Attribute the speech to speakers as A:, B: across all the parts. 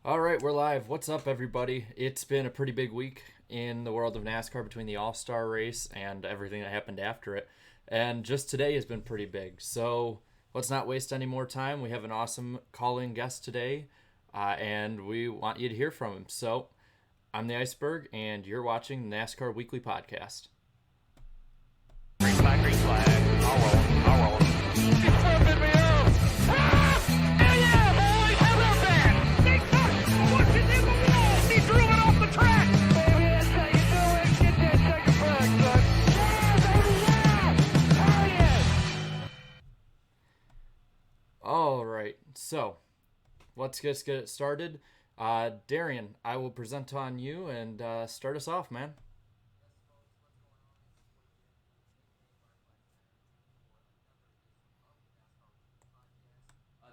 A: All right, we're live. What's up, everybody? It's been a pretty big week in the world of NASCAR between the All Star race and everything that happened after it. And just today has been pretty big. So let's not waste any more time. We have an awesome call in guest today, and we want you to hear from him. So I'm the Iceberg, and you're watching the NASCAR Weekly Podcast.
B: Green flag, green flag. I'll roll. I'll roll. He's flipping me off. Ah! Hell yeah, boys! How about that? They touched. Watch it in the wall. He drew it off the track. Baby, that's how you do it. Get that second flag, son. Yeah, baby, yeah. Hell yeah.
A: All right, so let's just get it started. Darian, I will present on you and start us off, man.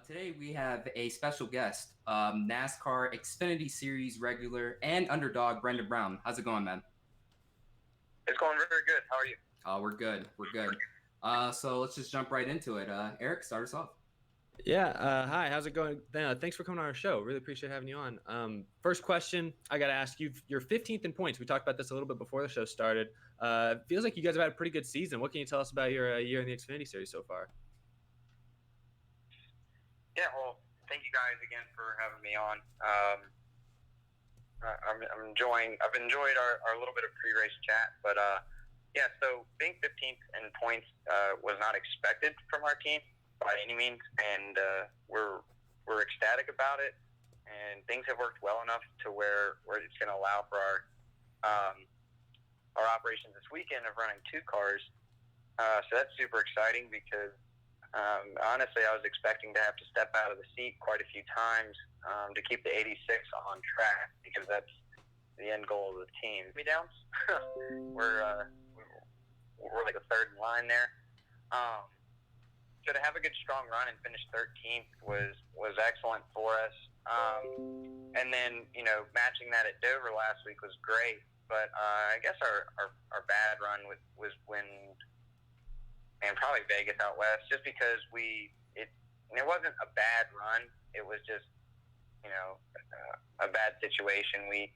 C: Today we have a special guest, NASCAR Xfinity Series regular and underdog Brendan Brown. How's it going, man?
D: It's going very good. How are you?
C: We're good. We're good. So let's just jump right into it. Eric, start us off.
E: Yeah. Hi. How's it going? Thanks for coming on our show. Really appreciate having you on. First question, I got to ask you. You're 15th in points. We talked about this a little bit before the show started. Feels like you guys have had a pretty good season. What can you tell us about your year in the Xfinity Series so far?
D: Yeah, well, thank you guys again for having me on. I'm enjoying. I've enjoyed our little bit of pre-race chat, but yeah. So being 15th in points was not expected from our team by any means, and we're ecstatic about it. And things have worked well enough to where it's going to allow for our operations this weekend of running two cars. So that's super exciting because. Honestly, I was expecting to have to step out of the seat quite a few times to keep the 86 on track because that's the end goal of the team. Me downs, we're like a third in line there. So to have a good strong run and finish 13th was excellent for us. And then matching that at Dover last week was great. But I guess our bad run was when. And probably Vegas out west, just because it wasn't a bad run. It was just, a bad situation. We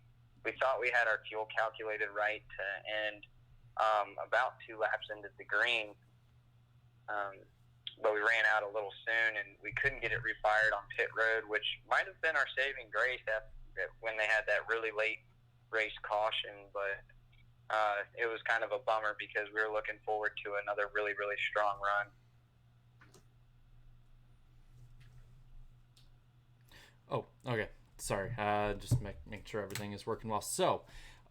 D: thought we had our fuel calculated right to end about 2 laps into the green, but we ran out a little soon, and we couldn't get it refired on pit road, which might have been our saving grace when they had that really late race caution, but. It was kind of a bummer because we were looking forward to another really, really strong run.
A: Oh, okay. Sorry. Just make sure everything is working well. So,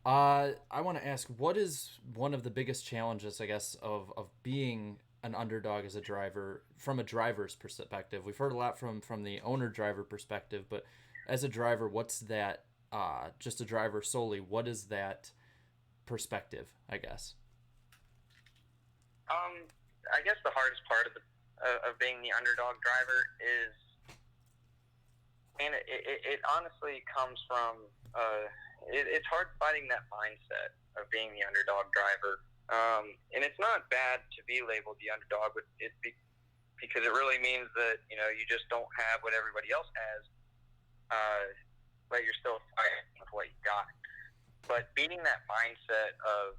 A: I want to ask, what is one of the biggest challenges, I guess, of being an underdog as a driver from a driver's perspective? We've heard a lot from the owner-driver perspective, but as a driver, what's that? Just a driver solely, what is that perspective, I guess?
D: I guess the hardest part of being the underdog driver is, and it honestly comes from, it's hard fighting that mindset of being the underdog driver. And it's not bad to be labeled the underdog, but because it really means that, you just don't have what everybody else has, but you're still fighting with what you got. But beating that mindset of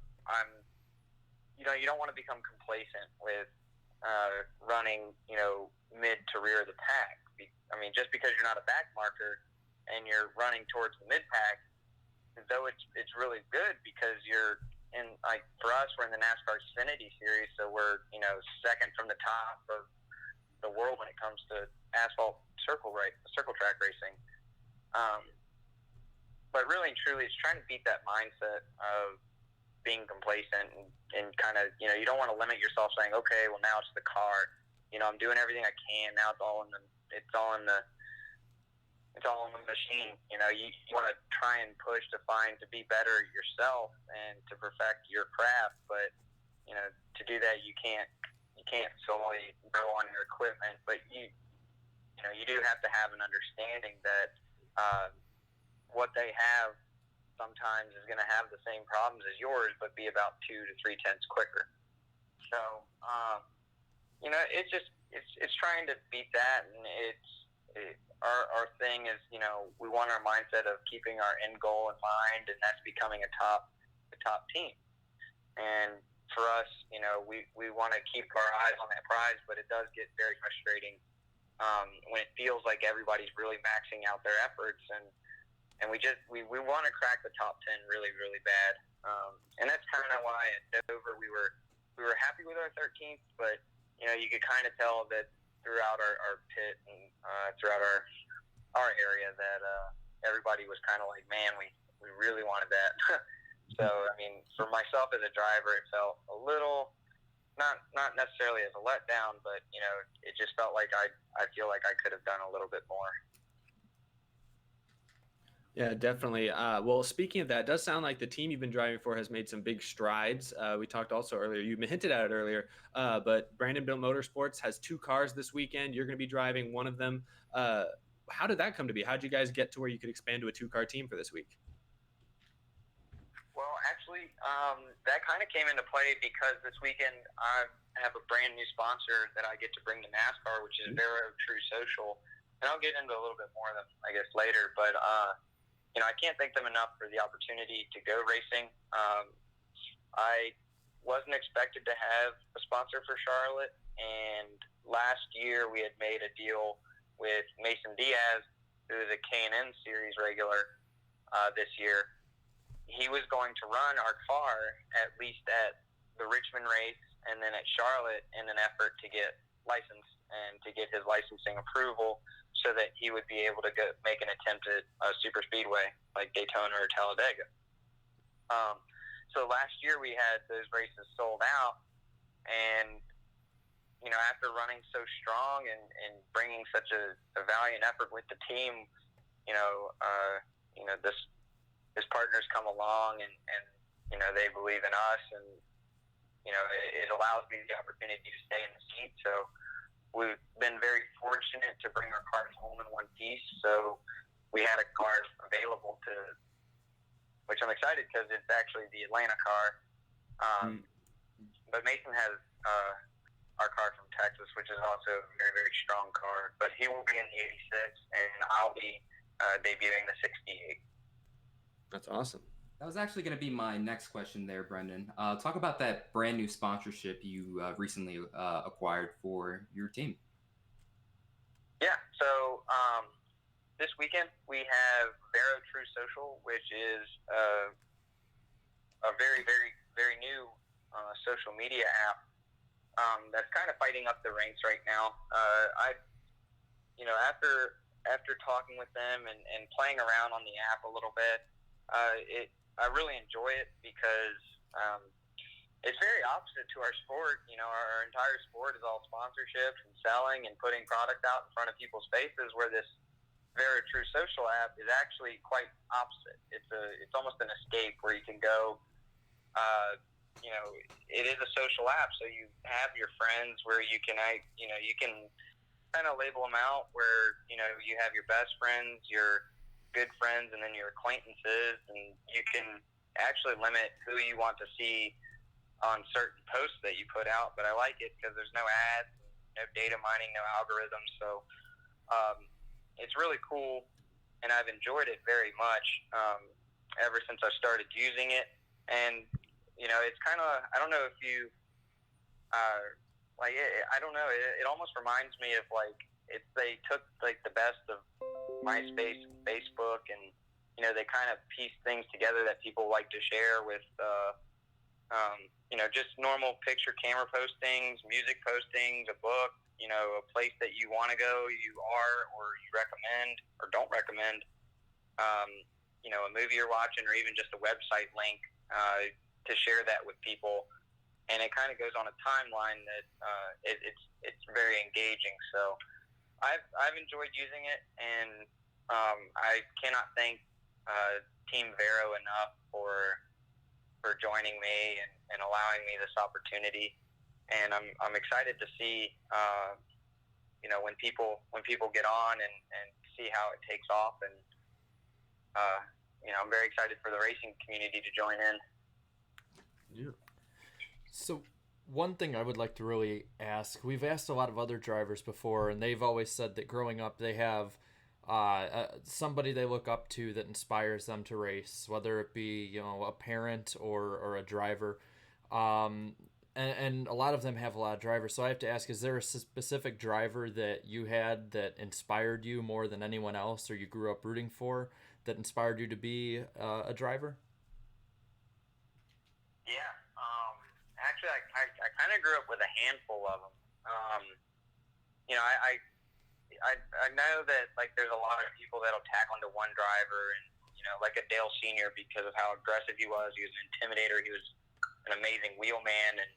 D: you don't want to become complacent with running, mid to rear of the pack. I mean, just because you're not a back marker and you're running towards the mid pack, though it's really good because you're in, like, for us, we're in the NASCAR Xfinity Series, so we're second from the top of the world when it comes to asphalt circle track racing. But really and truly, it's trying to beat that mindset of being complacent and kind of, you don't want to limit yourself saying, okay, well, now it's the car. I'm doing everything I can. Now it's all in the machine. You want to try and push to be better yourself and to perfect your craft. But, to do that, you can't solely go on your equipment. But you do have to have an understanding that, what they have sometimes is going to have the same problems as yours, but be about 2 to 3 tenths quicker. So, it's trying to beat that, and our thing is, we want our mindset of keeping our end goal in mind, and that's becoming a top team. And for us, we want to keep our eyes on that prize, but it does get very frustrating when it feels like everybody's really maxing out their efforts, and we want to crack the top 10 really, really bad. And that's kind of why at Dover we were happy with our 13th, but you could kind of tell that throughout our pit and throughout our area that everybody was kind of like, man, we really wanted that. So I mean, for myself as a driver, it felt a little not necessarily as a letdown, but it just felt like I feel like I could have done a little bit more.
E: Yeah, definitely. Well, speaking of that, it does sound like the team you've been driving for has made some big strides. We talked also earlier, you hinted at it earlier, but Brandonville Motorsports has 2 cars this weekend. You're going to be driving one of them. How did that come to be? How did you guys get to where you could expand to a 2-car team for this week?
D: Well, actually, that kind of came into play because this weekend I have a brand new sponsor that I get to bring to NASCAR, which is Vero True Social. And I'll get into a little bit more of them, I guess, later. But, I can't thank them enough for the opportunity to go racing. I wasn't expected to have a sponsor for Charlotte. And last year we had made a deal with Mason Diaz, who is a K&N Series regular this year. He was going to run our car at least at the Richmond race and then at Charlotte in an effort to get licensed and to get his licensing approval so that he would be able to make an attempt at a super speedway like Daytona or Talladega. So last year we had those races sold out, and after running so strong and bringing such a valiant effort with the team, his partners come along and they believe in us, and it allows me the opportunity to stay in the seat. So we've been very fortunate to bring our cars home in one piece. So we had a car available which I'm excited because it's actually the Atlanta car. But Mason has our car from Texas, which is also a very, very strong car. But he will be in the 86, and I'll be debuting the 68.
E: That's awesome.
C: That was actually going to be my next question there, Brendan. Talk about that brand new sponsorship you recently acquired for your team.
D: Yeah, so this weekend we have Vero True Social, which is a very, very, very new social media app that's kind of fighting up the ranks right now. After talking with them and playing around on the app a little bit, I really enjoy it because it's very opposite to our sport. Our entire sport is all sponsorships and selling and putting product out in front of people's faces, where this Vero True Social app is actually quite opposite. It's almost an escape where you can go. It is a social app, so you have your friends where you can kind of label them out, where you have your best friends, your good friends, and then your acquaintances, and you can actually limit who you want to see on certain posts that you put out. But I like it because there's no ads, no data mining, no algorithms. So it's really cool, and I've enjoyed it very much ever since I started using it. And it's kind of, I don't know if you I don't know, it almost reminds me of if they took the best of MySpace and Facebook, and they kind of pieced things together that people like to share with just normal picture camera postings, music postings, a book, a place that you want to go, you are, or you recommend or don't recommend, a movie you're watching, or even just a website link to share that with people. And it kind of goes on a timeline that it's very engaging. So I've enjoyed using it, and I cannot thank Team Vero enough for joining me and allowing me this opportunity. And I'm excited to see when people get on and see how it takes off. And I'm very excited for the racing community to join in.
E: Yeah.
A: So one thing I would like to really ask, we've asked a lot of other drivers before, and they've always said that growing up they have somebody they look up to that inspires them to race, whether it be, you know, a parent or a driver. And a lot of them have a lot of drivers. So I have to ask, is there a specific driver that you had that inspired you more than anyone else, or you grew up rooting for, that inspired you to be a driver?
D: Yeah. Actually, I kind of grew up with a handful of them. You know, I know that, like, there's a lot of people that'll tack onto one driver, and, you know, like a Dale Sr. because of how aggressive he was. He was an intimidator. He was an amazing wheelman, and,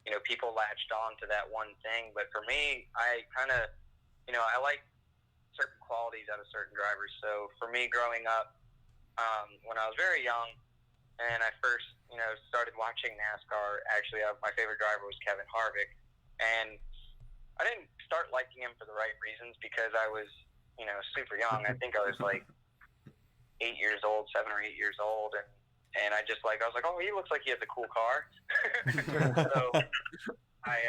D: you know, people latched on to that one thing. But for me, I kind of, you know, I like certain qualities out of certain drivers. So for me, growing up, when I was very young and I first, you know, started watching NASCAR, actually, my favorite driver was Kevin Harvick. And I didn't start liking him for the right reasons because I was, you know, super young. I think I was like 7 or 8 years old. And I was like, oh, he looks like he has a cool car. So I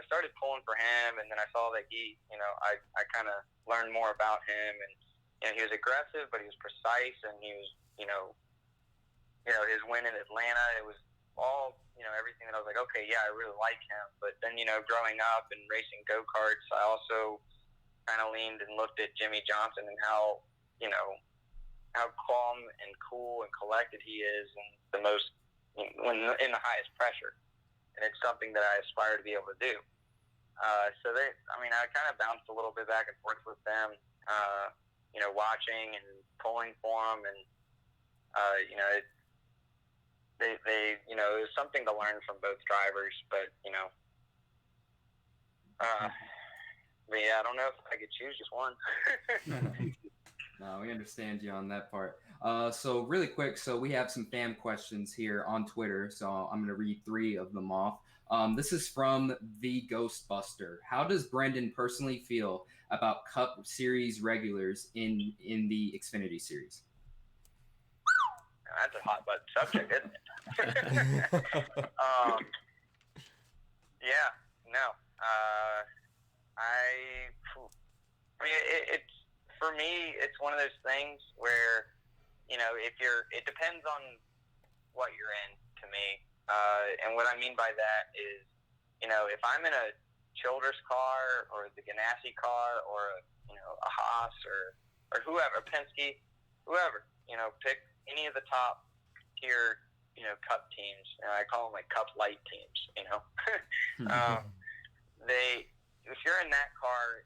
D: started pulling for him, and then I saw that he, you know, I kind of learned more about him, and, you know, he was aggressive, but he was precise, and he was, you know, his win in Atlanta, it was all, you know, everything that I was like, okay, yeah, I really like him. But then, you know, growing up and racing go-karts, I also kind of leaned and looked at Jimmy Johnson and how, you know, how calm and cool and collected he is, and the most, when in the highest pressure. And it's something that I aspire to be able to do. I kind of bounced a little bit back and forth with them, you know, watching and pulling for them. And, you know, they, you know, it was something to learn from both drivers, but, you know, but yeah, I don't know if I could choose just one.
C: No, we understand you on that part. So really quick, so we have some fan questions here on Twitter, so I'm going to read 3 of them off. This is from the Ghostbuster. How does Brendan personally feel about Cup Series regulars in the Xfinity Series?
D: That's a hot button subject, isn't it? Yeah, no. I mean, it's, for me, it's one of those things where, you know, it depends on what you're in, to me. And what I mean by that is, you know, if I'm in a Childress car or the Ganassi car or, you know, a Haas or whoever, Penske, whoever, you know, pick any of the top tier, you know, Cup teams. I call them like Cup light teams, you know. If you're in that car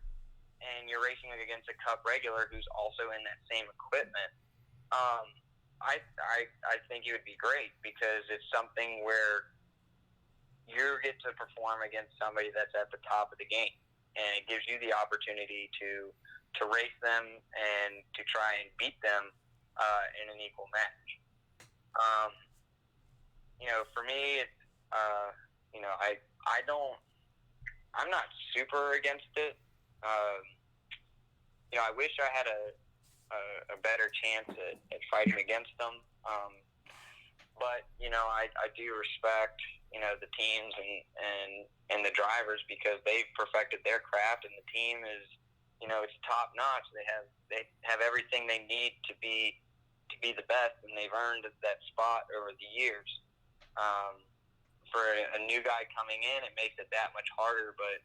D: and you're racing against a Cup regular who's also in that same equipment, I think it would be great, because it's something where you get to perform against somebody that's at the top of the game, and it gives you the opportunity to race them and to try and beat them in an equal match. You know, for me, it's, you know, I'm not super against it. You know, I wish I had a better chance at fighting against them. But, you know, I do respect, you know, the teams and the drivers, because they've perfected their craft, and the team is, you know, it's top notch. They have everything they need to be the best, and they've earned that spot over the years. For a new guy coming in, it makes it that much harder. But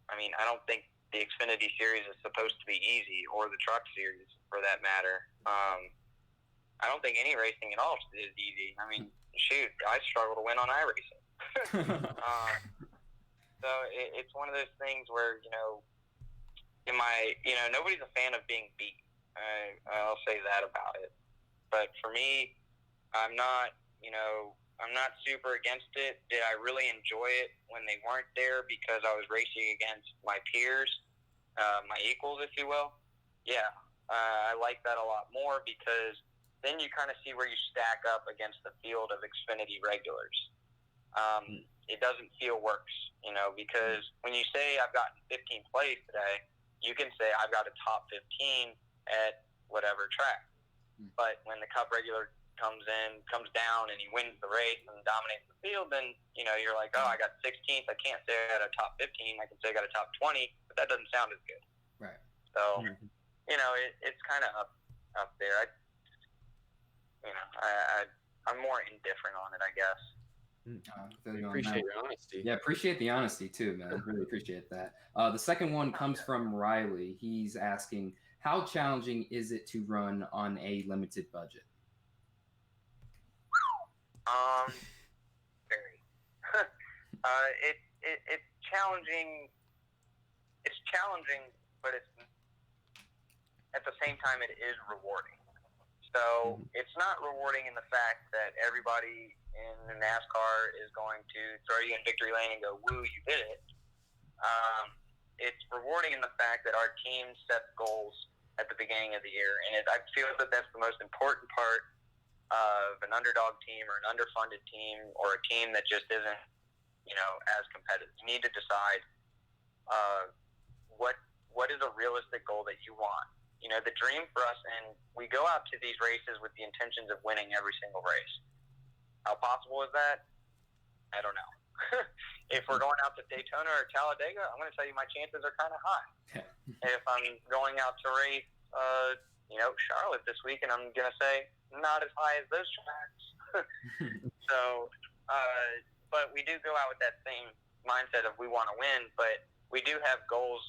D: I mean, I don't think the Xfinity Series is supposed to be easy, or the Truck Series for that matter. I don't think any racing at all is easy. I mean, shoot, I struggle to win on iRacing. So it's one of those things where, you know, nobody's a fan of being beat. I'll say that about it. But for me, I'm not super against it. Did I really enjoy it when they weren't there, because I was racing against my peers, my equals, if you will? Yeah, I like that a lot more, because then you kind of see where you stack up against the field of Xfinity regulars. It doesn't feel worse, you know, because when you say I've gotten 15th place today, you can say I've got a top 15 at whatever track. But when the Cup regular comes down, and he wins the race and dominates the field, then, you know, you're like, oh, I got 16th. I can't say I got a top 15. I can say I got a top 20, but that doesn't sound as good.
C: Right.
D: So, it's kind of up there. I'm more indifferent on it, I guess.
C: We
E: Appreciate your honesty.
C: Yeah, appreciate the honesty too, man. Really appreciate that. The second one comes from Riley. He's asking, how challenging is it to run on a limited budget?
D: Very. It's challenging. It's challenging, but it's at the same time it is rewarding. So it's not rewarding in the fact that everybody in the NASCAR is going to throw you in victory lane and go, "Woo, you did it." It's rewarding in the fact that our team sets goals at the beginning of the year, and I feel that that's the most important part of an underdog team or an underfunded team or a team that just isn't, as competitive. You need to decide what is a realistic goal that you want. The dream for us, and we go out to these races with the intentions of winning every single race. How possible is that? I don't know. If we're going out to Daytona or Talladega, I'm going to tell you my chances are kind of high. If I'm going out to race, Charlotte this week, and I'm going to say not as high as those tracks. But we do go out with that same mindset of we want to win, but we do have goals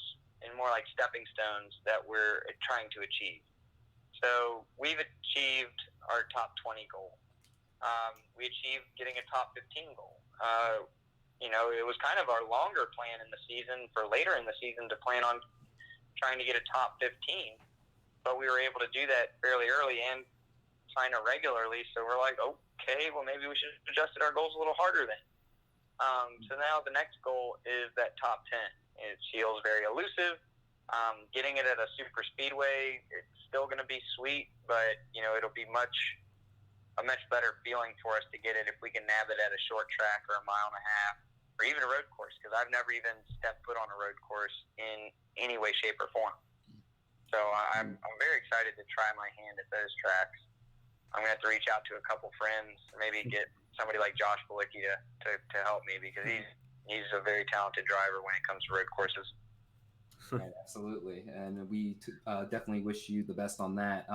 D: and more like stepping stones that we're trying to achieve. So we've achieved our top 20 goal. We achieved getting a top 15 goal. It was kind of our longer plan in the season for later in the season to plan on trying to get a top 15, but we were able to do that fairly early and sign it regularly. So we're like, okay, well maybe we should have adjusted our goals a little harder then. So now the next goal is that top 10. It feels very elusive. Getting it at a super speedway, it's still going to be sweet, but it'll be a much better feeling for us to get it if we can nab it at a short track or a mile and a half, or even a road course, because I've never even stepped foot on a road course in any way, shape, or form. So I'm very excited to try my hand at those tracks. I'm going to have to reach out to a couple friends, maybe get somebody like Josh Balicki to help me, because he's a very talented driver when it comes to road courses.
C: Right, absolutely, and we definitely wish you the best on that.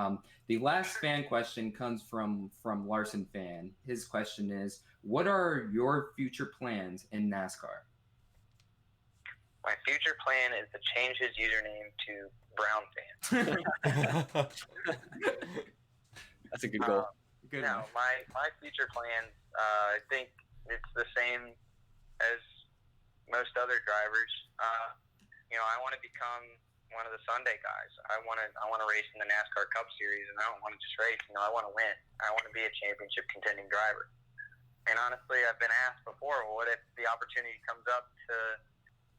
C: The last fan question comes from Larson Fan. His question is, what are your future plans in NASCAR?
D: My future plan is to change his username to Brown Fan.
E: That's a good goal.
C: Good.
D: No, my future plans, I think it's the same as most other drivers. I want to become one of the Sunday guys. I want to race in the NASCAR Cup Series, and I don't want to just race. I want to win. I want to be a championship contending driver. And honestly, I've been asked before, well, what if the opportunity comes up to,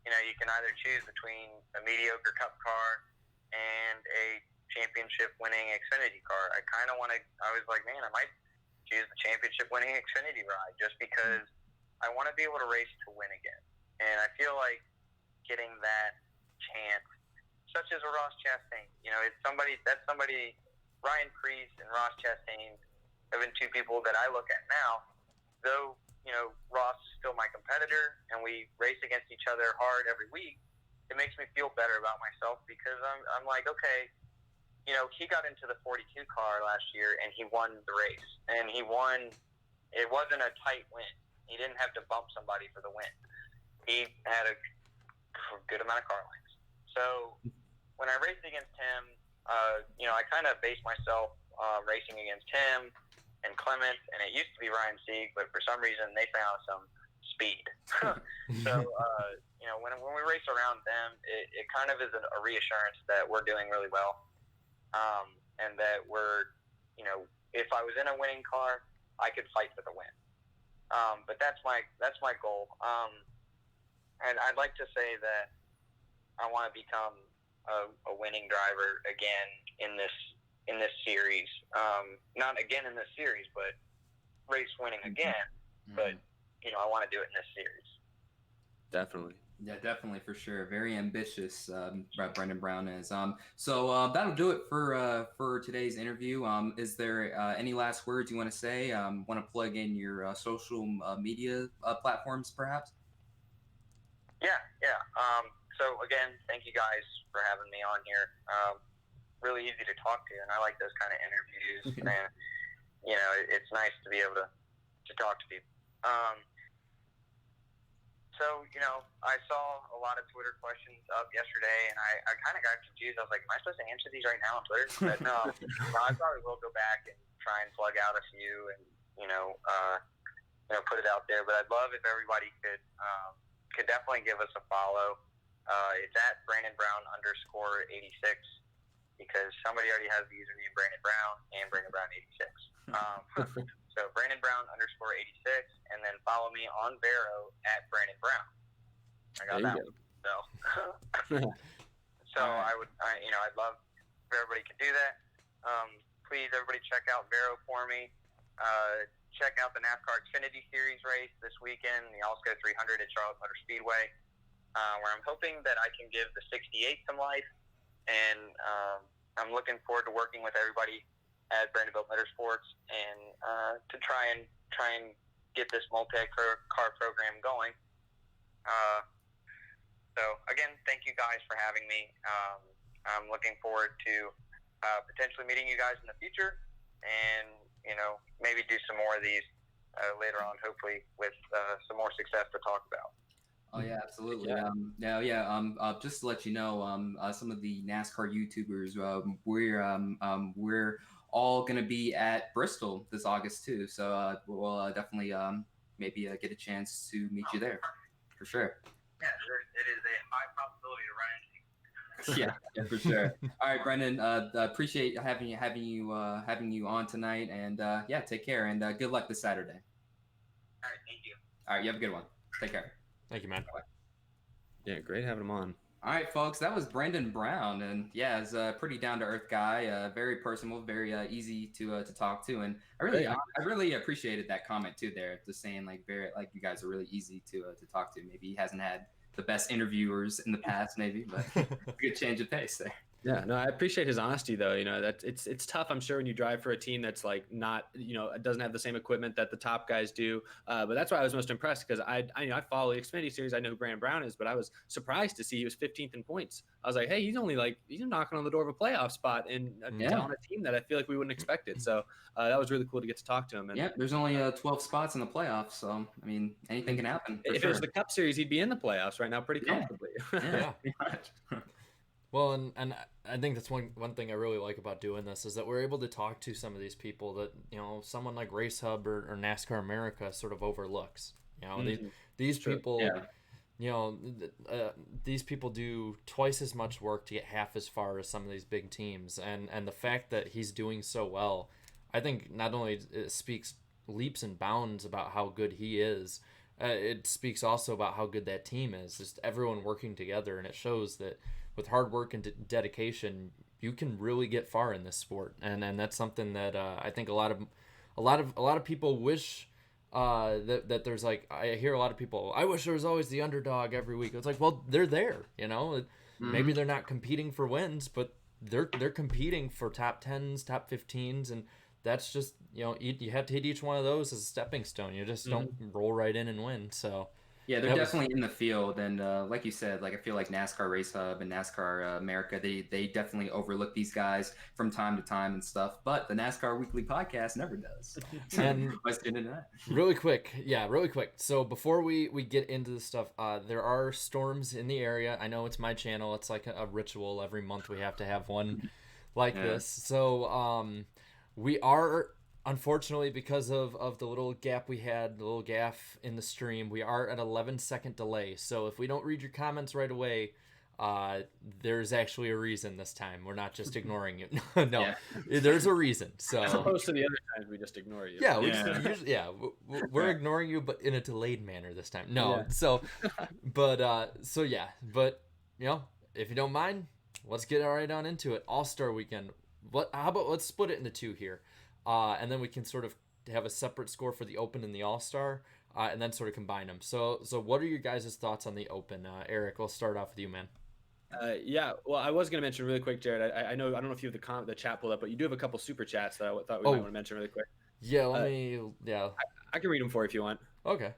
D: you can either choose between a mediocre Cup car and a championship winning Xfinity car. I was like, man, I might choose the championship winning Xfinity ride just because I want to be able to race to win again. And I feel like getting that chance, such as a Ross Chastain, that's somebody, Ryan Preece and Ross Chastain have been two people that I look at now, though, Ross is still my competitor and we race against each other hard every week. It makes me feel better about myself because I'm like, okay, he got into the 42 car last year and he won the race, and he won. It wasn't a tight win. He didn't have to bump somebody for the win. He had a good amount of car lengths. So when I raced against him, I kind of based myself racing against him and Clement, and it used to be Ryan Sieg, but for some reason they found some speed. So when we race around them, it kind of is a reassurance that we're doing really well, and that we're, if I was in a winning car, I could fight for the win. But that's my goal. And I'd like to say that I want to become a winning driver again in this series. Not again in this series, but race winning again. But I want to do it in this series.
E: Definitely.
C: Yeah, definitely, for sure. Very ambitious, Brendan Brown is. So that'll do it for today's interview. Is there any last words you want to say? Want to plug in your social media platforms, perhaps?
D: Yeah. So again, thank you guys for having me on here. really easy to talk to, and I like those kind of interviews. And it's nice to be able to talk to people. So, I saw a lot of Twitter questions up yesterday, and I kind of got confused. I was like, am I supposed to answer these right now on Twitter? But no, I probably will go back and try and plug out a few and, put it out there. But I'd love if everybody could definitely give us a follow. It's at Brandon Brown _86, because somebody already has the username Brandon Brown and Brandon Brown 86. So Brandon Brown _86, and then follow me on Vero at Brandon Brown. I got that one. So I'd love if everybody could do that. Please, everybody, check out Vero for me. Check out the NASCAR Xfinity Series race this weekend, the Alsco 300 at Charlotte Motor Speedway, where I'm hoping that I can give the 68 some life, and I'm looking forward to working with everybody at Brandonville Motorsports and to try and get this multi-car program going. So again, thank you guys for having me. I'm looking forward to potentially meeting you guys in the future, and maybe do some more of these later on, hopefully with some more success to talk about.
C: Oh yeah, absolutely.
E: Yeah.
C: Just to let you know, some of the NASCAR YouTubers, we're all gonna be at Bristol this August too. So we'll definitely maybe get a chance to meet you there, for sure.
D: Yeah, it is a high probability to run into.
C: Yeah, for sure. All right, Brendan. Appreciate having you on tonight, and take care, and good luck this Saturday.
D: All right, thank you.
C: All right, you have a good one. Take care.
A: Thank you, man.
C: Bye-bye.
E: Yeah, great having him on.
C: All right, folks, that was Brandon Brown, and he's a pretty down-to-earth guy, very personable, very easy to talk to, and I really appreciated that comment too. There, just saying you guys are really easy to talk to. Maybe he hasn't had the best interviewers in the past, maybe, but good change of pace there.
E: Yeah, no, I appreciate his honesty though. That it's tough, I'm sure, when you drive for a team that's not, it doesn't have the same equipment that the top guys do. But that's why I was most impressed, because I follow the Xfinity Series. I know who Brandon Brown is, but I was surprised to see he was 15th in points. I was like, hey, he's knocking on the door of a playoff spot on a team that I feel like we wouldn't expect it. So that was really cool to get to talk to him. And
C: there's only 12 spots in the playoffs, so I mean, anything can happen.
E: If it was the Cup Series, he'd be in the playoffs right now pretty comfortably.
A: Yeah. Well, and I think that's one thing I really like about doing this, is that we're able to talk to some of these people that, someone like Race Hub or NASCAR America sort of overlooks. These people, these people do twice as much work to get half as far as some of these big teams. And the fact that he's doing so well, I think not only it speaks leaps and bounds about how good he is, it speaks also about how good that team is. Just everyone working together, and it shows that with hard work and dedication, you can really get far in this sport, and that's something that I think a lot of people wish that there's I hear a lot of people, I wish there was always the underdog every week. It's like, well, they're there, maybe they're not competing for wins, but they're competing for top 10s, top 15s, and that's just you have to hit each one of those as a stepping stone. You just don't roll right in and win. So.
C: Yeah, they're definitely in the field, and like you said, I feel like NASCAR Race Hub and NASCAR America, they definitely overlook these guys from time to time and stuff, but the NASCAR Weekly Podcast never does.
A: And really quick. So before we get into this stuff, there are storms in the area. I know it's my channel. It's like a ritual. Every month we have to have one like this. So we are... Unfortunately, because of the little gap we had, the little gaff in the stream, we are at 11-second delay. So if we don't read your comments right away, there's actually a reason this time. We're not just ignoring you. No, there's a reason. So
E: as opposed to the other times we just ignore you.
A: We're ignoring you, but in a delayed manner this time. No, so, but if you don't mind, let's get right on into it. All-Star Weekend. How about let's split it into two here. And then we can sort of have a separate score for the Open and the All-Star, and then sort of combine them. So what are your guys' thoughts on the Open? Eric, we'll start off with you, man.
E: Well, I was going to mention really quick, Jared. I know, I don't know if you have the chat pulled up, but you do have a couple super chats that I thought we might want to mention really quick.
A: Yeah, I can
E: read them for you if you want.
A: Okay.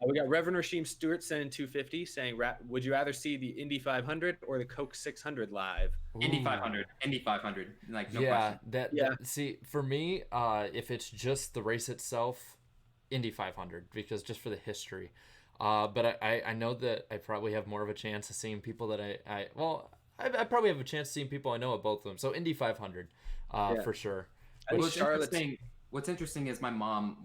E: We got Reverend Rasheem Stewart sending 250 saying, would you rather see the Indy 500 or the Coke 600 live?
C: Indy
A: Ooh.
C: 500. Indy 500. Like, no
A: Yeah,
C: question.
A: that see, for me, if it's just the race itself, Indy 500, because just for the history. But I know that I probably have more of a chance of seeing people that I probably have a chance of seeing people I know at both of them. So Indy 500, for sure.
C: What's interesting is my mom,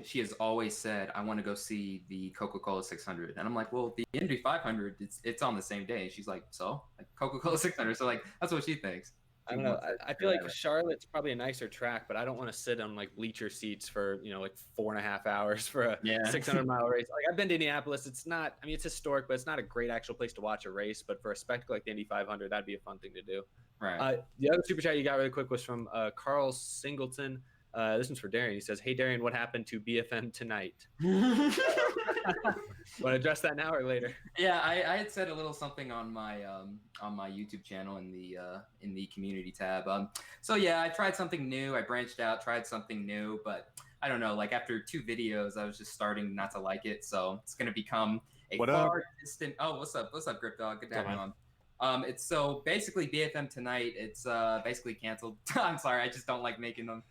C: she has always said, I want to go see the Coca-Cola 600. And I'm like, well, the Indy 500, it's on the same day. She's like, so? Like, Coca-Cola 600. So, like, that's what she thinks.
E: I don't know. I feel like Charlotte's probably a nicer track, but I don't want to sit on like bleacher seats for, like 4.5 hours for a 600-mile race. Like, I've been to Indianapolis. It's not, I mean, it's historic, but it's not a great actual place to watch a race. But for a spectacle like the Indy 500, that'd be a fun thing to do.
C: Right.
E: The other super chat you got really quick was from Carl Singleton. This one's for Darian. He says, "Hey Darian, what happened to BFM tonight?" Want to address that now or later?
C: Yeah, I had said a little something on my YouTube channel in the community tab. So yeah, I tried something new. I branched out, tried something new, but I don't know. Like after 2 videos, I was just starting not to like it. So it's gonna become a distant. Oh, what's up, Grip Dog? Good to have you on. It's so basically BFM tonight. It's basically canceled. I'm sorry, I just don't like making them.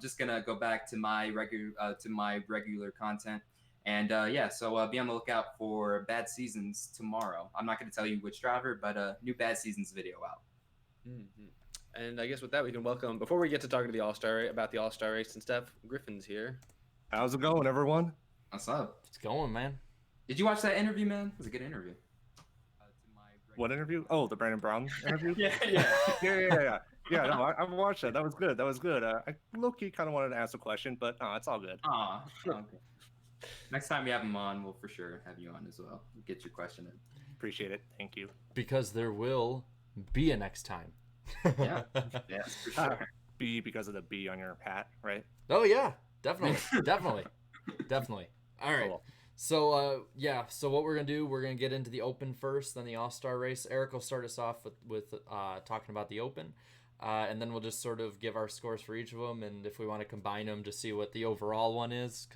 C: Just gonna go back to my regular content, and so be on the lookout for Bad Seasons tomorrow. I'm not gonna tell you which driver, but new Bad Seasons video out.
E: Mm-hmm. And I guess with that, we can welcome, before we get to talking to the All-Star race and stuff, Griffin's here.
F: How's it going, everyone?
C: What's up?
A: It's going, man.
C: Did you watch that interview, man? It was a good interview.
F: What interview? Oh, the Brandon Brown interview?
C: yeah.
F: Yeah, no, I watched that. That was good. I low-key kind of wanted to ask a question, but no, it's all good.
C: Okay. Next time we have him on, we'll for sure have you on as well. Get your question in.
F: Appreciate it. Thank you.
A: Because there will be a next time.
C: Yeah, for sure.
F: B because of the B on your hat, right?
A: Oh yeah, definitely. All right.
F: Cool.
A: So so what we're gonna do, we're gonna get into the Open first, then the All-Star race. Eric will start us off with talking about the Open, and then we'll just sort of give our scores for each of them, and if we want to combine them to see what the overall one is,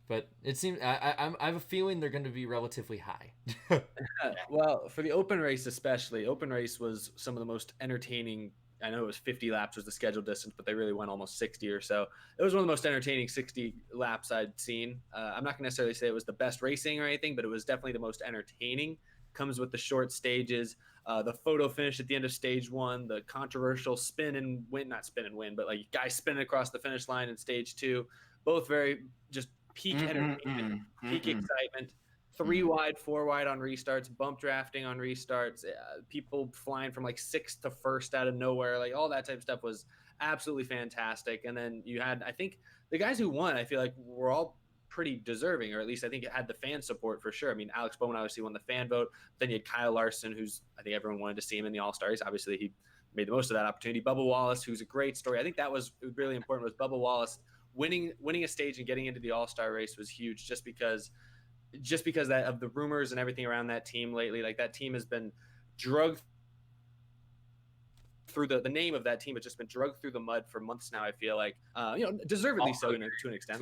A: but it seems I have a feeling they're going to be relatively high.
E: Well, for the Open race especially, Open race was some of the most entertaining. I know it was 50 laps was the scheduled distance, but they really went almost 60 or so. It was one of the most entertaining 60 laps I'd seen. I'm not going to necessarily say it was the best racing or anything, but it was definitely the most entertaining. Comes with the short stages, the photo finish at the end of stage 1, the controversial not spin and win, but like guys spinning across the finish line in stage 2. Both very just peak entertainment, peak excitement. 3 wide, 4 wide on restarts, bump drafting on restarts, people flying from like 6th to 1st out of nowhere, like all that type of stuff was absolutely fantastic. And then you had, I think the guys who won, I feel like were all pretty deserving, or at least I think it had the fan support for sure. I mean, Alex Bowman obviously won the fan vote. Then you had Kyle Larson, who's, I think everyone wanted to see him in the All-Star race. Obviously he made the most of that opportunity. Bubba Wallace, who's a great story. I think that was really important, was Bubba Wallace winning a stage and getting into the All-Star race was huge, just because that of the rumors and everything around that team lately. Like that team has been drugged through the name of that team has just been drugged through the mud for months now. I feel like, deservedly so to an extent.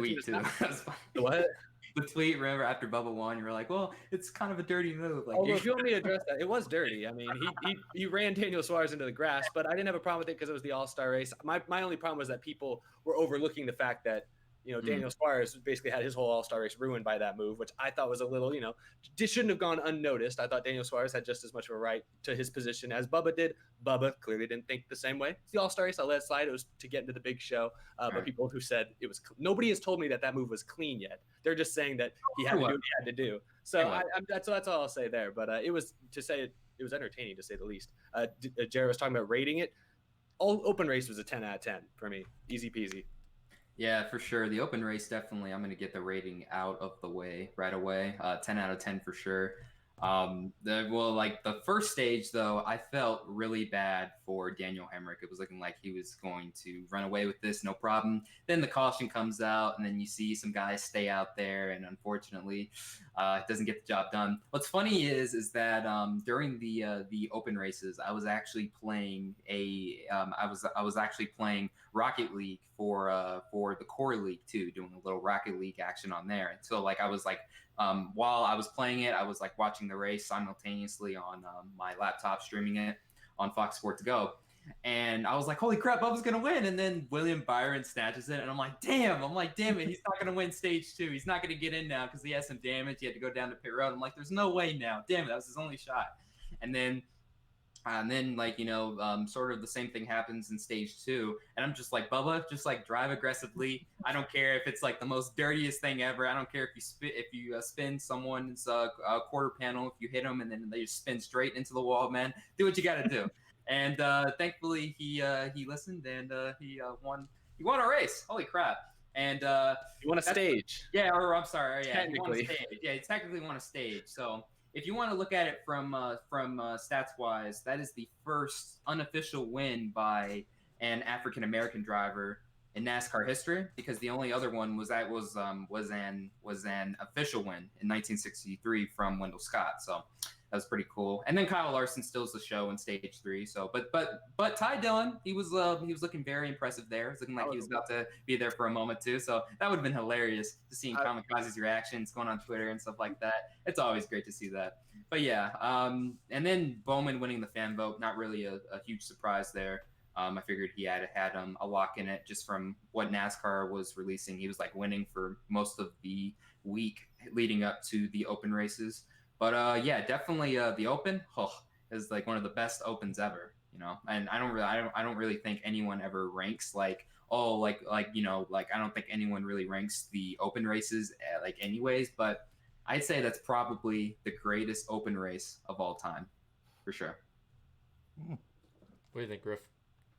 E: What?
C: The tweet, remember, after Bubba won, you were like, well, it's kind of a dirty move. Like,
E: if you want me to address that, it was dirty. I mean, he ran Daniel Suarez into the grass, but I didn't have a problem with it because it was the All-Star race. My only problem was that people were overlooking the fact that, Daniel Suarez basically had his whole All-Star race ruined by that move, which I thought was a little, shouldn't have gone unnoticed. I thought Daniel Suarez had just as much of a right to his position as Bubba did. Bubba clearly didn't think the same way. It's the All-Star race. I'll let it slide. It was to get into the big show. But people who said it was nobody has told me that move was clean yet. They're just saying that he had to do what he had to do. So that's all I'll say there. But it was it was entertaining to say the least. Jared was talking about rating it. All Open race was a 10 out of 10 for me. Easy peasy.
C: Yeah, for sure. The Open race, definitely, I'm going to get the rating out of the way right away. 10 out of 10 for sure. The first stage though, I felt really bad for Daniel Hemrick. It was looking like he was going to run away with this, no problem. Then the caution comes out, and then you see some guys stay out there, and unfortunately, it doesn't get the job done. What's funny is that during the open races, I was actually playing I was actually playing Rocket League for the core league too, doing a little Rocket League action on there. And so I was while I was playing it, I was watching the race simultaneously on my laptop, streaming it on Fox Sports Go. And I was like, holy crap, Bubba's going to win. And then William Byron snatches it. And I'm like, damn it. He's not going to win stage 2. He's not going to get in now because he has some damage. He had to go down to pit road. I'm like, there's no way now. Damn it. That was his only shot. And then sort of the same thing happens in stage 2. And I'm just like, Bubba, just drive aggressively. I don't care if it's the most dirtiest thing ever. I don't care if you spin someone's quarter panel, if you hit them and then they just spin straight into the wall, man. Do what you got to do. And thankfully he listened and he won a race. Holy crap. And
E: you won a stage.
C: Yeah, or I'm sorry. Yeah,
E: technically.
C: He won a stage. Yeah, he technically won a stage. So if you want to look at it from stats wise, that is the first unofficial win by an African American driver in NASCAR history, because the only other one was an official win in 1963 from Wendell Scott. So that was pretty cool. And then Kyle Larson steals the show in stage 3. So but Ty Dillon, he was looking very impressive there. It was looking like he was about to be there for a moment too. So that would have been hilarious to see Kamikaze's reactions going on Twitter and stuff like that. It's always great to see that. But yeah, and then Bowman winning the fan vote, not really a huge surprise there. I figured he had a lock in it just from what NASCAR was releasing. He was winning for most of the week leading up to the open races. But yeah, definitely the open is one of the best opens ever, And I don't really think anyone ever ranks I don't think anyone really ranks the open races anyways. But I'd say that's probably the greatest open race of all time, for sure.
A: What do you think, Griff?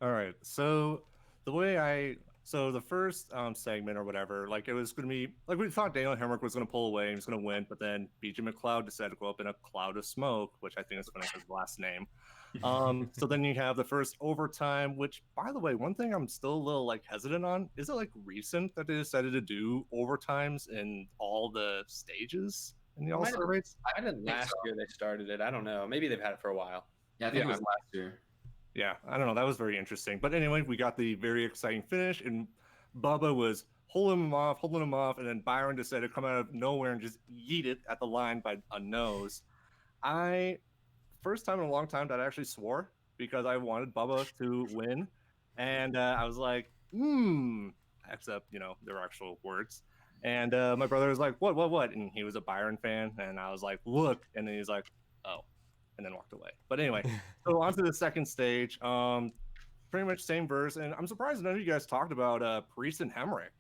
F: All right. So the first segment or whatever, it was going to be we thought Daniel Hemrick was going to pull away and he was going to win, but then BJ McLeod decided to go up in a cloud of smoke, which I think is his last name. So then you have the first overtime, which, by the way, one thing I'm still a little hesitant on, is it recent that they decided to do overtimes in all the stages in the All-Star race?
E: I didn't last year they started it. I don't know. Maybe they've had it for a while.
C: Yeah, I think it was last year.
F: Yeah, I don't know. That was very interesting. But anyway, we got the very exciting finish, and Bubba was holding him off, and then Byron decided to come out of nowhere and just yeet it at the line by a nose. First time in a long time that I actually swore, because I wanted Bubba to win. And I was like, except, their actual words. And my brother was like, what? And he was a Byron fan. And I was like, look. And then he's like, oh. And then walked away. But anyway, so on to the second stage. Pretty much same verse. And I'm surprised none of you guys talked about Priest and Hemrick.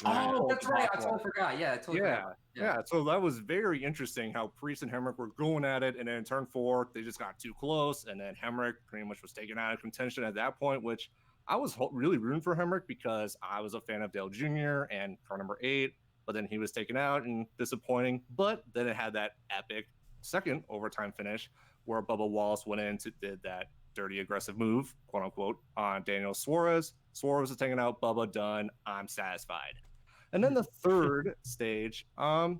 C: Oh, that's right. I totally forgot. Yeah, I totally forgot.
F: Yeah, so that was very interesting how Priest and Hemrick were going at it. And then in turn 4, they just got too close. And then Hemrick pretty much was taken out of contention at that point, which I was really rooting for Hemrick because I was a fan of Dale Jr. and car number 8. But then he was taken out and disappointing. But then it had that epic second overtime finish where Bubba Wallace went in did that dirty aggressive move, quote unquote, on Daniel Suarez. Suarez was taken out, Bubba done, I'm satisfied. And then the third stage, not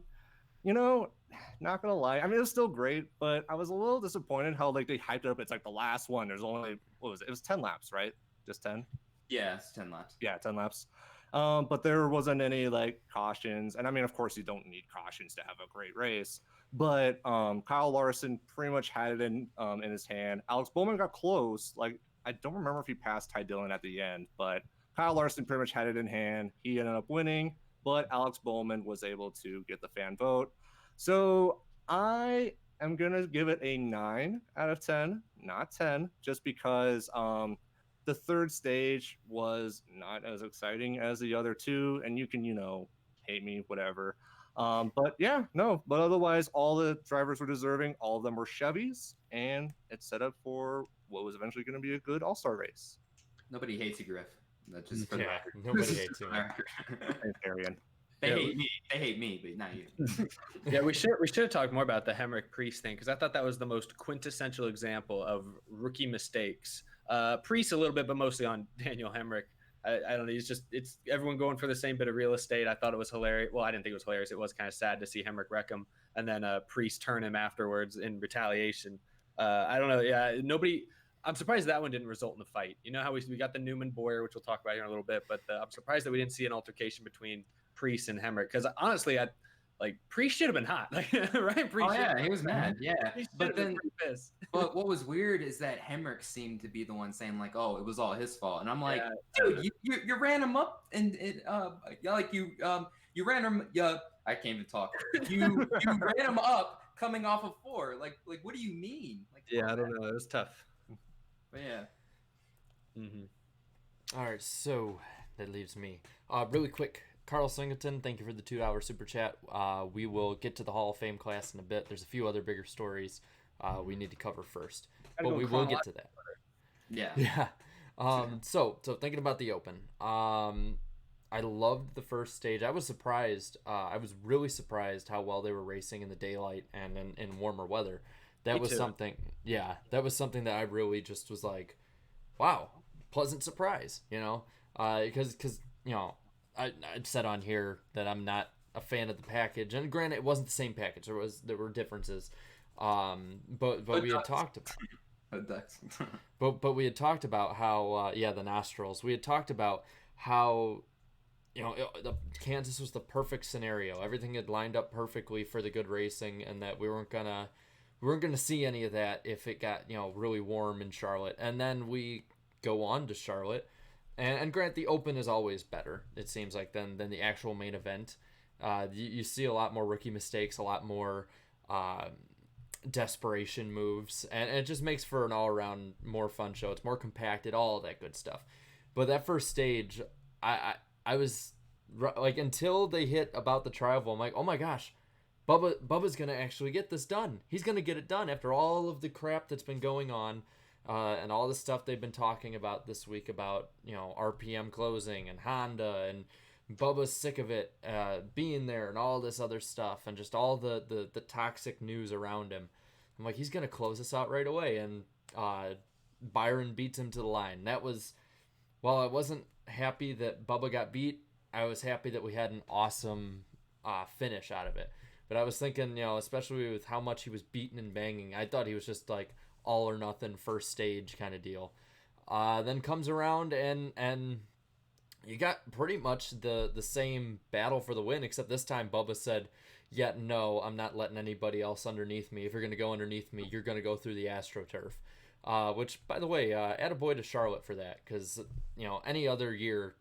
F: gonna lie, I mean, it was still great, but I was a little disappointed how they hyped it up. It's the last one. There's only, what was it? It was 10 laps, right? Just 10?
C: Yeah, it's 10 laps.
F: Yeah, 10 laps. But there wasn't any cautions. And I mean, of course, you don't need cautions to have a great race. But Kyle Larson pretty much had it in his hand. Alex Bowman got close. I don't remember if he passed Ty Dillon at the end, but Kyle Larson pretty much had it in hand. He ended up winning, but Alex Bowman was able to get the fan vote. So I am going to give it a 9 out of 10, not 10, just because the third stage was not as exciting as the other two. And you can, hate me, whatever. But otherwise, all the drivers were deserving. All of them were Chevys, and it's set up for what was eventually going to be a good all-star race.
C: Nobody hates you, Griff. That's just for
A: Nobody hates you.
F: Thanks, Arian.
C: They
E: Yeah,
C: hate me. They hate me, but not you.
E: Yeah, we should have talked more about the Hemrick Priest thing, because I thought that was the most quintessential example of rookie mistakes. Priest a little bit, but mostly on Daniel Hemrick. I don't know. It's everyone going for the same bit of real estate. I thought it was hilarious. Well, I didn't think it was hilarious. It was kind of sad to see Hemrick wreck him, and then Priest turn him afterwards in retaliation. I don't know. Yeah, nobody. I'm surprised that one didn't result in a fight. You know how we got the Newman Boyer, which we'll talk about here in a little bit, but I'm surprised that we didn't see an altercation between Priest and Hemrick, because honestly, Priest should have been hot, right? Priest
C: He was mad. Yeah, but then,
E: pissed.
C: but what was weird is that Hemrick seemed to be the one saying like, "Oh, it was all his fault," and I'm like, "Dude, you ran him up, and you ran him. I can't even talk. You ran him up coming off of 4. Like what do you mean? Like,
E: Yeah, I don't know. It was tough.
C: But yeah.
E: Mm-hmm.
A: All right, so that leaves me. Really quick, Carl Singleton, thank you for the $2 super chat. We will get to the Hall of Fame class in a bit. There's a few other bigger stories we need to cover first, but we will get to that.
C: Yeah.
A: Yeah. So thinking about the Open, I loved the first stage. I was surprised. I was really surprised how well they were racing in the daylight and in warmer weather. That was something. Yeah, that was something that I really just was like, wow, pleasant surprise. Because I've said on here that I'm not a fan of the package, and granted, it wasn't the same package. There were differences, but we had talked about. But we had talked about how the nostrils. We had talked about how Kansas was the perfect scenario. Everything had lined up perfectly for the good racing, and that we weren't gonna see any of that if it got really warm in Charlotte. And then we go on to Charlotte. And grant the Open is always better, it seems like, than the actual main event. You see a lot more rookie mistakes, a lot more desperation moves, and it just makes for an all-around more fun show. It's more compacted, all of that good stuff. But that first stage, I was like, until they hit about the tri-oval, I'm like, oh my gosh, Bubba's gonna actually get this done. He's gonna get it done after all of the crap that's been going on. And all the stuff they've been talking about this week about, RPM closing and Honda, and Bubba's sick of it being there and all this other stuff, and just all the toxic news around him. I'm like, he's going to close us out right away. And Byron beats him to the line. That was, while I wasn't happy that Bubba got beat, I was happy that we had an awesome finish out of it. But I was thinking, especially with how much he was beating and banging, I thought he was just like all or nothing first stage kind of deal. Then comes around and you got pretty much the same battle for the win, except this time Bubba said, no, I'm not letting anybody else underneath me. If you're going to go underneath me, you're going to go through the AstroTurf. Which, by the way, attaboy to Charlotte for that, because any other year,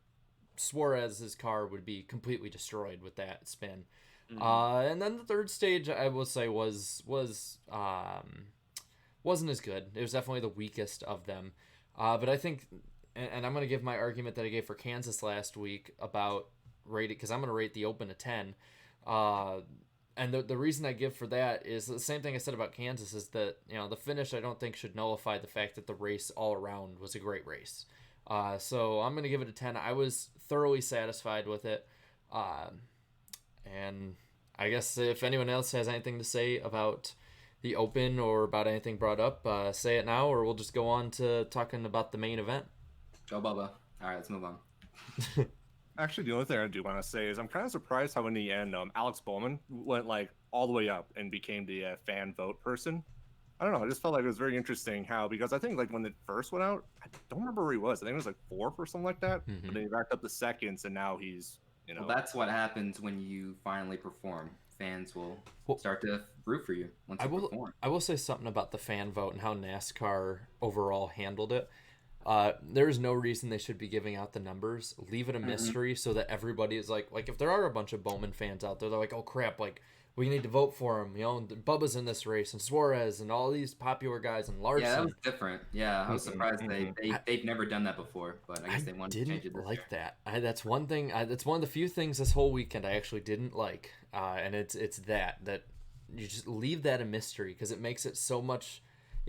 A: Suarez's car would be completely destroyed with that spin. Mm-hmm. And then the third stage, I will say, wasn't as good. It was definitely the weakest of them. But I think, and I'm going to give my argument that I gave for Kansas last week about rating, because I'm going to rate the Open a 10. And the reason I give for that is the same thing I said about Kansas, is that, the finish I don't think should nullify the fact that the race all around was a great race. So I'm going to give it a 10. I was thoroughly satisfied with it. And I guess if anyone else has anything to say about the Open or about anything brought up, say it now, or we'll just go on to talking about the main event.
C: Go Bubba. All right, let's move on.
F: Actually, the only thing I do want to say is I'm kind of surprised how in the end Alex Bowman went all the way up and became the fan vote person. I don't know. I just felt like it was very interesting how, because I think when it first went out, I don't remember where he was. I think it was 4th or something like that. Mm-hmm. But then he racked up the seconds, and now he's
C: Well, that's what happens when you finally perform. Fans will start to root for you once you perform.
A: I will say something about the fan vote and how NASCAR overall handled it. There is no reason they should be giving out the numbers. Leave it a mystery so that everybody is like if there are a bunch of Bowman fans out there, they're like, oh crap, we need to vote for him. Bubba's in this race, and Suarez, and all these popular guys, and Larson.
C: Yeah, that was different. Yeah, I was surprised they've never done that before, but I guess they wanted to change it this year.
A: That. That's one thing. That's one of the few things this whole weekend I actually didn't like, and it's that you just leave that a mystery, because it makes it so much.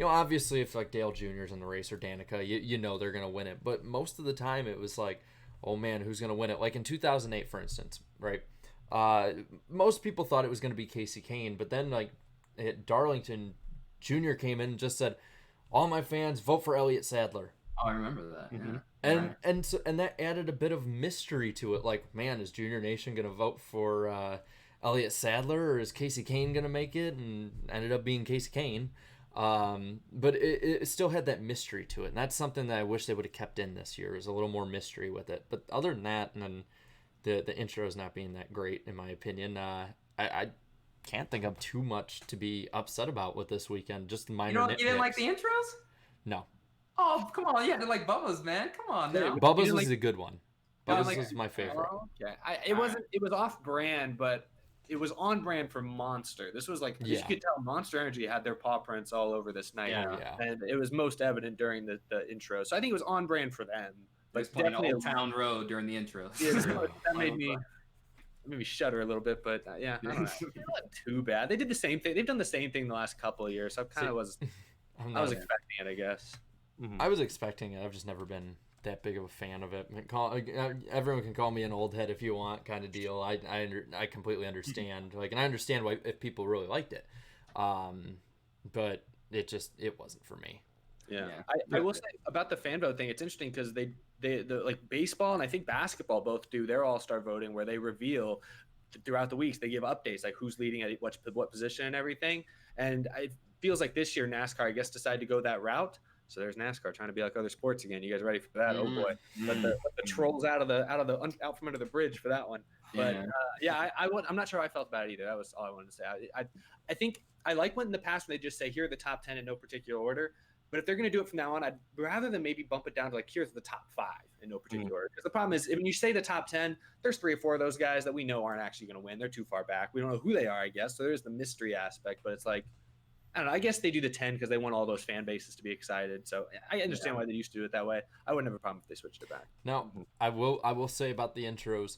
A: Obviously, if Dale Jr.'s in the race or Danica, you know they're gonna win it. But most of the time, it was like, oh man, who's gonna win it? Like in 2008, for instance, right? Most people thought it was going to be Casey Kane, but then Darlington Jr. came in and just said, all my fans vote for Elliott Sadler.
C: Oh, I remember that.
F: Mhm.
C: Yeah.
A: And that added a bit of mystery to it. Like, man, is Junior Nation going to vote for Elliott Sadler, or is Casey Kane going to make it? And ended up being Casey Kane. But it still had that mystery to it. And that's something that I wish they would have kept in this year, is a little more mystery with it. But other than that, and then the intro is not being that great, in my opinion, I can't think of too much to be upset about with this weekend. Just minor
C: You didn't like the intros?
A: No.
C: Oh, come on. You had to like Bubba's, man. Come on now.
A: Bubba's
E: You
A: was
E: like-
A: a good one.
C: Yeah,
A: Bubba's
C: like-
A: was my favorite.
E: Oh, okay. It wasn't. It was off brand, but it was on brand for Monster. This was like you
A: Yeah.
E: could tell Monster Energy had their paw prints all over this night,
C: Yeah.
A: Yeah.
E: and it was most evident during the intro. So I think it was on brand for them.
C: It was
E: But
C: playing
E: definitely,
C: Old Town Road during the intros.
E: Yeah, that made me shudder a little bit. But yeah, I don't know. It wasn't too bad. They did the same thing. They've done the same thing the last couple of years. So I kind of was.
A: I'm
E: I was
A: not-
E: expecting it, I guess.
F: Mhm.
A: I was expecting it. I've just never been that big of a fan of it. Everyone can call me an old head if you want, kind of deal. I completely understand. And I understand why if people really liked it, but it wasn't for me.
E: Yeah.
C: Yeah.
E: I will say about the fan vote thing, it's interesting because the like baseball and I think basketball both do their all-star voting where they reveal throughout the weeks, they give updates like who's leading at what position and everything. And it feels like this year NASCAR, I guess, decided to go that route. So there's NASCAR trying to be like other sports again. You guys ready for that? Oh boy, let the trolls out from under the bridge for that one. But I'm not sure how I felt about it either. That was all I wanted to say. I think I like when in the past when they just say here are the top 10 in no particular order. But if they're going to do it from now on, I'd rather than maybe bump it down to like here's the top 5 in no particular order. Because the problem is when you say the top 10, there's 3 or 4 of those guys that we know aren't actually going to win. They're too far back. We don't know who they are, I guess. So there's the mystery aspect. But it's like, I don't know. I guess they do the 10 because they want all those fan bases to be excited. So I understand why they used to do it that way. I wouldn't have a problem if they switched it back.
A: Now, I will say about the intros,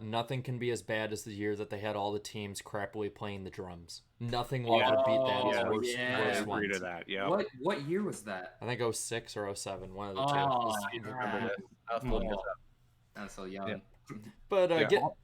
A: nothing can be as bad as the year that they had all the teams crappily playing the drums. Nothing will ever beat that.
C: Yeah,
A: as worst,
C: yeah.
A: worst
F: I agree
A: ones.
F: to that. Yeah.
C: What year was that?
A: I think 06 or 07, one of the two.
C: Oh,
E: Remember this. I was pulling this up.
C: That's so young.
F: Yeah.
A: But
F: Yeah.
A: go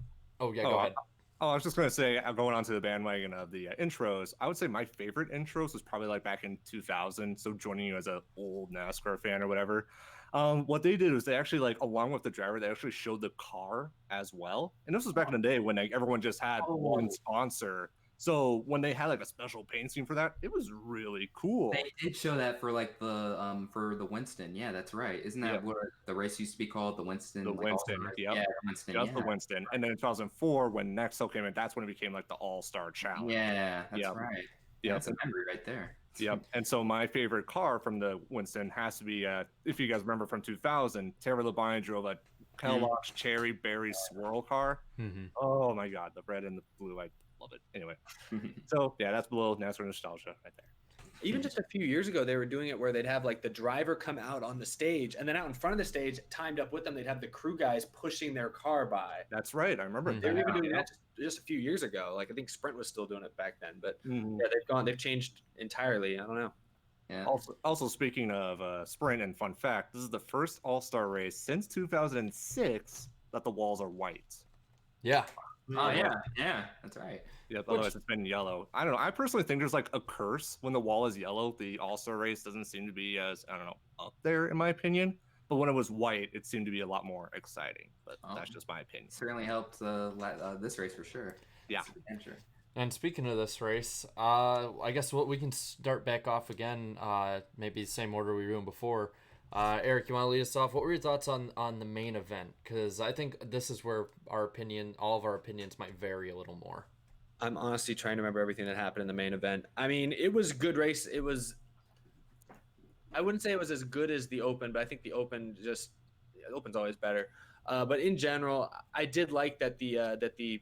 F: Oh,
A: ahead.
F: Oh, I was just going to say, going on to the bandwagon of the intros, I would say my favorite intros was probably like back in 2000. So joining you as an old NASCAR fan or whatever. What they did was they actually, like, along with the driver, they actually showed the car as well. And this was back in the day when like everyone just had one sponsor. So when they had like a special paint scheme for that, it was really cool.
C: They did show that for like the Winston. Yeah, that's right. Isn't that what the race used to be called? The Winston.
F: The
C: like,
F: Winston,
C: All-Star?
F: yep.
C: Yeah, the Winston.
F: Just the
C: Yeah.
F: Winston. And then in 2004, when Nexo came in, that's when it became like the All-Star Challenge.
C: Yeah, that's
F: Yep.
C: right.
F: Yep.
C: That's a memory right there.
F: Yep. And so my favorite car from the Winston has to be, if you guys remember from 2000, Terry Labonte drove a Kellogg's Cherry Berry Swirl car.
A: Mm-hmm.
F: Oh my God, the red and the blue, I love it. Anyway, so yeah, that's a little NASCAR nostalgia right there.
E: Even just a few years ago, they were doing it where they'd have like the driver come out on the stage, and then out in front of the stage, timed up with them, they'd have the crew guys pushing their car by.
F: That's right. I remember.
A: Mhm.
E: They were
F: that.
E: even doing that just a few years ago. Like I think Sprint was still doing it back then, but
F: Mhm.
E: yeah, they've changed entirely. I don't know.
C: Yeah.
F: Also speaking of sprint and fun fact, this is the first All-Star race since 2006 that the walls are white.
A: Yeah.
C: Oh yeah, that's right.
F: Yep, otherwise it's been yellow. I don't know. I personally think there's like a curse when the wall is yellow. The All-Star race doesn't seem to be as, I don't know, up there in my opinion. But when it was white, it seemed to be a lot more exciting. But that's just my opinion.
C: Certainly helped this race for sure.
F: Yeah.
C: It's an adventure.
A: And speaking of this race, I guess we can start back off again, maybe the same order we were in before. Eric, you want to lead us off? What were your thoughts on the main event? Because I think this is where all of our opinions might vary a little more.
E: I'm honestly trying to remember everything that happened in the main event. I mean, it was a good race. I wouldn't say it was as good as the Open, but I think the Open's always better. But in general, I did like that the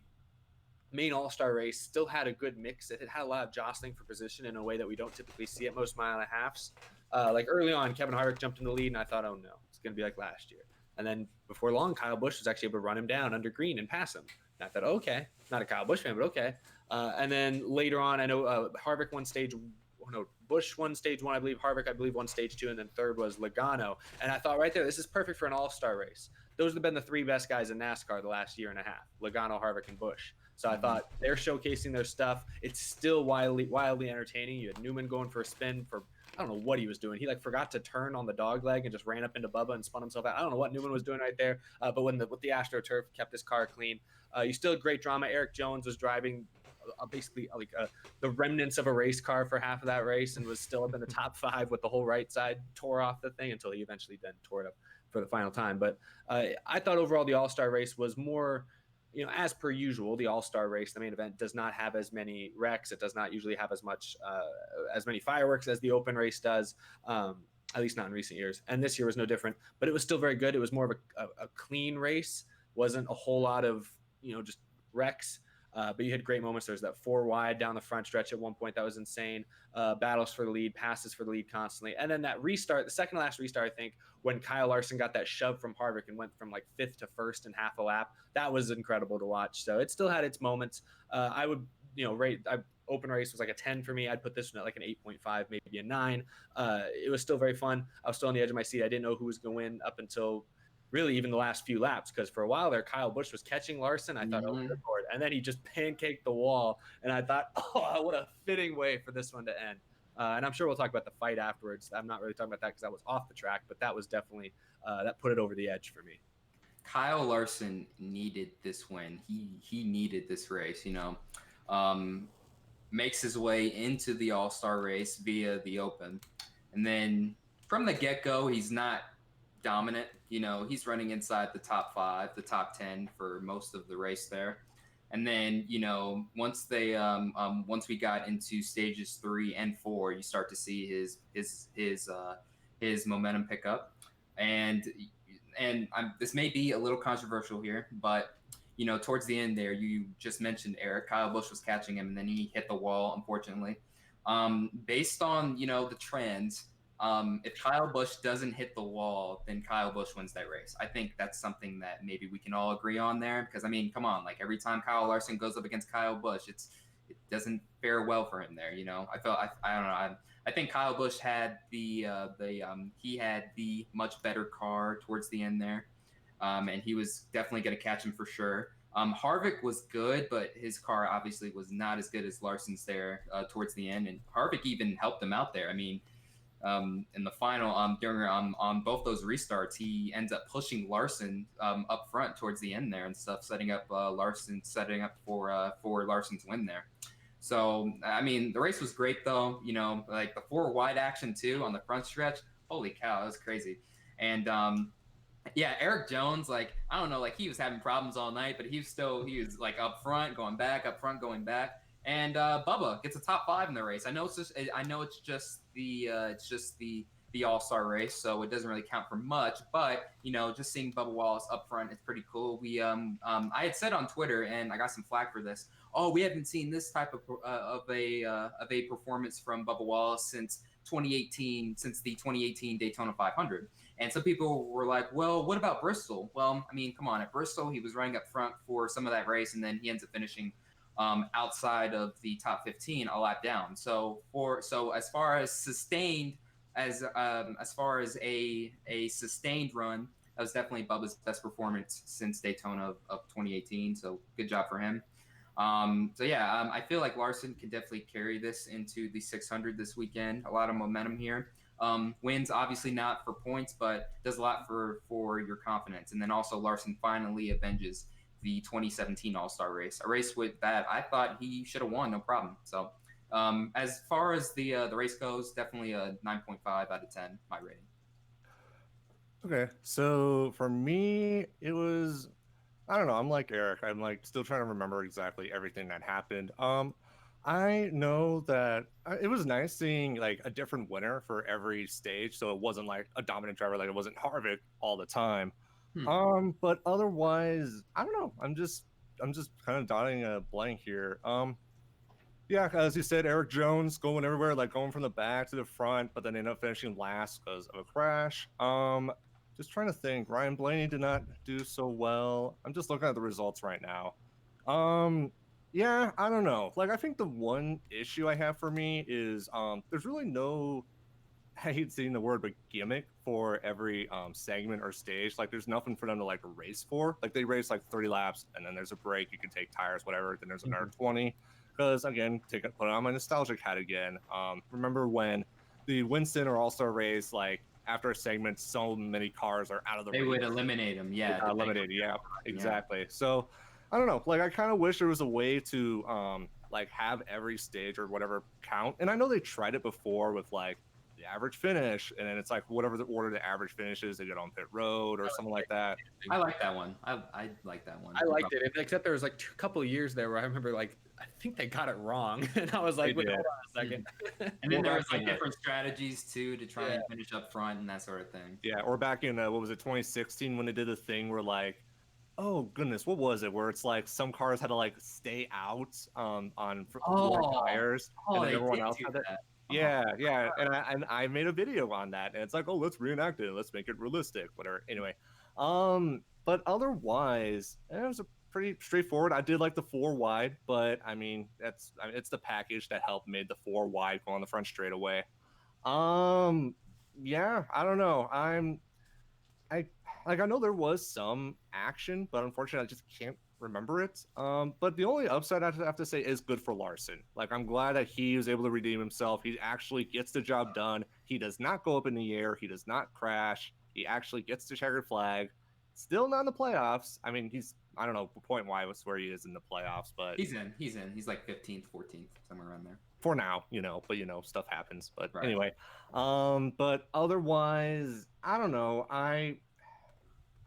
E: main All-Star race still had a good mix. It had a lot of jostling for position in a way that we don't typically see at most mile and a halves. Like early on, Kevin Harvick jumped in the lead, and I thought, oh no, it's going to be like last year. And then before long, Kyle Busch was actually able to run him down under green and pass him. And I thought, okay, not a Kyle Busch fan, but okay. And then later on, I know Harvick won Busch won stage 1, I believe. Harvick, I believe, won stage 2, and then third was Logano. And I thought right there, this is perfect for an all-star race. those have been the three best guys in NASCAR the last year and a half: Logano, Harvick, and Busch. So I thought they're showcasing their stuff. It's still wildly entertaining. You had Newman going for a spin for, I don't know what he was doing. He like forgot to turn on the dog leg and just ran up into Bubba and spun himself out. I don't know what Newman was doing right there. But with the AstroTurf, kept his car clean. You still had great drama. Eric Jones was driving basically like the remnants of a race car for half of that race and was still up in the top 5 with the whole right side tore off the thing until he eventually then tore it up for the final time. But I thought overall the All-Star race was more, as per usual. The All-Star race, the main event, does not have as many wrecks. It does not usually have as many fireworks as the open race does, at least not in recent years. And this year was no different, but it was still very good. It was more of a clean race. Wasn't a whole lot of, just wrecks. But you had great moments. There was that 4 wide down the front stretch at one point. That was insane. Battles for the lead, passes for the lead constantly. And then that restart, the second to last restart, I think, when Kyle Larson got that shove from Harvick and went from like 5th to 1st in half a lap, that was incredible to watch. So it still had its moments. I would, rate, open race was like a 10 for me. I'd put this one at like an 8.5, maybe a 9. It was still very fun. I was still on the edge of my seat. I didn't know who was going to win up until really even the last few laps, because for a while there, Kyle Busch was catching Larson. I thought, oh, good Lord. And then he just pancaked the wall. And I thought, oh, what a fitting way for this one to end. And I'm sure we'll talk about the fight afterwards. I'm not really talking about that because that was off the track, but that was definitely, that put it over the edge for me.
C: Kyle Larson needed this win. He needed this race, makes his way into the All-Star race via the Open. And then from the get-go, he's not dominant. He's running inside the top 5, the top 10 for most of the race there. And then, once we got into stages 3 and 4, you start to see his momentum pick up. And this may be a little controversial here, but towards the end there, you just mentioned Eric. Kyle Busch was catching him, and then he hit the wall, unfortunately. Based on the trends, if Kyle Busch doesn't hit the wall, then Kyle Busch wins that race. I think that's something that maybe we can all agree on there, because come on, like every time Kyle Larson goes up against Kyle Busch, it doesn't fare well for him there. I don't know. I think Kyle Busch had he had the much better car towards the end there, and he was definitely going to catch him for sure. Harvick was good, but his car obviously was not as good as Larson's there towards the end, and Harvick even helped him out there. In the final, during on both those restarts, he ends up pushing Larson up front towards the end there and stuff, setting up for Larson's win there. So the race was great though. Like the 4 wide action too on the front stretch. Holy cow, that was crazy. And Eric Jones, like I don't know, like he was having problems all night, but he was like up front, going back. And Bubba gets a top 5 in the race. I know it's just the All-Star race, so it doesn't really count for much. But just seeing Bubba Wallace up front is pretty cool. We I had said on Twitter, and I got some flack for this. Oh, we haven't seen this type of a performance from Bubba Wallace since the 2018 Daytona 500. And some people were like, well, what about Bristol? Well, come on, at Bristol he was running up front for some of that race, and then he ends up finishing outside of the top 15 a lap down. So as far as sustained as far as a sustained run, that was definitely Bubba's best performance since Daytona of 2018. So good job for him. I feel like Larson can definitely carry this into the 600 this weekend. A lot of momentum here. Wins obviously not for points, but does a lot for your confidence. And then also Larson finally avenges the 2017 All-Star race, a race with that I thought he should have won, no problem. So as far as the race goes, definitely a 9.5 out of 10, my rating.
F: Okay, so for me, it was, I don't know, I'm like Eric. I'm like still trying to remember exactly everything that happened. I know that it was nice seeing like a different winner for every stage, so it wasn't like a dominant driver, like it wasn't Harvick all the time. But otherwise, I don't know. I'm just kind of dotting a blank here. Yeah, as you said, Eric Jones going everywhere, like going from the back to the front, but then ended up finishing last because of a crash. Just trying to think. Ryan Blaney did not do so well. I'm just looking at the results right now. Yeah, I don't know. Like, I think the one issue I have for me is there's really no I hate seeing the word, but gimmick for every segment or stage. Like, there's nothing for them to like race for. Like, they race like 30 laps, and then there's a break. You can take tires, whatever. Then there's another 20. Because again, put it on my nostalgic hat again. Remember when the Winston or All-Star race, like after a segment, so many cars are out of the
C: They
F: race.
C: would eliminate them. Yeah.
F: Eliminated. Yeah, exactly. So I don't know. Like, I kind of wish there was a way to like have every stage or whatever count. And I know they tried it before with like the average finish, and then it's like whatever the order the average finishes, they get on pit road or something like that.
C: I like that one. I like that one.
E: I liked it, except there was like a couple of years there where I remember like I think they got it wrong, and I was like, wait, hold on a second.
C: And then there was like different strategies too to try and finish up front and that sort of thing.
F: Yeah, or back in what was it, 2016, when they did a thing where like, oh goodness, what was it? Where it's like some cars had to like stay out on floor tires, and then everyone else had that. Yeah, and I made a video on that, and it's like, oh, let's reenact it, let's make it realistic, whatever. Anyway, but otherwise, it was a pretty straightforward. I did like the 4 wide, but I mean, it's the package that helped made the 4 wide go on the front straightaway. Yeah, I don't know. I know there was some action, but unfortunately, I just can't remember it. But the only upside I have to say is good for Larson. Like, I'm glad that he was able to redeem himself. He actually gets the job done. He does not go up in the air. He does not crash. He actually gets the checkered flag. Still not in the playoffs. I mean, I don't know point-wise where he is in the playoffs, but
C: he's in. He's like 15th, 14th, somewhere around there.
F: For now, but stuff happens. But anyway, but otherwise, I don't know. I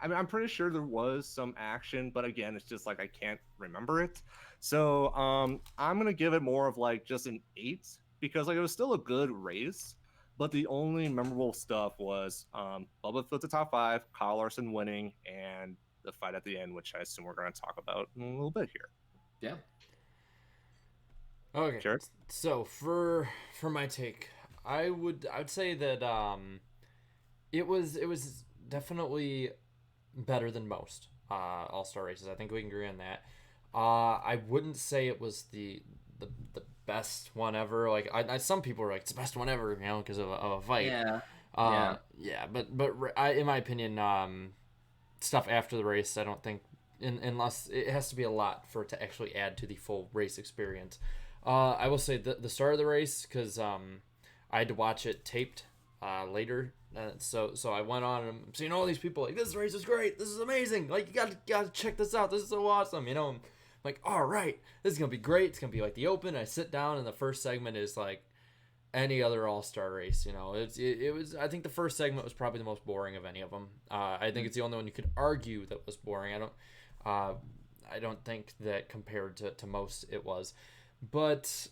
F: mean, I'm pretty sure there was some action, but again, it's just like I can't remember it. So I'm gonna give it more of like just an 8, because like it was still a good race, but the only memorable stuff was Bubba flipped the top 5, Kyle Larson winning, and the fight at the end, which I assume we're going to talk about in a little bit here.
C: Yeah.
A: Okay.
F: Sure.
A: So for my take, I would say that it was definitely better than most all-star races. I think we can agree on that. I wouldn't say it was the best one ever. Like some people are like, it's the best one ever, because of a fight.
C: Yeah.
A: Yeah. But in my opinion, stuff after the race, I don't think, unless it has to be a lot for it to actually add to the full race experience. I will say the start of the race, because I had to watch it taped later. So I went on and I'm seeing all these people like, this race is great, this is amazing, like you gotta check this out, this is so awesome, I'm like, all right, this is gonna be great, it's gonna be like the Open. I sit down and the first segment is like any other all-star race. It was, I think the first segment was probably the most boring of any of them. I think it's the only one you could argue that was boring. I don't think that compared to most it was, but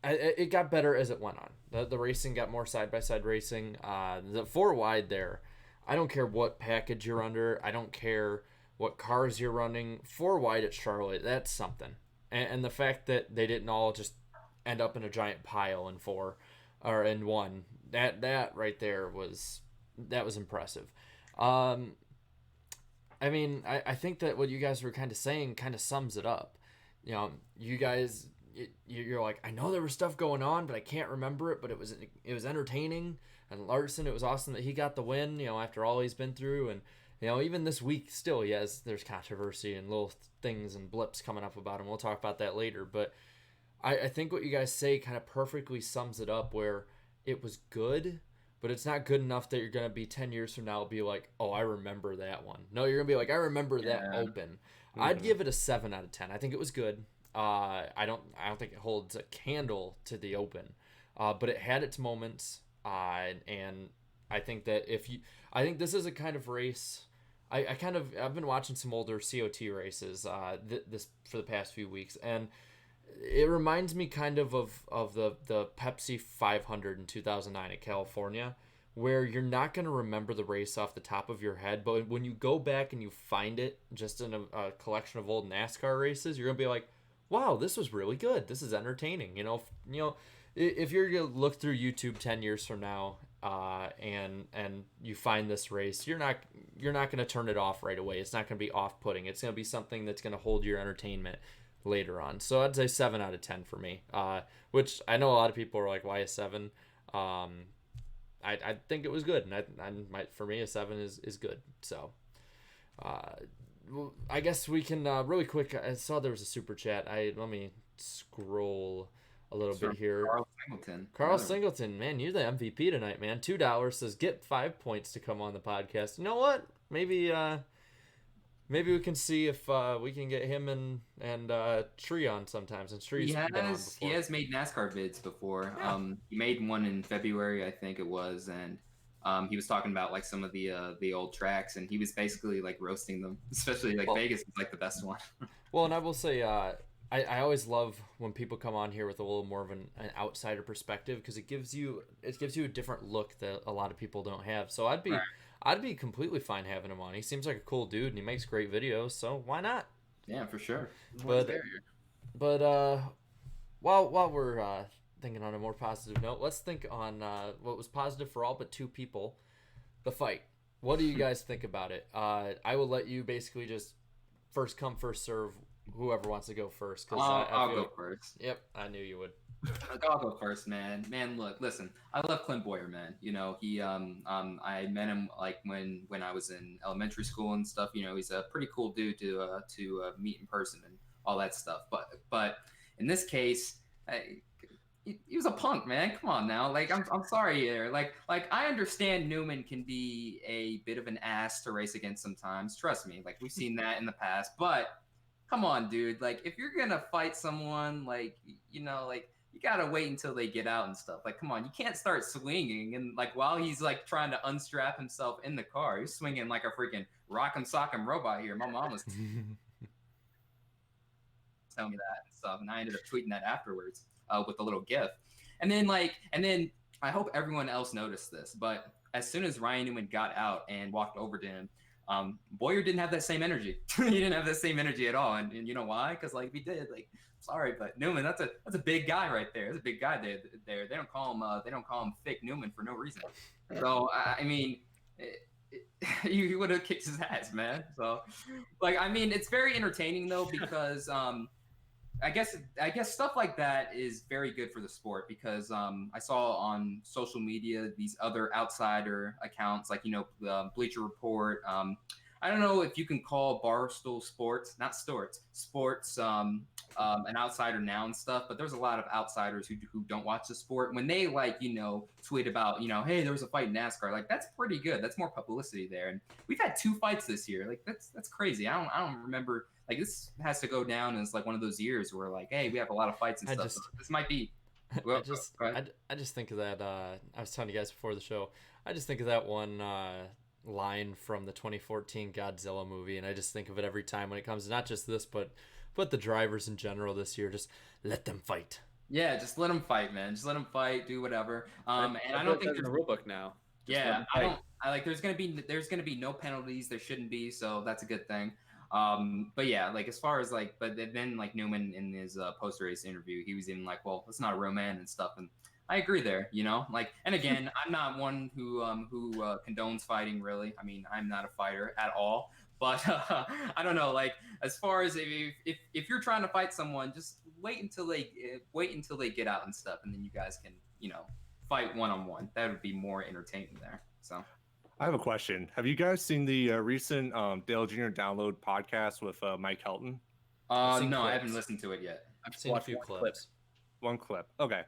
A: it got better as it went on. The racing got more side-by-side racing. The 4 wide there, I don't care what package you're under. I don't care what cars you're running. 4 wide at Charlotte, that's something. And the fact that they didn't all just end up in a giant pile in 4 or in 1, that right there was impressive. I mean, I think that what you guys were kind of saying kind of sums it up. You guys, you're like, I know there was stuff going on, but I can't remember it, but it was entertaining. And Larson, it was awesome that he got the win, after all he's been through. And, even this week still, there's controversy and little things and blips coming up about him. We'll talk about that later. But I think what you guys say kind of perfectly sums it up, where it was good, but it's not good enough that you're going to be 10 years from now be like, oh, I remember that one. No, you're going to be like, I remember that Open. Mm-hmm. I'd give it a 7 out of 10. I think it was good. I don't think it holds a candle to the Open, but it had its moments, and I think that I think this is a kind of race. I've been watching some older COT races this for the past few weeks, and it reminds me kind of the Pepsi 500 in 2009 at California, where you're not going to remember the race off the top of your head, but when you go back and you find it just in a collection of old NASCAR races, you're going to be like, wow, this was really good. This is entertaining. If you're going to look through YouTube 10 years from now, and you find this race, you're not going to turn it off right away. It's not going to be off-putting. It's going to be something that's going to hold your entertainment later on. So I'd say 7 out of 10 for me, which I know a lot of people are like, why a 7? I think it was good, and for me a 7 is good. So well, I guess we can really quick. I saw there was a super chat. Let me scroll a little bit here. Carl Singleton, man, you're the MVP tonight, man. $2 says get 5 points to come on the podcast. You know what? Maybe we can see if we can get him and Tree on sometimes. And Tree's been on before.
C: He has made NASCAR vids before.
A: Yeah.
C: He made one in February, I think it was, and he was talking about like some of the old tracks, and he was basically like roasting them, especially like Vegas is like the best one.
A: Well, and I will say, I always love when people come on here with a little more of an outsider perspective, because it gives you a different look that a lot of people don't have. So I'd be completely fine having him on. He seems like a cool dude, and he makes great videos, so why not?
C: Yeah, for sure.
A: But while we're thinking on a more positive note, let's think on what was positive for all but 2 people, the fight. What do you guys think about it? I will let you basically just first come, first serve, whoever wants to go first.
C: I'll go first.
A: Yep, I knew you would.
C: I'll go first, man. Man, look, listen. I love Clint Boyer, man. You know, he I met him like when I was in elementary school and stuff. You know, he's a pretty cool dude to meet in person and all that stuff. But in this case, he was a punk, man. Come on now. Like I'm sorry there. Like I understand Newman can be a bit of an ass to race against sometimes. Trust me. Like we've seen that in the past. But come on, dude. Like if you're gonna fight someone, like you know, like you gotta wait until they get out and stuff. Like, come on, you can't start swinging and like while he's like trying to unstrap himself in the car, he's swinging like a freaking rock'em sock'em robot here. My mom was telling me that and stuff, and I ended up tweeting that afterwards with a little gif. And then I hope everyone else noticed this, but as soon as Ryan Newman got out and walked over to him, Boyer didn't have that same energy. He didn't have that same energy at all, and you know why? Because like he did, like. Sorry, but Newman, that's a big guy right there. That's a big guy there. They don't call him Thick Newman for no reason. So I mean, he would have kicked his ass, man. So like I mean, it's very entertaining though because I guess stuff like that is very good for the sport because I saw on social media these other outsider accounts like Bleacher Report. I don't know if you can call Barstool Sports, not Storts, Sports, an outsider now and stuff, but there's a lot of outsiders who don't watch the sport. When they tweet about, hey, there was a fight in NASCAR, like that's pretty good. That's more publicity there. And we've had 2 fights this year. Like that's crazy. I don't remember, like this has to go down as like one of those years where like, hey, we have a lot of fights and stuff. So this might be. Well,
A: I just think of that. I was telling you guys before the show. I just think of that one line from the 2014 Godzilla movie, and I just think of it every time when it comes to not just this, but the drivers in general this year. Just let them fight.
C: Yeah, just let them fight, man. Just let them fight, do whatever. And I don't think
E: there's a rule book now.
C: Just there's gonna be no penalties. There shouldn't be, so that's a good thing. But yeah, like as far as like, but then like Newman in his post race interview, he was even like, well, it's not a real man and stuff, and I agree there, like, and again, I'm not one who condones fighting really. I mean, I'm not a fighter at all, but I don't know, like as far as if you're trying to fight someone, just wait until they get out and stuff, and then you guys can, fight one-on-one. That would be more entertaining there. So
F: I have a question. Have you guys seen the recent Dale Jr. Download podcast with Mike Helton?
C: No, I haven't listened to it yet.
A: I've seen a few clips.
F: One clip. Okay.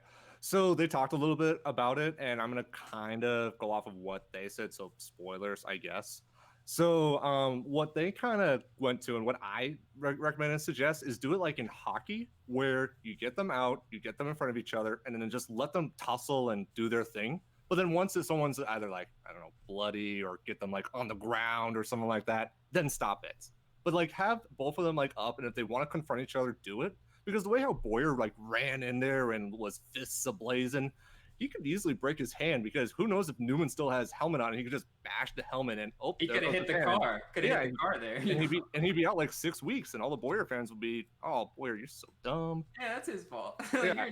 F: So they talked a little bit about it, and I'm going to kind of go off of what they said. So spoilers, I guess. So what they kind of went to and what I recommend and suggest is do it like in hockey, where you get them out, you get them in front of each other, and then just let them tussle and do their thing. But then once someone's either like, I don't know, bloody or get them like on the ground or something like that, then stop it. But like have both of them like up, and if they want to confront each other, do it. Because the way how Boyer like ran in there and was fists ablazing, he could easily break his hand, because who knows if Newman still has helmet on and he could just bash the helmet and
C: he could have hit the car. Could have hit the car there.
F: And he'd be out like 6 weeks, and all the Boyer fans would be, oh, Boyer, you're so dumb.
C: Yeah, that's his fault.
F: Yeah.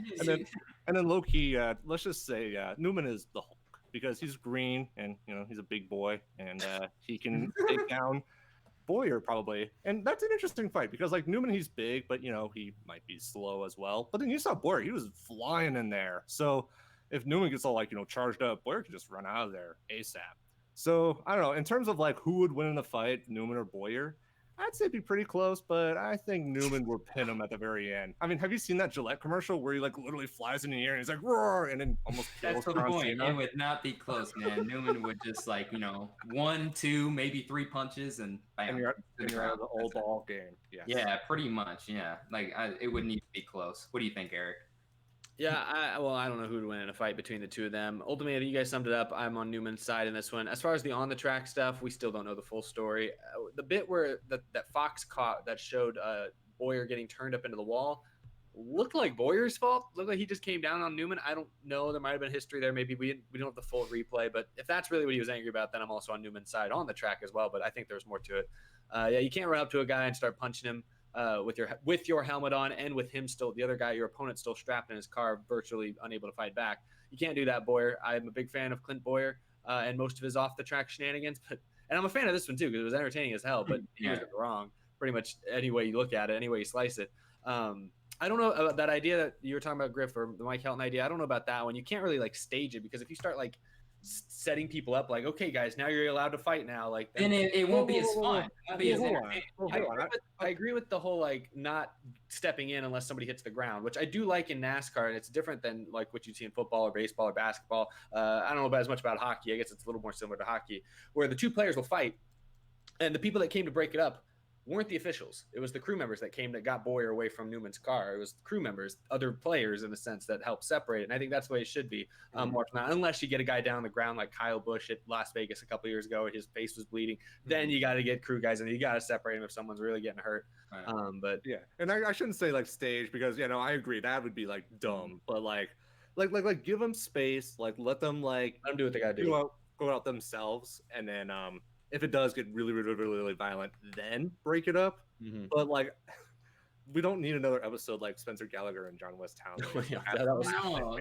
F: and then low key, let's just say Newman is the Hulk, because he's green and he's a big boy, and he can take down Boyer probably. And that's an interesting fight, because like Newman, he's big, but he might be slow as well. But then you saw Boyer, he was flying in there. So if Newman gets all like, charged up, Boyer could just run out of there ASAP. So I don't know. In terms of like who would win in the fight, Newman or Boyer, I'd say it'd be pretty close, but I think Newman would pin him at the very end. I mean, have you seen that Gillette commercial where he like literally flies in the air and he's like roar and then almost kills
C: That's the
F: John
C: point.
F: Cena?
C: It would not be close, man. Newman would just like 1, 2, maybe 3 punches and bam.
F: And you're
C: to the
F: out of
C: ground.
F: the old ball game. Yes.
C: Yeah, pretty much. Yeah, like it would need to be close. What do you think, Eric?
E: Yeah, I don't know who would win in a fight between the two of them. Ultimately, you guys summed it up. I'm on Newman's side in this one. As far as the on-the-track stuff, we still don't know the full story. The bit where that Fox caught that showed Boyer getting turned up into the wall looked like Boyer's fault. Looked like he just came down on Newman. I don't know. There might have been history there. Maybe we don't have the full replay. But if that's really what he was angry about, then I'm also on Newman's side on the track as well. But I think there's more to it. Yeah, you can't run up to a guy and start punching him with your helmet on and with him still, the other guy, your opponent still strapped in his car, virtually unable to fight back. You can't do that, Boyer. I'm a big fan of Clint Boyer and most of his off-the-track shenanigans. And I'm a fan of this one, too, because it was entertaining as hell, but he was wrong pretty much any way you look at it, any way you slice it. I don't know about that idea that you were talking about, Griff, or the Mike Helton idea. I don't know about that one. You can't really, stage it, because if you start, setting people up like, okay, guys, now you're allowed to fight now,
C: then it won't be as fun. It'll be as entertaining.
E: I agree with the whole not stepping in unless somebody hits the ground, which I do like in NASCAR, and it's different than what you see in football or baseball or basketball. I don't know about as much about hockey. I guess it's a little more similar to hockey, where the two players will fight, and the people that came to break it up weren't the officials. It was the crew members that came that got Boyer away from Newman's car. It was crew members, other players in a sense, that helped separate it. And I think that's the way it should be. More than that, unless you get a guy down on the ground like Kyle Busch at Las Vegas a couple of years ago, and his face was bleeding. Then you got to get crew guys, and you got to separate them if someone's really getting hurt. But
F: yeah, and I shouldn't say stage, because I agree that would be dumb, but give them space, let them
E: let them do what they got to do.
F: Go out themselves, and then if it does get really, really, really, really violent, then break it up.
E: Mm-hmm.
F: But we don't need another episode like Spencer Gallagher and John West Town.
C: No,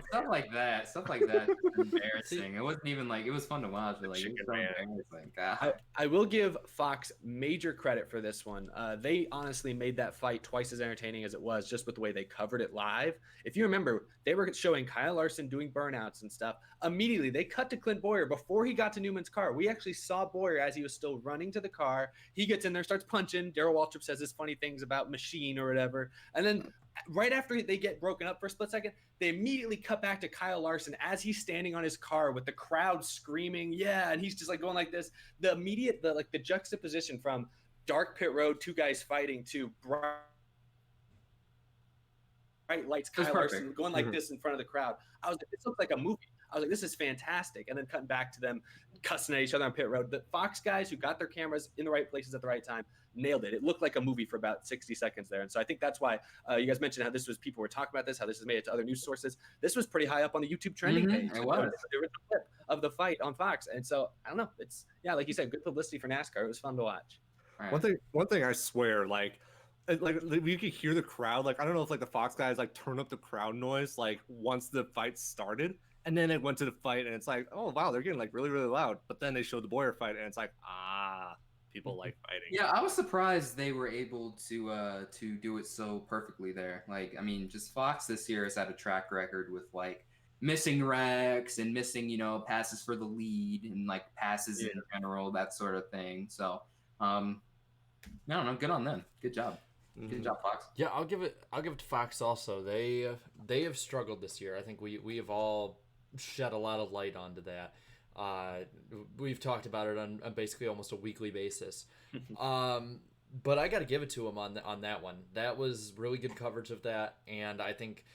C: stuff like that. Stuff like that. Embarrassing. It wasn't even it was fun to watch, but it was so embarrassing. God.
E: I will give Fox major credit for this one. They honestly made that fight twice as entertaining as it was, just with the way they covered it live. If you remember, they were showing Kyle Larson doing burnouts and stuff. Immediately, they cut to Clint Boyer before he got to Newman's car. We actually saw Boyer as he was still running to the car. He gets in there, starts punching. Darrell Waltrip says his funny things about machine or whatever. And then right after they get broken up for a split second, they immediately cut back to Kyle Larson as he's standing on his car with the crowd screaming, yeah, and he's just going like this. The immediate, the juxtaposition from dark pit road, two guys fighting, to bright lights, Kyle Larson going like this in front of the crowd. I was like, this looks like a movie. I was like, this is fantastic. And then cutting back to them cussing at each other on pit road. The Fox guys who got their cameras in the right places at the right time nailed it. It looked like a movie for about 60 seconds there. And so I think that's why you guys mentioned how people were talking about this, how this has made it to other news sources. This was pretty high up on the YouTube trending page.
C: It was.
E: The original clip of the fight on Fox. And so I don't know. It's, like you said, good publicity for NASCAR. It was fun to watch.
C: Right.
F: One thing I swear, you could hear the crowd. I don't know if the Fox guys turn up the crowd noise once the fight started. And then it went to the fight, and it's oh wow, they're getting really, really loud. But then they showed the Boyer fight, and it's people like fighting.
C: Yeah, I was surprised they were able to do it so perfectly there. Just Fox this year has had a track record with missing wrecks and missing passes for the lead and passes in general, that sort of thing. So I don't know, good on them. Good job. Good job, Fox.
A: Yeah, I'll give it to Fox also. They have struggled this year. I think we have all shed a lot of light onto that. We've talked about it on basically almost a weekly basis. But I got to give it to them on that one. That was really good coverage of that, and I think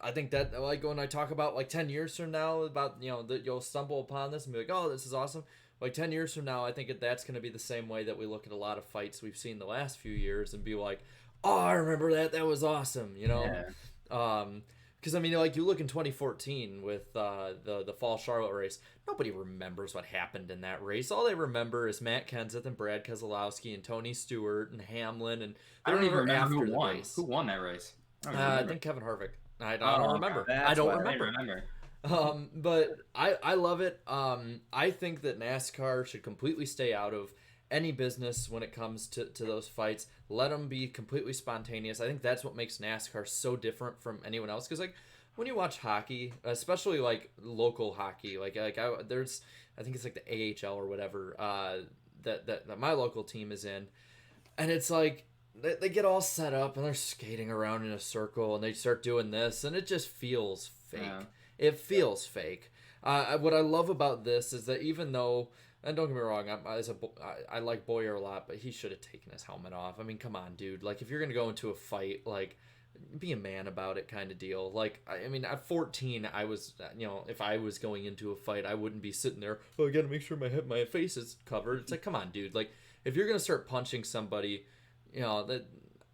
A: that when I talk about 10 years from now about that you'll stumble upon this and be like, oh, this is awesome. 10 years from now, I think that's going to be the same way that we look at a lot of fights we've seen the last few years and be like, oh, I remember that. That was awesome,
C: Yeah.
A: Because, you look in 2014 with the Fall Charlotte race, nobody remembers what happened in that race. All they remember is Matt Kenseth and Brad Keselowski and Tony Stewart and Hamlin. And
C: I don't even remember who
A: won.
C: Race. Who won that race?
A: I think Kevin Harvick. I don't remember. I don't remember. But I love it. I think that NASCAR should completely stay out of any business when it comes to those fights. Let them be completely spontaneous. I think that's what makes NASCAR so different from anyone else. Because when you watch hockey, especially like local hockey, there's I think it's like the AHL or whatever that my local team is in, and it's like they get all set up and they're skating around in a circle and they start doing this and it just feels fake.
C: Yeah.
A: It feels fake. What I love about this is that even though, and don't get me wrong, I like Boyer a lot, but he should have taken his helmet off. I mean, come on, dude. Like, if you're gonna go into a fight, like, be a man about it, kind of deal. Like, I mean, at 14, I was, if I was going into a fight, I wouldn't be sitting there. Oh, I gotta make sure my face is covered. It's like, come on, dude. Like, if you're gonna start punching somebody, that.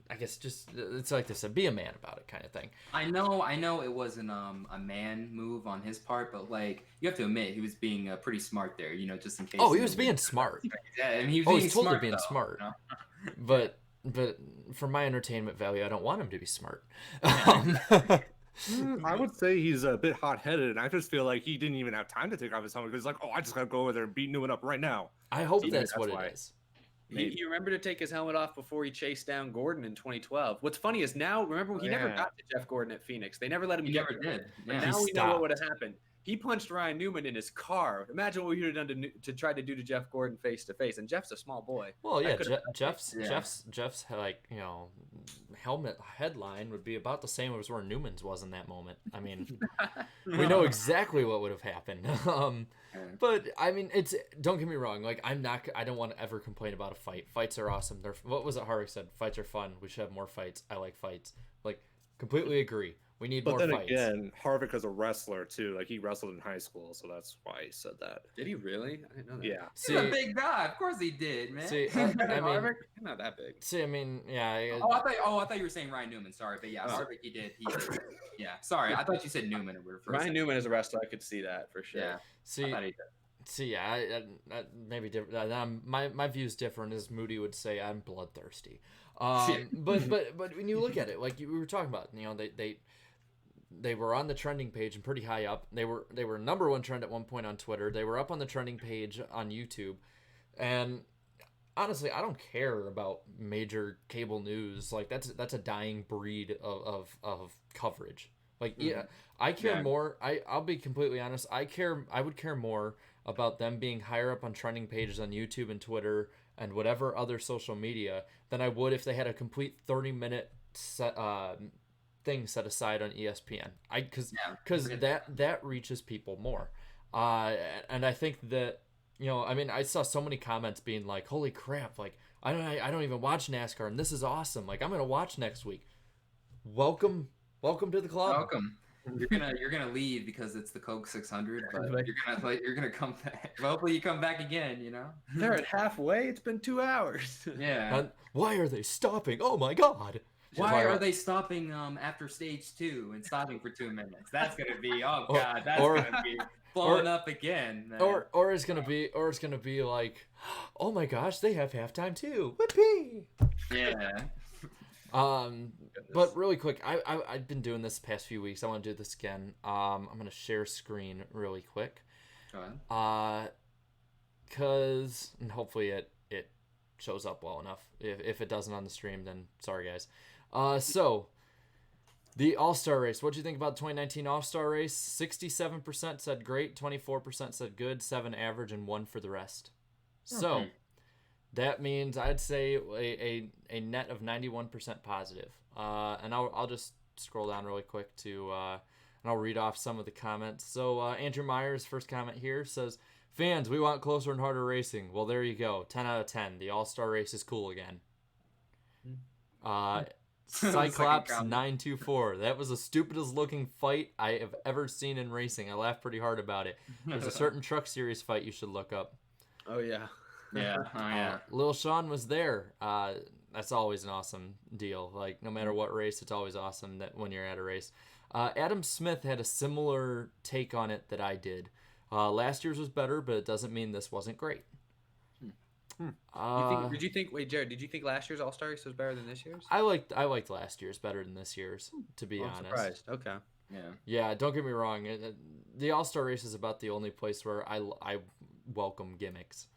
A: I guess just it's like this, be a man about it, kind of thing.
C: I know it wasn't a man move on his part, but like you have to admit he was being pretty smart there, just in case.
A: Oh, he was being smart.
C: Yeah, I mean he was
A: he's
C: being
A: totally
C: smart,
A: being
C: though,
A: smart.
C: you know?
A: But for my entertainment value, I don't want him to be smart.
F: I would say he's a bit hot-headed, and I just feel like he didn't even have time to take off his helmet because he's like, oh, I just gotta go over there and beat Newman up right now.
A: I hope
F: Maybe
A: that's what
F: why.
A: it is.
E: He remembered to take his helmet off before he chased down Gordon in 2012. What's funny is now, remember, he never got to Jeff Gordon at Phoenix. They never let him
C: He
E: get
C: never
E: there.
C: did.
E: But
C: Yeah.
E: now
A: He
E: we know what
A: stopped.
E: would have happened. He punched Ryan Newman in his car. Imagine what we would have done to try to do to Jeff Gordon face to face. And Jeff's a small boy.
A: Well, yeah,
E: That could've-
A: Jeff's
C: Yeah.
A: like helmet headline would be about the same as where Newman's was in that moment. I mean, we know exactly what would have happened. But I mean, don't get me wrong. Like I don't want to ever complain about a fight. Fights are awesome. What was it Harvick said? Fights are fun. We should have more fights. I like fights. Like completely agree. We need
F: But
A: more
F: then
A: fights.
F: again, Harvick is a wrestler too. Like he wrestled in high school, so that's why he said that.
E: Did he really? I didn't know that.
F: Yeah.
C: He's a big guy. Of course he did, man.
A: See, I mean,
E: Harvick? He's not that big.
A: I mean, yeah.
C: I thought you were saying Ryan Newman. Sorry, but yeah, Harvick, he did. Yeah, sorry. I thought you said Newman.
E: Ryan Newman is a wrestler. I could see that for sure.
C: Yeah. I
A: See,
C: thought he did.
A: yeah, I maybe different. My view's different, as Moody would say. I'm bloodthirsty. But when you look at it, like we were talking about, they were on the trending page and pretty high up. They were number one trend at one point on Twitter. They were up on the trending page on YouTube, and honestly, I don't care about major cable news. Like that's a dying breed of coverage. Like yeah, I care more. I'll be completely honest. I would care more about them being higher up on trending pages on YouTube and Twitter and whatever other social media than I would if they had a complete 30-minute thing set aside on ESPN. Because that reaches people more. And I think that I mean, I saw so many comments being like, "Holy crap! Like I don't even watch NASCAR, and this is awesome. Like I'm gonna watch next week." Welcome to the club.
C: Welcome. You're gonna leave because it's the Coke 600, but you're gonna come back. Well, hopefully you come back again.
E: They're at halfway. It's been 2 hours.
C: Yeah.
A: And why are they stopping? Oh my God!
C: Why are they stopping after stage 2 and stopping for 2 minutes? That's gonna be God. That's gonna be blowing up again. Man.
A: Or it's gonna be like, oh my gosh, they have halftime too. Whippy.
C: Yeah.
A: But really quick, I've been doing this the past few weeks. I want to do this again. I'm gonna share screen really quick.
C: Go ahead.
A: And hopefully it shows up well enough. If it doesn't on the stream, then sorry guys. So the All-Star race. What do you think about the 2019 All-Star race? 67% said great, 24% said good, 7 average, and 1 for the rest. So that means I'd say a net of 91% positive. And I'll just scroll down really quick to and I'll read off some of the comments. So Andrew Myers' first comment here says, "Fans, we want closer and harder racing." Well, there you go. 10 out of 10. The All-Star race is cool again. Cyclops 924. That was the stupidest looking fight I have ever seen in racing. I laughed pretty hard about it. There's a certain Truck Series fight you should look up.
E: Oh yeah.
C: Yeah.
A: Lil Sean was there. That's always an awesome deal. Like no matter what race, it's always awesome that when you're at a race. Adam Smith had a similar take on it that I did. Last year's was better, but it doesn't mean this wasn't great.
E: Jared, did you think last year's All-Star race was better than this year's?
A: I liked last year's better than this year's, to be honest.
E: Surprised. Okay.
A: Yeah, don't get me wrong. The All-Star race is about the only place where I welcome gimmicks.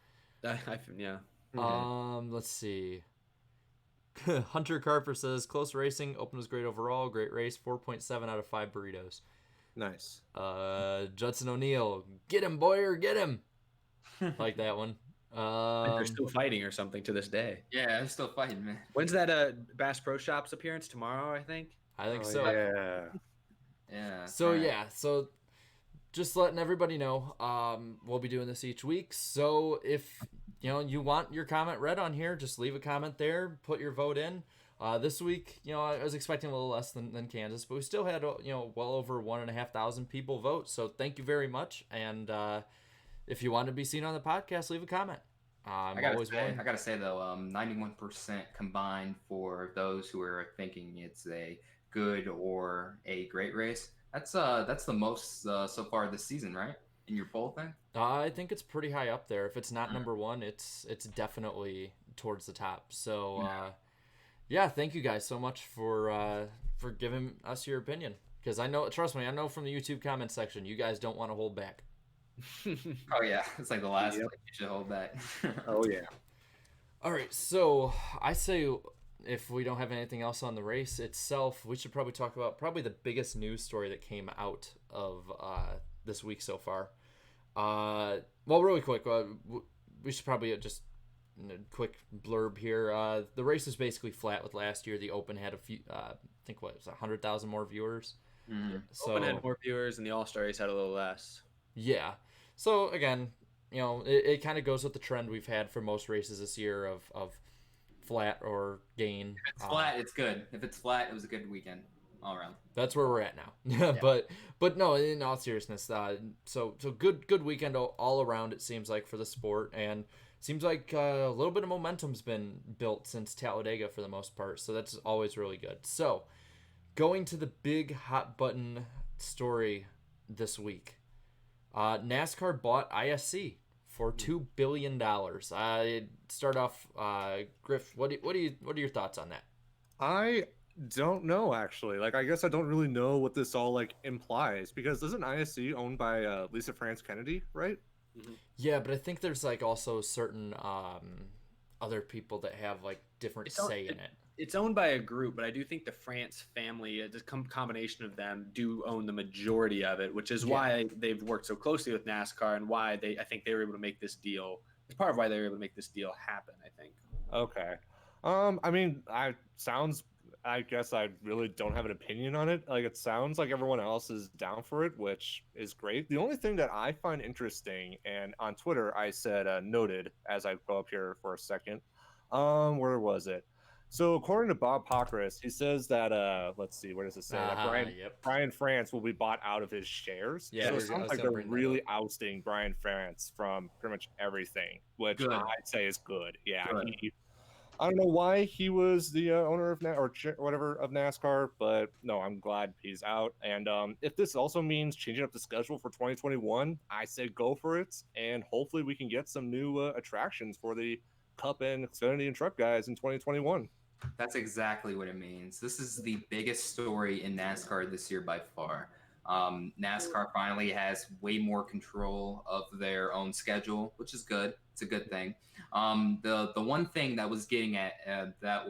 E: Yeah.
A: Let's see. Hunter Carper says, close racing. Open was great overall. Great race. 4.7 out of 5 burritos.
F: Nice.
A: Judson O'Neill, get him, Boyer, get him. Like that one.
E: They're still fighting or something to this day.
C: Yeah, I'm still fighting, man.
E: When's that Bass Pro Shops appearance? Tomorrow, I think.
A: I think so.
F: Yeah.
C: Yeah.
A: So
C: all right.
A: yeah, so just letting everybody know, we'll be doing this each week. So if you want your comment read on here, just leave a comment there, put your vote in. This week, I was expecting a little less than Kansas, but we still had well over 1,500 people vote. So thank you very much. And if you want to be seen on the podcast, leave a comment.
C: I gotta say though, 91% combined for those who are thinking it's a good or a great race. That's the most so far this season, right? In your poll thing.
A: I think it's pretty high up there. If it's not number one, it's definitely towards the top. So yeah, thank you guys so much for giving us your opinion. Because trust me, I know from the YouTube comment section, you guys don't want to hold back.
C: Oh yeah, it's like the last like you should hold back.
F: Oh yeah.
A: All right, so I say if we don't have anything else on the race itself, we should probably talk about the biggest news story that came out of this week so far. Well, really quick, we should probably just a quick blurb here. The race is basically flat with last year. The Open had a few, I think it was 100,000 more viewers.
C: Mm-hmm.
A: So
E: Open had more viewers, and the All-Star race had a little less.
A: Yeah. So again, it kind of goes with the trend we've had for most races this year of flat or gain.
C: If it's flat, it's good. If it's flat, it was a good weekend all around.
A: That's where we're at now. Yeah. But no, in all seriousness, so good weekend all around, it seems like, for the sport, and seems like a little bit of momentum's been built since Talladega for the most part, so that's always really good. So going to the big hot button story this week, NASCAR bought ISC for $2 billion. Start off, Griff, what are your thoughts on that?
F: I don't know, actually. Like, I guess I don't really know what this all implies, because isn't ISC owned by Lisa France Kennedy, right?
E: Mm-hmm.
A: Yeah, but I think there's also certain other people that have different say in it.
E: It's owned by a group, but I do think the France family, the combination of them, do own the majority of it, which is why they've worked so closely with NASCAR and why I think they were able to make this deal. It's part of why they were able to make this deal happen, I think.
F: Okay. I mean, I guess I really don't have an opinion on it. It sounds like everyone else is down for it, which is great. The only thing that I find interesting, and on Twitter I said noted as I go up here for a second. Where was it? So according to Bob Pockris, he says that let's see, where does it say? That Brian France will be bought out of his shares.
A: Yeah,
F: so it sounds like they're really ousting Brian France from pretty much everything, which I'd say is good. Yeah, good. I don't know why he was the owner of whatever of NASCAR, but no, I'm glad he's out. And if this also means changing up the schedule for 2021, I say go for it, and hopefully we can get some new attractions for the Cup and Xfinity and Truck guys in 2021.
C: That's exactly what it means. This is the biggest story in NASCAR this year by far. NASCAR finally has way more control of their own schedule, which is good. It's a good thing. The one thing that was getting at that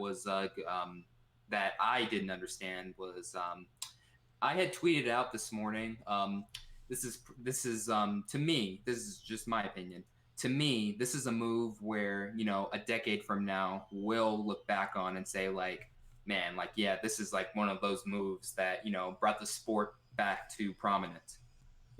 C: I didn't understand was I had tweeted out this morning. This is to me, this is just my opinion. To me, this is a move where, a decade from now, we'll look back on and say, man, this is one of those moves that, brought the sport back to prominence,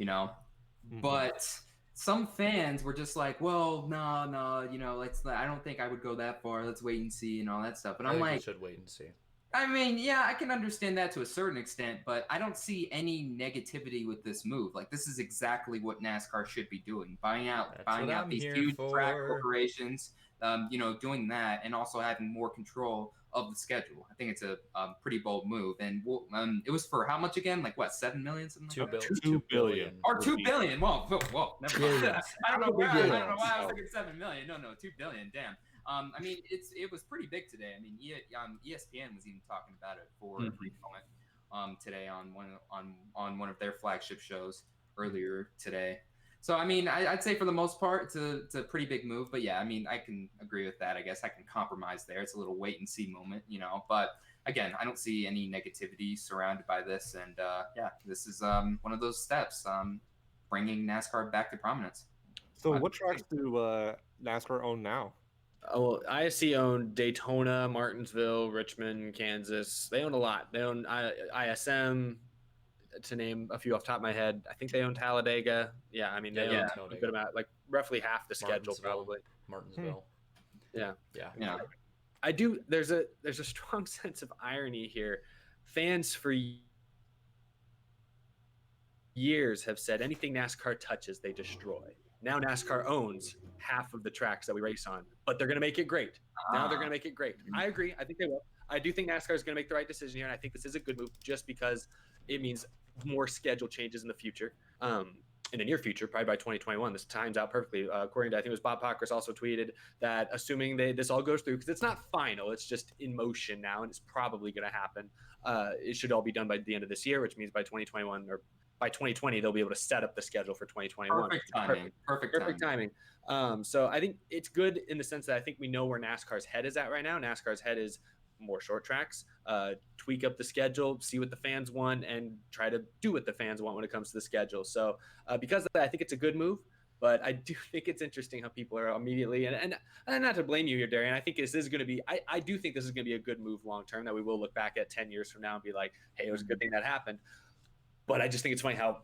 C: Mm-hmm. But some fans were just well, no, I don't think I would go that far. Let's wait and see and all that stuff. But I'm
A: we should wait and see.
C: I mean, yeah, I can understand that to a certain extent, but I don't see any negativity with this move. This is exactly what NASCAR should be doing, buying out these huge track corporations, doing that, and also having more control of the schedule. I think it's a pretty bold move, and it was for how much again? $7 million? Something like that?
F: $2 billion.
C: Or $2 billion. Whoa, never mind. I don't know why I was thinking $7 million. No, $2 billion. Damn. I mean, it was pretty big today. I mean, ESPN was even talking about it for a brief moment today on one of their flagship shows earlier today. So I mean, I'd say for the most part, it's a pretty big move. But yeah, I mean, I can agree with that. I guess I can compromise there. It's a little wait and see moment, you know. But again, I don't see any negativity surrounded by this, and yeah, this is one of those steps, bringing NASCAR back to prominence.
F: So what tracks do NASCAR own now?
E: Oh, ISC owned Daytona, Martinsville, Richmond, Kansas. They own a lot. They own ISM, to name a few off the top of my head. I think they own Talladega. Yeah, I mean, they own a good amount, like roughly half the schedule, probably.
A: Martinsville.
E: Yeah.
C: Yeah.
E: There's a strong sense of irony here. Fans for years have said anything NASCAR touches, they destroy. Now NASCAR owns half of the tracks that we race on, but they're going to make it great. Now they're going to make it great. I agree. I think they will. I do think NASCAR is going to make the right decision here, and I think this is a good move just because it means more schedule changes in the future. In the near future, probably by 2021. This times out perfectly. According to, I think it was Bob Pockrass also tweeted that assuming this all goes through, because it's not final, it's just in motion now, and it's probably going to happen. It should all be done by the end of this year, which means by 2021 or by 2020, they'll be able to set up the schedule for 2021. Perfect timing. So I think it's good in the sense that I think we know where NASCAR's head is at right now. NASCAR's head is more short tracks, tweak up the schedule, see what the fans want, and try to do what the fans want when it comes to the schedule. So because of that, I think it's a good move, but I do think it's interesting how people are immediately, and not to blame you here, Darian, I think this is going to be, I do think this is going to be a good move long-term that we will look back at 10 years from now and be like, hey, it was a good thing that happened. But I just think it's funny how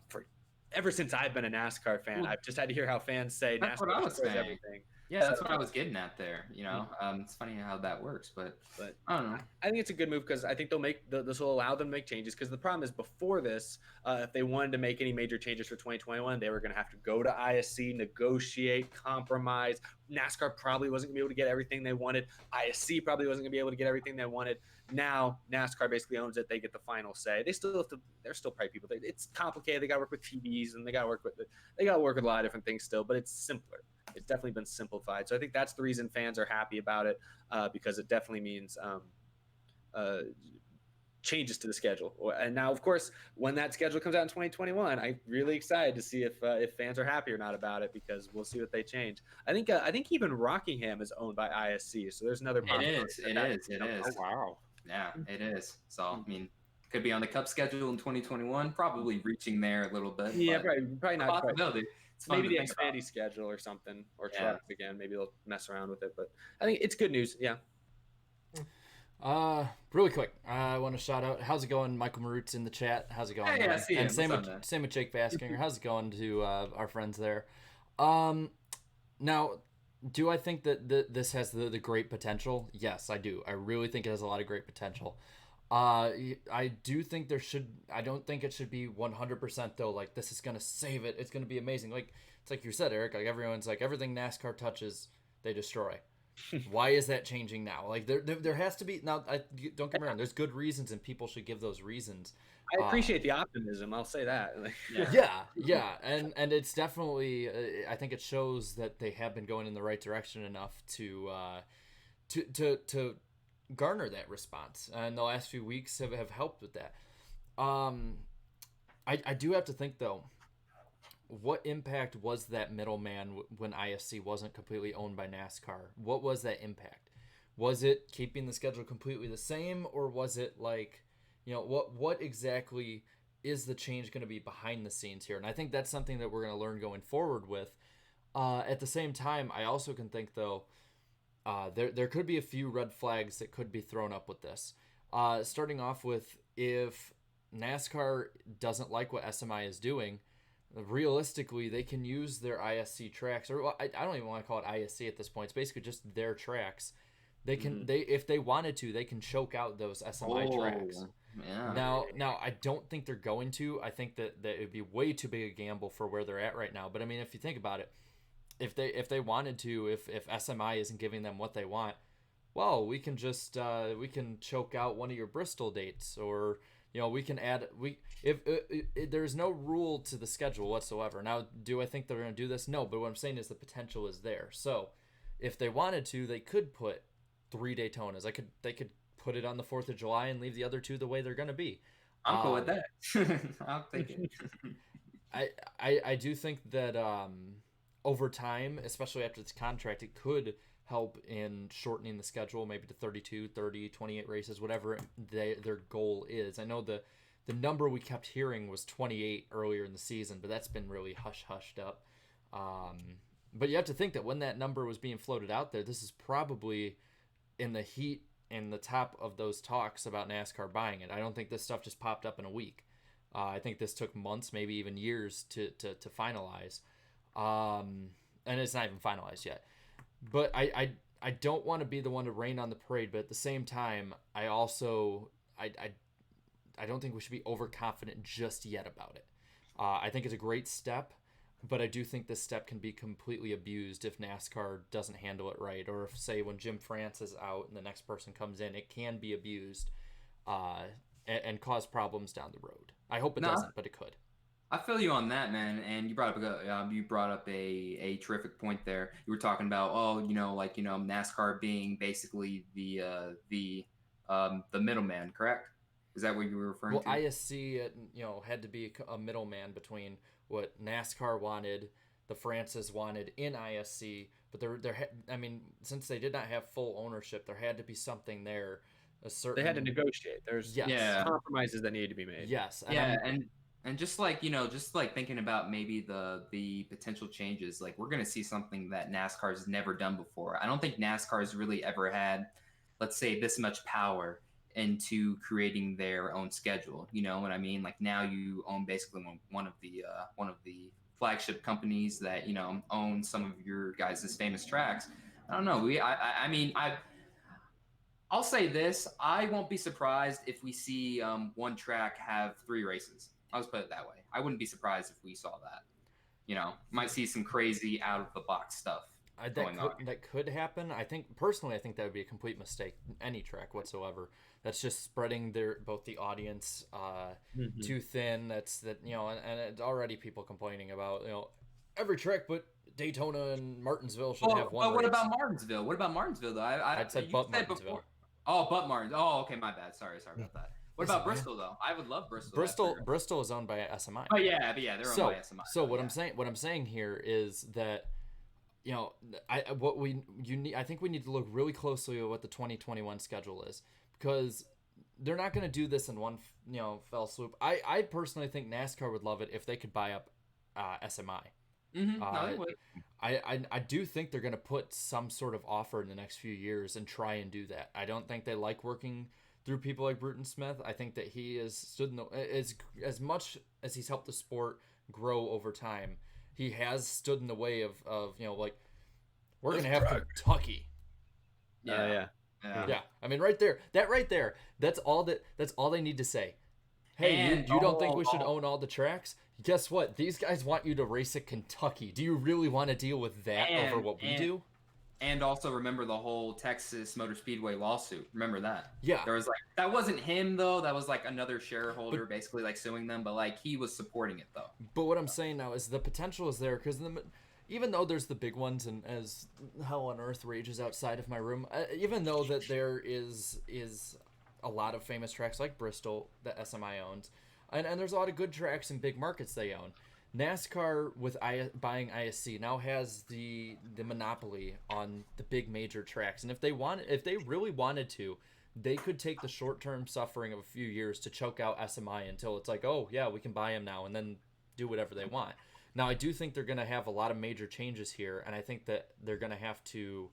E: ever since I've been a NASCAR fan, I've just had to hear how fans say
C: that's
E: NASCAR
C: what I was saying.
E: Everything.
C: Yeah, that's what I was getting at there. You know, it's funny how that works, but I don't know.
E: I think it's a good move because I think this will allow them to make changes. Because the problem is before this, if they wanted to make any major changes for 2021, they were going to have to go to ISC, negotiate, compromise. NASCAR probably wasn't going to be able to get everything they wanted. ISC probably wasn't going to be able to get everything they wanted. Now NASCAR basically owns it. They get the final say. They still have to. They're still probably people. It's complicated. They got to work with TVs and they got to work with a lot of different things still. But it's simpler. It's definitely been simplified. So I think that's the reason fans are happy about it because it definitely means changes to the schedule. And now, of course, when that schedule comes out in 2021, I'm really excited to see if fans are happy or not about it because we'll see what they change. I think even Rockingham is owned by ISC, so there's another possibility.
C: It is.
F: Oh, wow.
C: Yeah, it is. So, I mean, could be on the Cup schedule in 2021, probably reaching there a little bit.
E: Yeah, probably not.
C: Possibility.
E: Maybe the Xfinity schedule or something, or trucks again. Maybe they'll mess around with it, but I think it's good news. Yeah.
A: Really quick, I want to shout out. How's it going, Michael Marut's in the chat? How's it going?
C: Hey, I see him.
A: And same with Jake Baskinger. How's it going to our friends there? Now, do I think that this has the great potential? Yes, I do. I really think it has a lot of great potential. I do think I don't think it should be 100% though. Like this is gonna save it. It's gonna be amazing. Like it's like you said, Eric. Like everyone's like everything NASCAR touches, they destroy. Why is that changing now? Like there has to be now. Don't get me wrong. There's good reasons, and people should give those reasons.
E: I appreciate the optimism. I'll say that.
A: Yeah, and it's definitely. I think it shows that they have been going in the right direction enough to garner that response, and the last few weeks have helped with that. I do have to think though, what impact was that middleman when ISC wasn't completely owned by NASCAR? What was that impact? Was it keeping the schedule completely the same, or was it like, what exactly is the change going to be behind the scenes here? And I think that's something that we're going to learn going forward with. At the same time, I also can think though, there could be a few red flags that could be thrown up with this. Starting off with, if NASCAR doesn't like what SMI is doing, realistically, they can use their ISC tracks, or I don't even want to call it ISC at this point. It's basically just their tracks. They can, if they wanted to, they can choke out those SMI tracks.
C: Yeah.
A: Now, I don't think they're going to. I think that it would be way too big a gamble for where they're at right now. But I mean, if you think about it, if they wanted to, if SMI isn't giving them what they want, well, we can just we can choke out one of your Bristol dates, or we can add if there's no rule to the schedule whatsoever. Now, do I think they're going to do this? No, but what I'm saying is the potential is there. So, if they wanted to, they could put 3 Daytonas. They could put it on the 4th of July and leave the other 2 the way they're going to be.
C: I'm cool with that. I'll take it.
A: I do think that over time, especially after this contract, it could help in shortening the schedule, maybe to 32, 30, 28 races, whatever their goal is. I know the number we kept hearing was 28 earlier in the season, but that's been really hushed up. But you have to think that when that number was being floated out there, this is probably in the heat in the top of those talks about NASCAR buying it. I don't think this stuff just popped up in a week. I think this took months, maybe even years to finalize. And it's not even finalized yet. But I don't want to be the one to rain on the parade, but at the same time, I also I don't think we should be overconfident just yet about it. I think it's a great step, but I do think this step can be completely abused if NASCAR doesn't handle it right, or if, say, when Jim France is out and the next person comes in, it can be abused and cause problems down the road. I hope it doesn't, but it could.
C: I feel you on that, man. And you brought up a terrific point there. You were talking about NASCAR being basically the middleman, correct? Is that what you were referring to?
A: Well, ISC had to be a middleman between what NASCAR wanted, the Francis wanted in ISC, but since they did not have full ownership, there had to be something there.
E: They had to negotiate. There's compromises that needed to be made.
A: Yes.
C: And just like thinking about maybe the potential changes, like we're going to see something that NASCAR has never done before. I don't think NASCAR has really ever had, let's say, this much power into creating their own schedule. You know what I mean? Like now you own basically one of the flagship companies that own some of your guys' famous tracks. I don't know. I'll say this: I won't be surprised if we see one track have 3 races. I'll just put it that way. I wouldn't be surprised if we saw that. Might see some crazy out of the box stuff.
A: That could happen. I think that would be a complete mistake. Any track whatsoever. That's just spreading both the audience too thin. And it's already people complaining about every track but Daytona and Martinsville should have one.
C: But what about Martinsville? What about Martinsville though? I
A: said but Martinsville.
C: Before. Oh, but Martin. Oh, okay, my bad. Sorry about that. What about Bristol though? I would love Bristol.
A: Bristol is owned by SMI.
C: Oh yeah, they're owned by SMI.
A: So what I'm saying here is that I think we need to look really closely at what the 2021 schedule is, because they're not going to do this in one fell swoop. I personally think NASCAR would love it if they could buy up SMI.
C: Mm-hmm. No, they would.
A: I do think they're going to put some sort of offer in the next few years and try and do that. I don't think they like working through people like Bruton Smith. I think that he has stood as much as he's helped the sport grow over time, he has stood in the way of we're going to have Kentucky.
C: Yeah.
A: I mean, right there, that's all they need to say. Hey, you don't think we should own all the tracks? Guess what? These guys want you to race at Kentucky. Do you really want to deal with that over what we do?
C: And also remember the whole Texas Motor Speedway lawsuit. Remember that?
A: Yeah.
C: There was that wasn't him though. That was another shareholder basically suing them, but he was supporting it though.
A: But what I'm saying now is the potential is there, because even though there's the big ones, and as hell on earth rages outside of my room, even though that there is a lot of famous tracks like Bristol that SMI owns, and there's a lot of good tracks in big markets they own, NASCAR with buying ISC now has the monopoly on the big major tracks, and if they really wanted to, they could take the short-term suffering of a few years to choke out SMI until it's like, oh yeah, we can buy them now, and then do whatever they want. Now I do think they're going to have a lot of major changes here, and I think that they're going to have to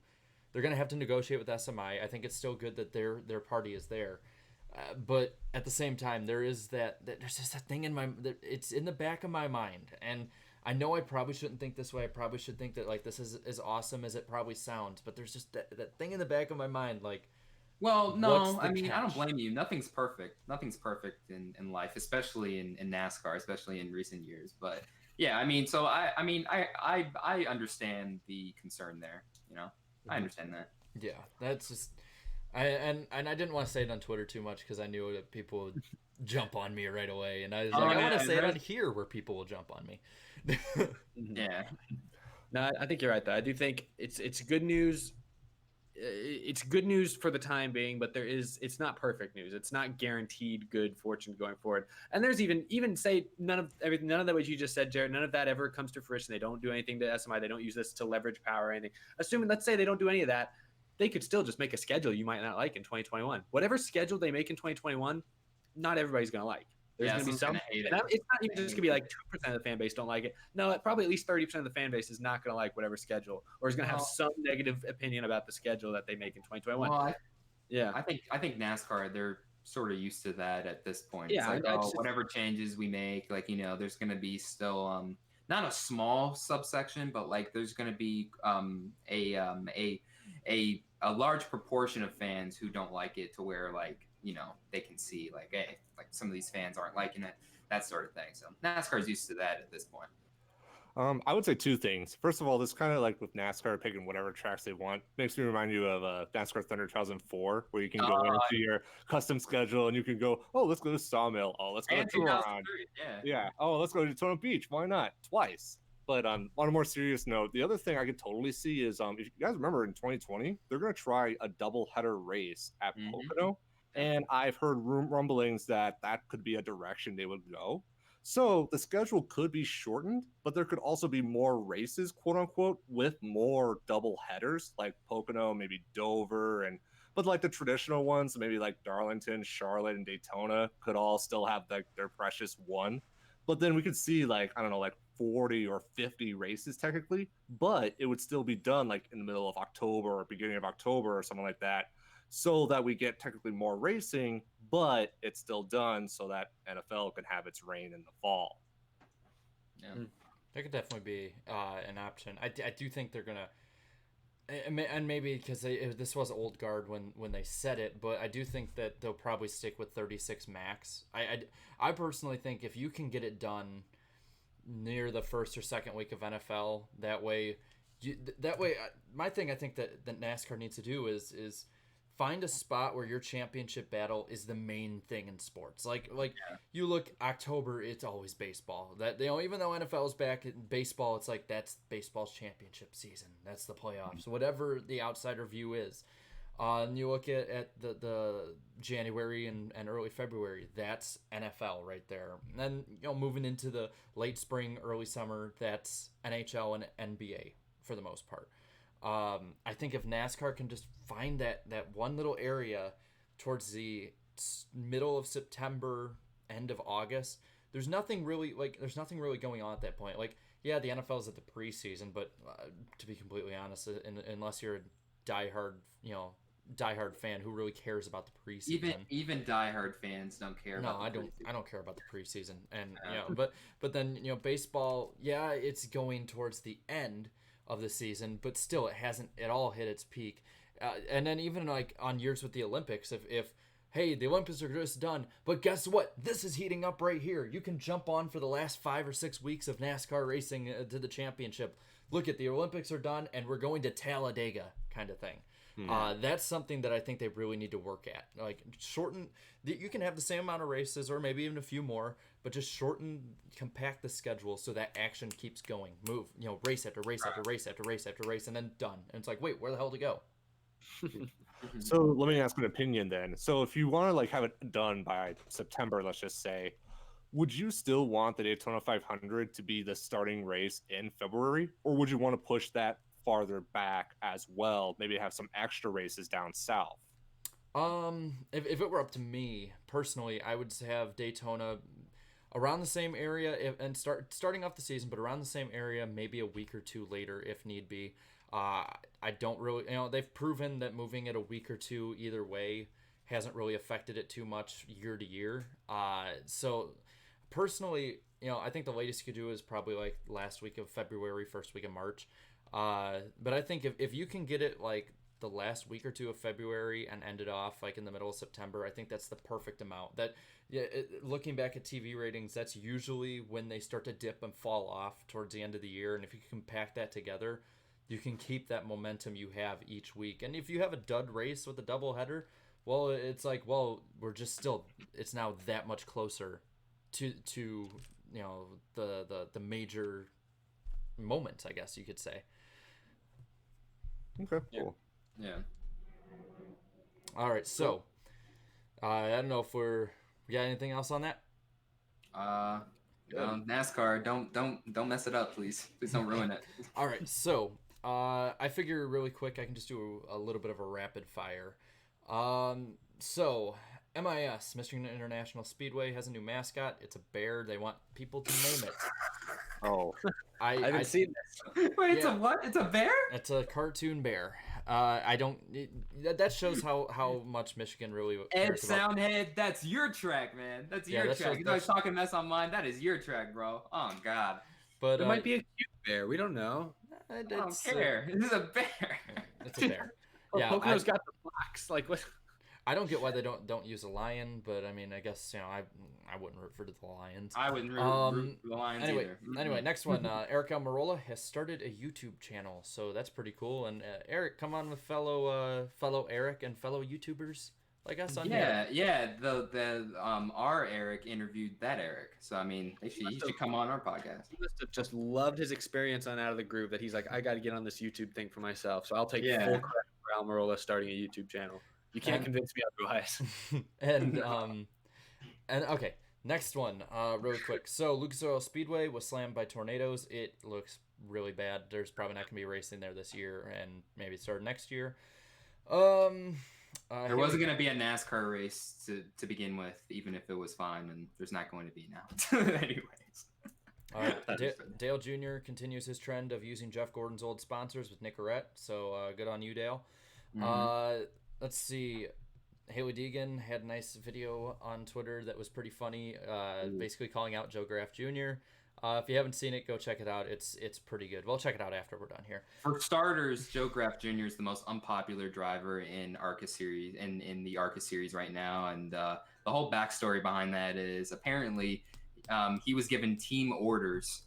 A: negotiate with SMI. I think it's still good that their party is there. But at the same time, there's just that thing it's in the back of my mind, and I know I probably shouldn't think this way. I probably should think that this is as awesome as it probably sounds, but there's just that thing in the back of my mind,
C: well, no, I mean, catch? I don't blame you. Nothing's perfect in life, especially in NASCAR, especially in recent years. But yeah, I mean, so I understand the concern there. I understand that.
A: Yeah, that's just. I didn't want to say it on Twitter too much because I knew that people would jump on me right away, and I was I want to say it on here where people will jump on me.
C: Yeah.
E: No, I think you're right though. I do think it's good news it's good news for the time being, but it's not perfect news. It's not guaranteed good fortune going forward. And there's even say none of that what you just said, Jared, none of that ever comes to fruition. They don't do anything to SMI. They don't use this to leverage power or anything. Assuming, let's say they don't do any of that, they could still just make a schedule you might not like in 2021. Whatever schedule they make in 2021, not everybody's going to like. There's going to be some. It's not even just going to be like 2% of the fan base don't like it. No, probably at least 30% of the fan base is not going to like whatever schedule, or is going to have some negative opinion about the schedule that they make in 2021.
C: Well,
E: yeah,
C: I think NASCAR, they're sort of used to that at this point.
E: Yeah,
C: it's like, whatever changes we make, like, you know, there's going to be still not a small subsection, but like there's going to be a large proportion of fans who don't like it, to where, like, you know, they can see like, hey, like some of these fans aren't liking it, that sort of thing. So NASCAR's used to that at this point.
F: I would say two things. First of all, this kind of like with NASCAR picking whatever tracks they want makes me remind you of NASCAR Thunder 2004, where you can go into your custom schedule and you can go, oh, let's go to Sawmill. Oh, let's go to Turon. Yeah. Oh, let's go to Daytona Beach. Why not? Twice. But on a more serious note, the other thing I could totally see is if you guys remember in 2020, they're going to try a double header race at Pocono. And I've heard rumblings that could be a direction they would go. So the schedule could be shortened, but there could also be more races, quote unquote, with more double headers, like Pocono, maybe Dover, but like the traditional ones, maybe like Darlington, Charlotte, and Daytona could all still have like their precious one. But then we could see like, I don't know, like 40 or 50 races technically, but it would still be done like in the middle of October or beginning of October or something like that, so that we get technically more racing, but it's still done so that NFL can have its reign in the fall.
A: Yeah, that could definitely be an option. I do think they're gonna, and maybe because this was old guard when they said it, but I do think that they'll probably stick with 36 max. I personally think if you can get it done near the first or second week of NFL, that way, my thing I think that NASCAR needs to do is find a spot where your championship battle is the main thing in sports. Like you look October, it's always baseball. That even though NFL is back in baseball, it's like that's baseball's championship season. That's the playoffs. Whatever the outsider view is. And you look at the January and early February, that's NFL right there. And then, you know, moving into the late spring, early summer, that's NHL and NBA for the most part. I think if NASCAR can just find that one little area towards the middle of September, end of August, there's nothing really going on at that point. Like, yeah, the NFL's at the preseason, but to be completely honest, unless you're a diehard fan who really cares about the preseason.
C: Even diehard fans don't care.
A: No, I don't care about the preseason, and you know, but then, you know, baseball, yeah, it's going towards the end of the season, but still, it hasn't at all hit its peak. And then even like on years with the Olympics, if hey, the Olympics are just done, but guess what? This is heating up right here. You can jump on for the last 5 or 6 weeks of NASCAR racing to the championship. Look, at the Olympics are done, and we're going to Talladega, kind of thing. That's something that I think they really need to work at. Like, shorten. You can have the same amount of races, or maybe even a few more, but just compact the schedule so that action keeps going. Move, you know, race after race after race after race after race, and then done. And it's like, wait, where the hell to go?
F: So let me ask an opinion then. So if you want to like have it done by September, let's just say, would you still want the Daytona 500 to be the starting race in February, or would you want to push that farther back as well? Maybe have some extra races down south.
A: If it were up to me personally, I would have Daytona around the same area and starting off the season, but around the same area, maybe a week or two later if need be. I don't really, you know, they've proven that moving it a week or two either way hasn't really affected it too much year to year. So personally, you know, I think the latest you could do is probably like last week of February, first week of March. But I think if you can get it like the last week or two of February and end it off like in the middle of September, I think that's the perfect amount. Looking back at TV ratings, that's usually when they start to dip and fall off towards the end of the year. And if you can compact that together, you can keep that momentum you have each week. And if you have a dud race with a doubleheader, well, it's like, well, it's now that much closer to you know, the major moment, I guess you could say.
F: Okay, cool.
C: Yeah.
A: All right, so I don't know if we got anything else on that.
C: NASCAR, don't mess it up, please. Please don't ruin it.
A: All right, so I figure really quick I can just do a little bit of a rapid fire. So MIS, Michigan International Speedway, has a new mascot. It's a bear. They want people to name it.
F: Oh,
E: I haven't seen this.
C: Wait, it's a what? It's a bear?
A: It's a cartoon bear. That shows how much Michigan really
C: Ed
A: cares about.
C: Soundhead, that's your track, man. That's your
A: that
C: track.
A: shows-
C: You guys talking mess on mine? That is your track, bro. Oh God,
A: But
E: It might be a cute bear. We don't know.
C: I don't care. This is a bear.
A: It's a bear.
E: Well,
A: Yeah,
E: Pocono's got the blacks. Like what?
A: I don't get why they don't use a lion, but I mean, I guess I wouldn't root for the Lions.
C: I wouldn't root for the Lions either.
A: Anyway, next one. Eric Almirola has started a YouTube channel, so that's pretty cool. And Eric, come on with fellow Eric and fellow YouTubers like us on here.
C: Yeah. The our Eric interviewed that Eric, so I mean, he should come on our podcast.
E: He must have just loved his experience on Out of the Groove. That he's like, I got to get on this YouTube thing for myself. So I'll take full credit for Almirola starting a YouTube channel. You can't convince me otherwise.
A: and okay, next one, really quick. So Lucas Oil Speedway was slammed by tornadoes. It looks really bad. There's probably not gonna be racing there this year, and maybe start next year.
C: There wasn't going to be a NASCAR race to begin with, even if it was fine, and there's not going to be now. Anyways.
A: All right, Dale Jr. continues his trend of using Jeff Gordon's old sponsors with Nicorette, so good on you, Dale.
C: Mm-hmm.
A: Let's see. Haley Deegan had a nice video on Twitter that was pretty funny, basically calling out Joe Graff Jr. If you haven't seen it, go check it out. It's pretty good. We'll check it out after we're done here.
C: For starters, Joe Graff Jr. is the most unpopular driver in ARCA series in the ARCA series right now, and the whole backstory behind that is apparently he was given team orders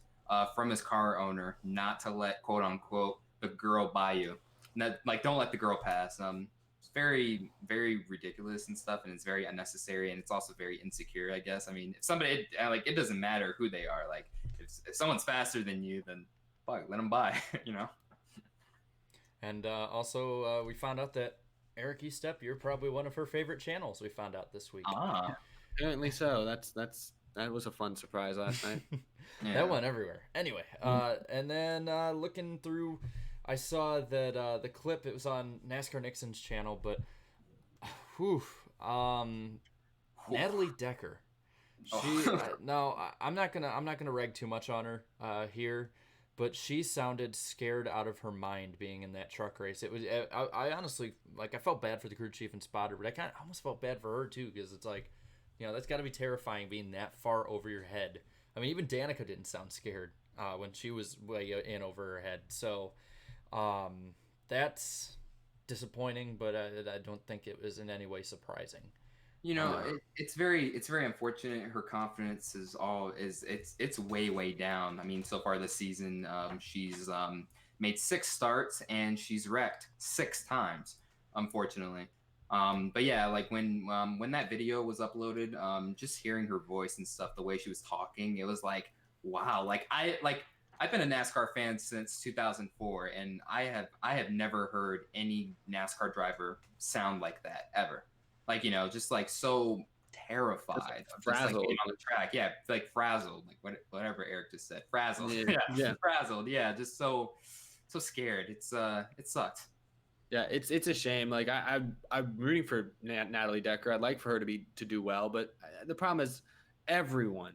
C: from his car owner not to let quote unquote the girl by you. Like, don't let the girl pass. It's very, very ridiculous and stuff, and it's very unnecessary, and it's also very insecure, I guess. I mean, if somebody, it doesn't matter who they are. Like, if someone's faster than you, then fuck, let them by, you know? And
A: also, we found out that Eric Estepp, you're probably one of her favorite channels, we found out this week.
E: Apparently so. That was a fun surprise last night.
A: Yeah. That went everywhere. Anyway, and then looking through, I saw that the clip, it was on NASCAR Nixon's channel, but Natalie Decker. She no, I'm not gonna rag too much on her here, but she sounded scared out of her mind being in that truck race. It was I honestly, like, I felt bad for the crew chief and spotter, but I kind of almost felt bad for her too, because it's like, you know, that's got to be terrifying being that far over your head. I mean, even Danica didn't sound scared when she was way in over her head. So that's disappointing, but I don't think it was in any way surprising.
C: You know, it's very unfortunate. Her confidence it's way down. I mean, so far this season, she's made 6 starts and she's wrecked 6 times, unfortunately. But yeah, like when that video was uploaded, just hearing her voice and stuff, the way she was talking, it was like, wow. Like I've been a NASCAR fan since 2004, and I have never heard any NASCAR driver sound like that ever. Like, you know, just like so terrified, of just like being on the track. Yeah, like frazzled, like whatever Eric just said, frazzled. Yeah. Frazzled. Yeah, just so scared. It sucked.
E: Yeah, it's a shame. Like I'm rooting for Natalie Decker. I'd like for her to do well, but the problem is everyone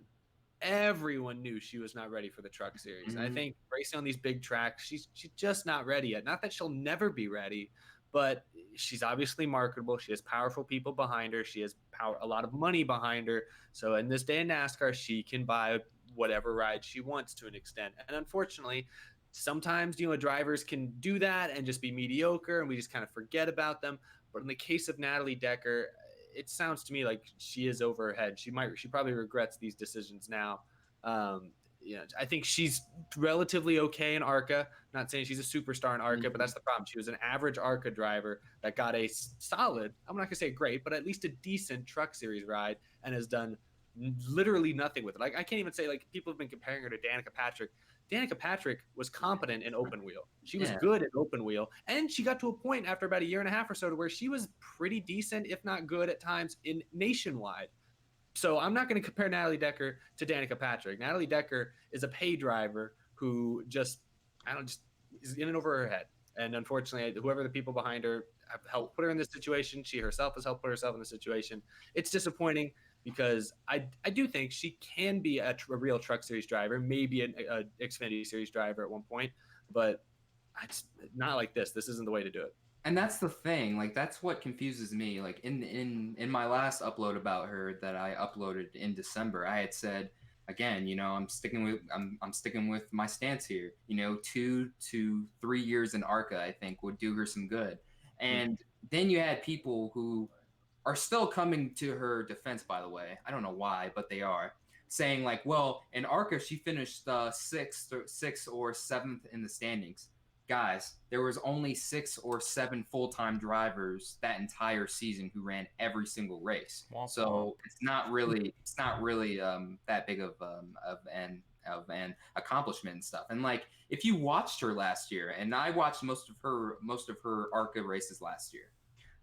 E: knew she was not ready for the truck series. Mm-hmm. I think racing on these big tracks, she's just not ready yet. Not that she'll never be ready, but she's obviously marketable. She has powerful people behind her. She has a lot of money behind her. So in this day in NASCAR, she can buy whatever ride she wants to an extent. And unfortunately, sometimes, you know, drivers can do that and just be mediocre, and we just kind of forget about them. But in the case of Natalie Decker, it sounds to me like she is over her head. She probably regrets these decisions now. You know, I think she's relatively okay in ARCA. Not saying she's a superstar in ARCA, but that's the problem. She was an average ARCA driver that got a solid, I'm not gonna say great, but at least a decent truck series ride, and has done literally nothing with it. Like, I can't even say, like, people have been comparing her to Danica Patrick. Danica Patrick was competent in open wheel. She was
C: Yeah.
E: good at open wheel. And she got to a point after about a year and a half or so to where she was pretty decent, if not good at times, in nationwide. So I'm not going to compare Natalie Decker to Danica Patrick. Natalie Decker is a pay driver who just is in and over her head. And unfortunately, whoever the people behind her have helped put her in this situation, she herself has helped put herself in this situation. It's disappointing because I do think she can be a real Truck Series driver, maybe an Xfinity Series driver at one point, but it's not like this. This isn't the way to do it.
C: And that's the thing, like that's what confuses me. Like in my last upload about her that I uploaded in December, I had said again, I'm sticking with my stance here. 2 to 3 years in ARCA, I think would do her some good. And then you had people who are still coming to her defense, by the way. I don't know why, but they are saying like, well, in ARCA she finished sixth or seventh in the standings. Guys, there was only 6 or 7 full-time drivers that entire season who ran every single race. So it's not really that big of an accomplishment and stuff. And like if you watched her last year, and I watched most of her ARCA races last year,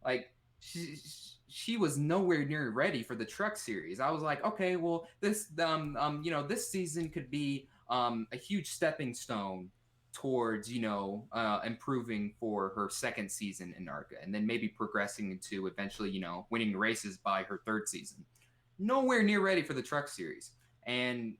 C: like she was nowhere near ready for the Truck Series. I was like, okay, well this this season could be a huge stepping stone towards improving for her second season in ARCA, and then maybe progressing into eventually winning races by her third season. Nowhere near ready for the Truck Series, and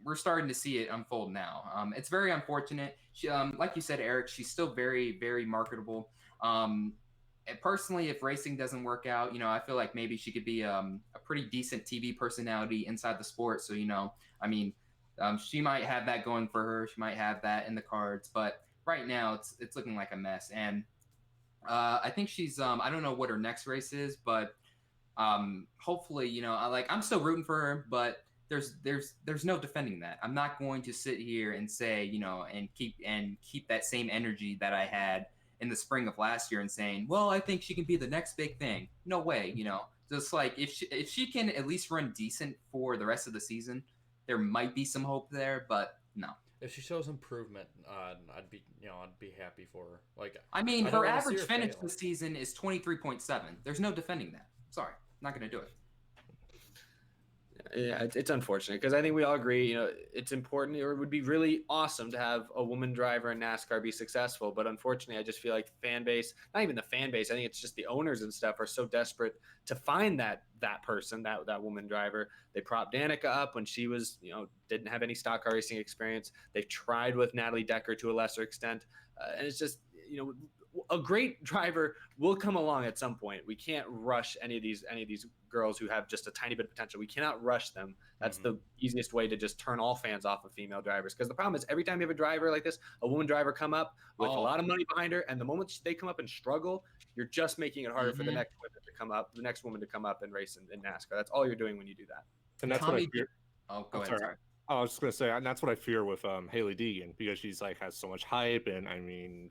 C: we're starting to see it unfold now. It's very unfortunate. She, like you said, Eric, she's still very, very marketable. And personally, if racing doesn't work out, I feel like maybe she could be a pretty decent TV personality inside the sport. So she might have that going for her. She might have that in the cards, but right now it's looking like a mess. And I think she's I don't know what her next race is, but hopefully I'm still rooting for her, but there's no defending that. I'm not going to sit here and say and keep that same energy that I had in the spring of last year and saying, well, I think she can be the next big thing. No way. Just like if she can at least run decent for the rest of the season, there might be some hope there, but no.
A: If she shows improvement, I'd be happy for her. Like,
C: her average finish this season is 23.7. There's no defending that. Sorry, not going to do it.
E: Yeah, it's unfortunate because I think we all agree, it's important, or it would be really awesome to have a woman driver in NASCAR be successful. But unfortunately, I just feel like the fan base, not even the fan base, I think it's just the owners and stuff are so desperate to find that person, that woman driver. They propped Danica up when she was, didn't have any stock car racing experience. They've tried with Natalie Decker to a lesser extent. And it's just, a great driver will come along at some point. We can't rush any of these girls who have just a tiny bit of potential. We cannot rush them. That's the easiest way to just turn all fans off of female drivers. Because the problem is every time you have a driver like this, a woman driver come up with a lot of money behind her, and the moment they come up and struggle, you're just making it harder for the next woman to come up and race in NASCAR. That's all you're doing when you do that.
F: And that's what I fear.
C: Oh, go ahead. Sorry.
F: I was just gonna say, and that's what I fear with Hailie Deegan, because she's has so much hype, and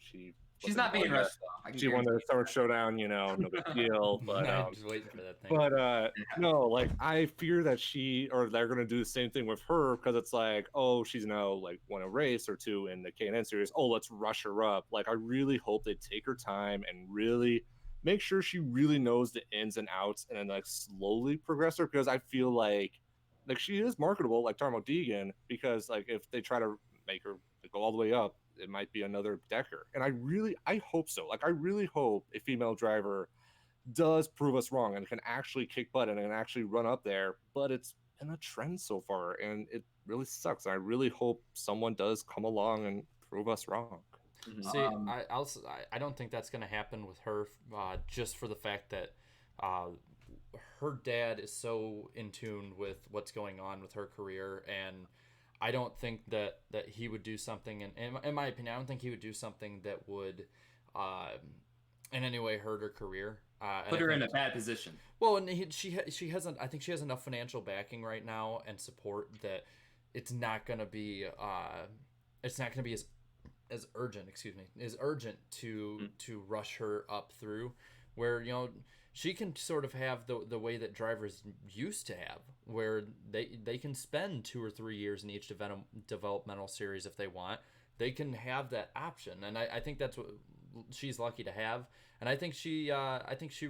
F: she's
C: not being rushed.
F: She won the Summer Showdown, no big deal. But
A: just waiting for that thing.
F: But no, I fear that they're gonna do the same thing with her, because it's she's now won a race or two in the K&N series. Oh, let's rush her up. I really hope they take her time and really make sure she really knows the ins and outs, and then slowly progress her, because I feel like she is marketable, talking about Deegan, because if they try to make her go all the way up, it might be another Decker. And I hope so. I really hope a female driver does prove us wrong and can actually kick butt and can actually run up there. But it's been a trend so far, and it really sucks. And I really hope someone does come along and prove us wrong.
A: See, I don't think that's going to happen with her, just for the fact that her dad is so in tune with what's going on with her career, and I don't think that he would do something, in my opinion, I don't think he would do something that would in any way hurt her career.
C: Put her in a bad position.
A: Well, and she hasn't. I think she has enough financial backing right now and support that it's not going to be as urgent. Excuse me, is urgent to rush her up through, where she can sort of have the way that drivers used to have, where they can spend 2 or 3 years in each developmental series if they want. They can have that option, and I think that's what she's lucky to have. And I think she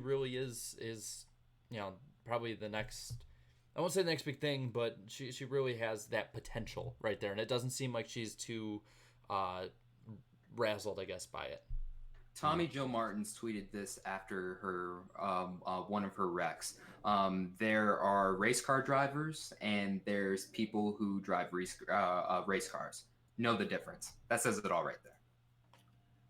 A: really is probably the next. I won't say the next big thing, but she really has that potential right there, and it doesn't seem like she's too razzled, I guess, by it.
C: Tommy Joe Martins tweeted this after her one of her wrecks. There are race car drivers and there's people who drive race cars. Know the difference. That says it all right there.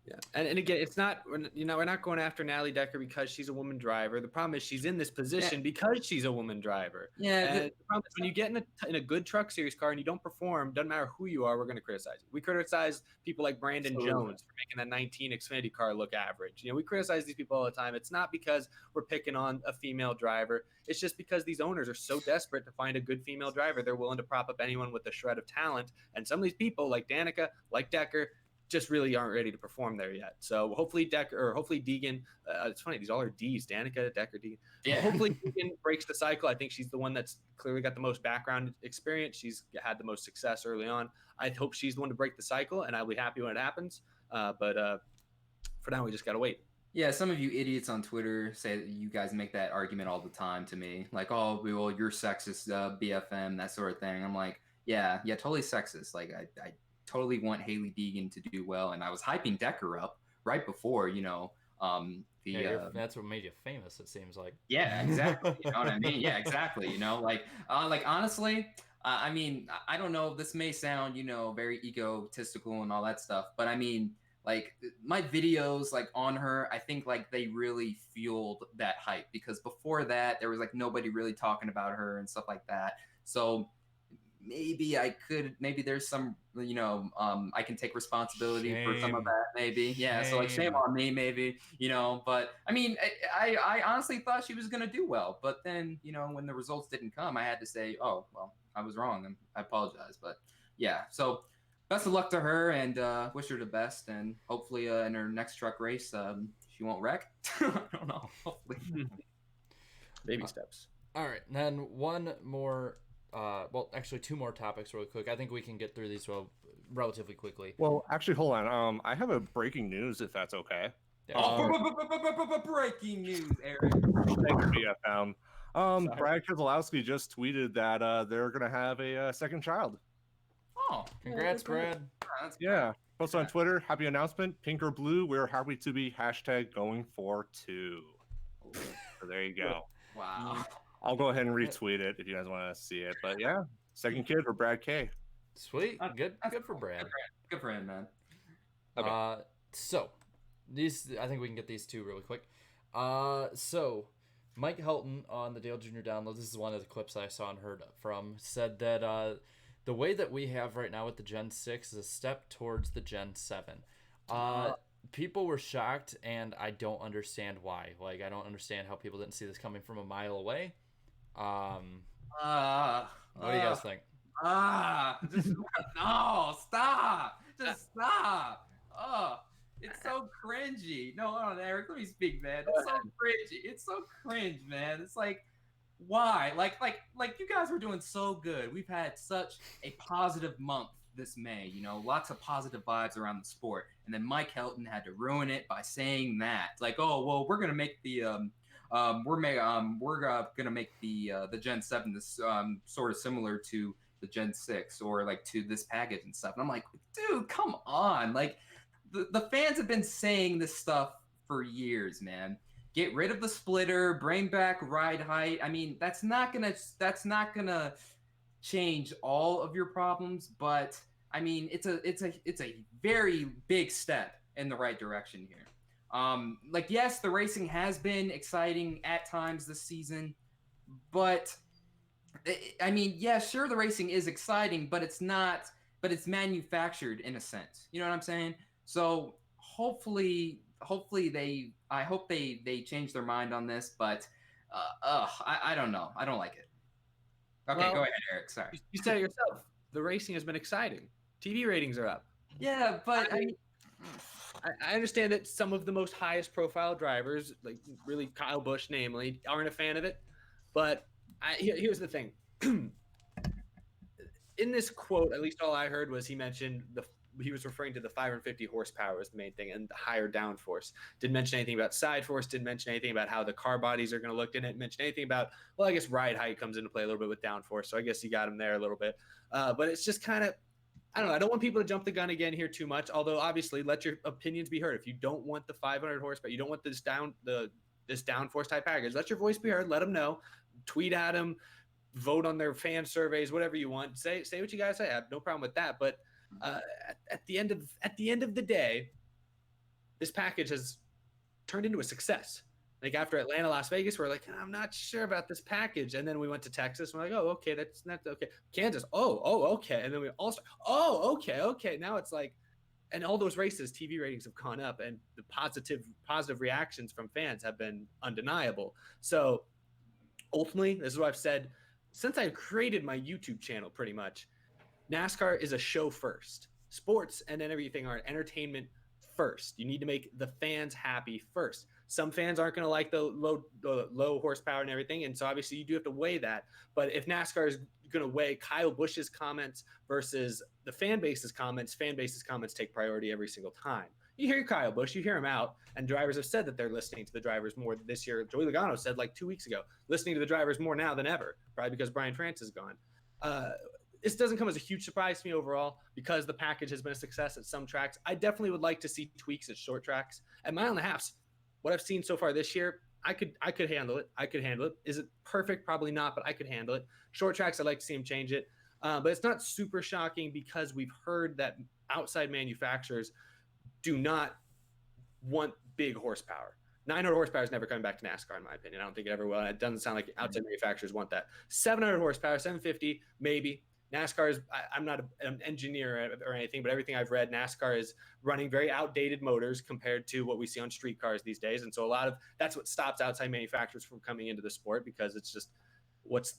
E: Yeah, and again, it's not, we're not going after Natalie Decker because she's a woman driver. The problem is she's in this position because she's a woman driver. Yeah. And the problem is when you get in a good truck series car and you don't perform, doesn't matter who you are, we're going to criticize you. We criticize people like Brandon Jones for making that 19 Xfinity car look average. We criticize these people all the time. It's not because we're picking on a female driver. It's just because these owners are so desperate to find a good female driver, they're willing to prop up anyone with a shred of talent. And some of these people, like Danica, like Decker, just really aren't ready to perform there yet. So hopefully Deegan, it's funny, these all are D's, Danica, Decker, Deegan. Yeah. Hopefully Deegan breaks the cycle. I think she's the one that's clearly got the most background experience. She's had the most success early on. I hope she's the one to break the cycle, and I'll be happy when it happens. But for now, we just got to wait.
C: Yeah, some of you idiots on Twitter say that you guys make that argument all the time to me. Like, oh, well, you're sexist, BFM, that sort of thing. I'm like, yeah, totally sexist. Like, I totally want Haley Deegan to do well, and I was hyping Decker up right before,
A: that's what made you famous, it seems like.
C: Yeah, exactly. You know what I mean? Yeah, exactly. Like honestly, I mean, I don't know if this may sound, very egotistical and all that stuff, but I mean, like my videos like on her, I think like they really fueled that hype, because before that there was like nobody really talking about her and stuff like that. So maybe there's some, I can take responsibility for some of that, maybe. Yeah. So like shame on me, maybe, but I mean, I honestly thought she was going to do well, but then, when the results didn't come, I had to say, oh, well, I was wrong and I apologize. But yeah, so best of luck to her, and wish her the best. And hopefully in her next truck race, she won't wreck. I don't know. Hopefully.
E: Baby steps.
A: All right. Then one more. Actually, 2 more topics really quick. I think we can get through these relatively quickly.
F: Well, actually, hold on. I have a breaking news, if that's okay.
A: Yeah.
C: Breaking news, Eric.
F: Thanks, BFM. Brad Keselowski just tweeted that they're going to have a second child.
C: Oh,
A: congrats, Brad.
F: Yeah. Post on Twitter. Happy announcement. Pink or blue, we're happy to be #going for 2. So there you go.
C: Wow.
F: I'll go ahead and retweet it if you guys want to see it. But yeah, second kid for Brad K.
A: Sweet. Good for Brad.
C: Good for him, man.
A: Okay. So these, I think we can get these 2 really quick. So Mike Helton on the Dale Jr. Download, this is one of the clips I saw and heard from, said that the way that we have right now with the Gen 6 is a step towards the Gen 7. People were shocked, and I don't understand why. Like, I don't understand how people didn't see this coming from a mile away. What do you guys think?
C: No, stop. Just stop. It's so cringy. No, hold on, Eric. Let me speak, man. It's so cringy. It's so cringe, man. It's like, why? Like you guys were doing so good. We've had such a positive month this May. Lots of positive vibes around the sport. And then Mike Helton had to ruin it by saying that. Like, oh, well, we're gonna make the gonna make the Gen 7 this sort of similar to the Gen 6 or like to this package and stuff. And I'm like, dude, come on. Like the fans have been saying this stuff for years, man. Get rid of the splitter, bring back ride height. I mean, that's not gonna change all of your problems, but I mean, it's a very big step in the right direction here. Yes, the racing has been exciting at times this season, but I mean, yeah, sure, the racing is exciting, but it's it's manufactured in a sense. You know what I'm saying? So hopefully I hope they change their mind on this, but I don't know. I don't like it. Okay, go ahead, Eric. Sorry.
E: You said it yourself. The racing has been exciting. TV ratings are up.
C: Yeah, but
E: I understand that some of the most highest profile drivers, like really Kyle Busch, namely, aren't a fan of it. But here's the thing. In this quote, at least all I heard was he was referring to the 550 horsepower as the main thing and the higher downforce. Didn't mention anything about side force. Didn't mention anything about how the car bodies are going to look. Didn't mention anything about, well, I guess ride height comes into play a little bit with downforce. So I guess you got him there a little bit. But it's just kind of, I don't know. I don't want people to jump the gun again here too much. Although obviously, let your opinions be heard. If you don't want the 500 horsepower, you don't want this downforce type package, let your voice be heard. Let them know. Tweet at them. Vote on their fan surveys. Whatever you want. Say what you guys say. I have no problem with that. But at the end of the day, this package has turned into a success. Like after Atlanta, Las Vegas, we're like, I'm not sure about this package. And then we went to Texas. And we're like, oh, okay, that's okay. Kansas, oh, okay. And then we all start, oh, okay. Now it's like, and all those races, TV ratings have gone up, and the positive reactions from fans have been undeniable. So ultimately, this is what I've said since I created my YouTube channel, pretty much. NASCAR is a show first. Sports and then everything are entertainment first. You need to make the fans happy first. Some fans aren't going to like the low horsepower and everything, and so obviously you do have to weigh that. But if NASCAR is going to weigh Kyle Busch's comments versus the fan base's comments take priority every single time. You hear Kyle Busch, you hear him out, and drivers have said that they're listening to the drivers more this year. Joey Logano said like 2 weeks ago, listening to the drivers more now than ever, probably because Brian France is gone. This doesn't come as a huge surprise to me overall because the package has been a success at some tracks. I definitely would like to see tweaks at short tracks. At mile and a halfs, what I've seen so far this year, I could handle it. Is it perfect? Probably not, but I could handle it. Short tracks, I'd like to see him change it. But it's not super shocking because we've heard that outside manufacturers do not want big horsepower. 900 horsepower is never coming back to NASCAR, in my opinion. I don't think it ever will. And it doesn't sound like outside manufacturers want that. 700 horsepower, 750, maybe. NASCAR is, I'm not an engineer or anything, but everything I've read, NASCAR is running very outdated motors compared to what we see on street cars these days. And so that's what stops outside manufacturers from coming into the sport, because it's just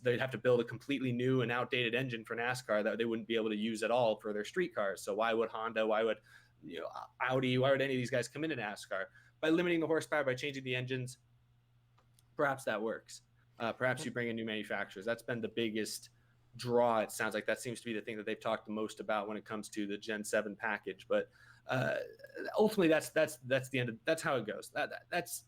E: they'd have to build a completely new and outdated engine for NASCAR that they wouldn't be able to use at all for their street cars. So why would Honda, why would Audi, why would any of these guys come into NASCAR? By limiting the horsepower, by changing the engines, perhaps that works. Perhaps you bring in new manufacturers. That's been the biggest draw. It sounds like that seems to be the thing that they've talked the most about when it comes to the Gen 7 package. But ultimately, that's the end. That's how it goes. That's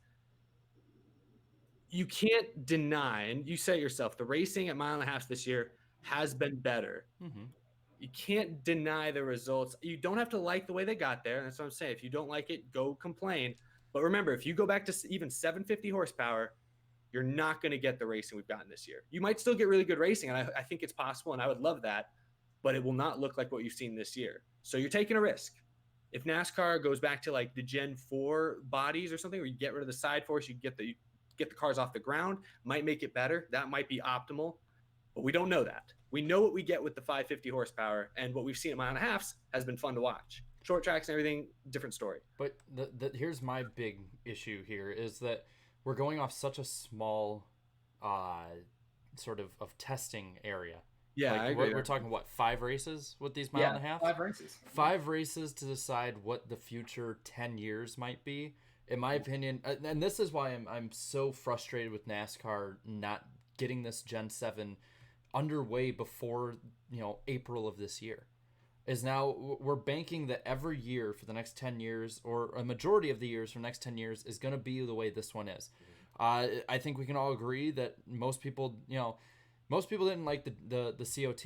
E: you can't deny, and you say it yourself, the racing at mile and a half this year has been better. Mm-hmm. You can't deny the results. You don't have to like the way they got there. That's what I'm saying. If you don't like it, go complain. But remember, if you go back to even 750 horsepower, you're not going to get the racing we've gotten this year. You might still get really good racing, and I think it's possible, and I would love that, but it will not look like what you've seen this year. So you're taking a risk. If NASCAR goes back to like the Gen 4 bodies or something, where you get rid of the side force, you get the cars off the ground, might make it better. That might be optimal, but we don't know that. We know what we get with the 550 horsepower, and what we've seen at mile and a half has been fun to watch. Short tracks and everything, different story.
A: But here's my big issue here is that we're going off such a small sort of testing area.
E: Yeah,
A: like,
E: I agree.
A: We're talking, 5 races with these mile and a half?
C: 5 races.
A: 5 races to decide what the future 10 years might be. In my opinion, and this is why I'm so frustrated with NASCAR not getting this Gen 7 underway before April of this year. Is now we're banking that every year for the next 10 years, or a majority of the years for the next 10 years, is going to be the way this one is. I think we can all agree that most people didn't like the COT.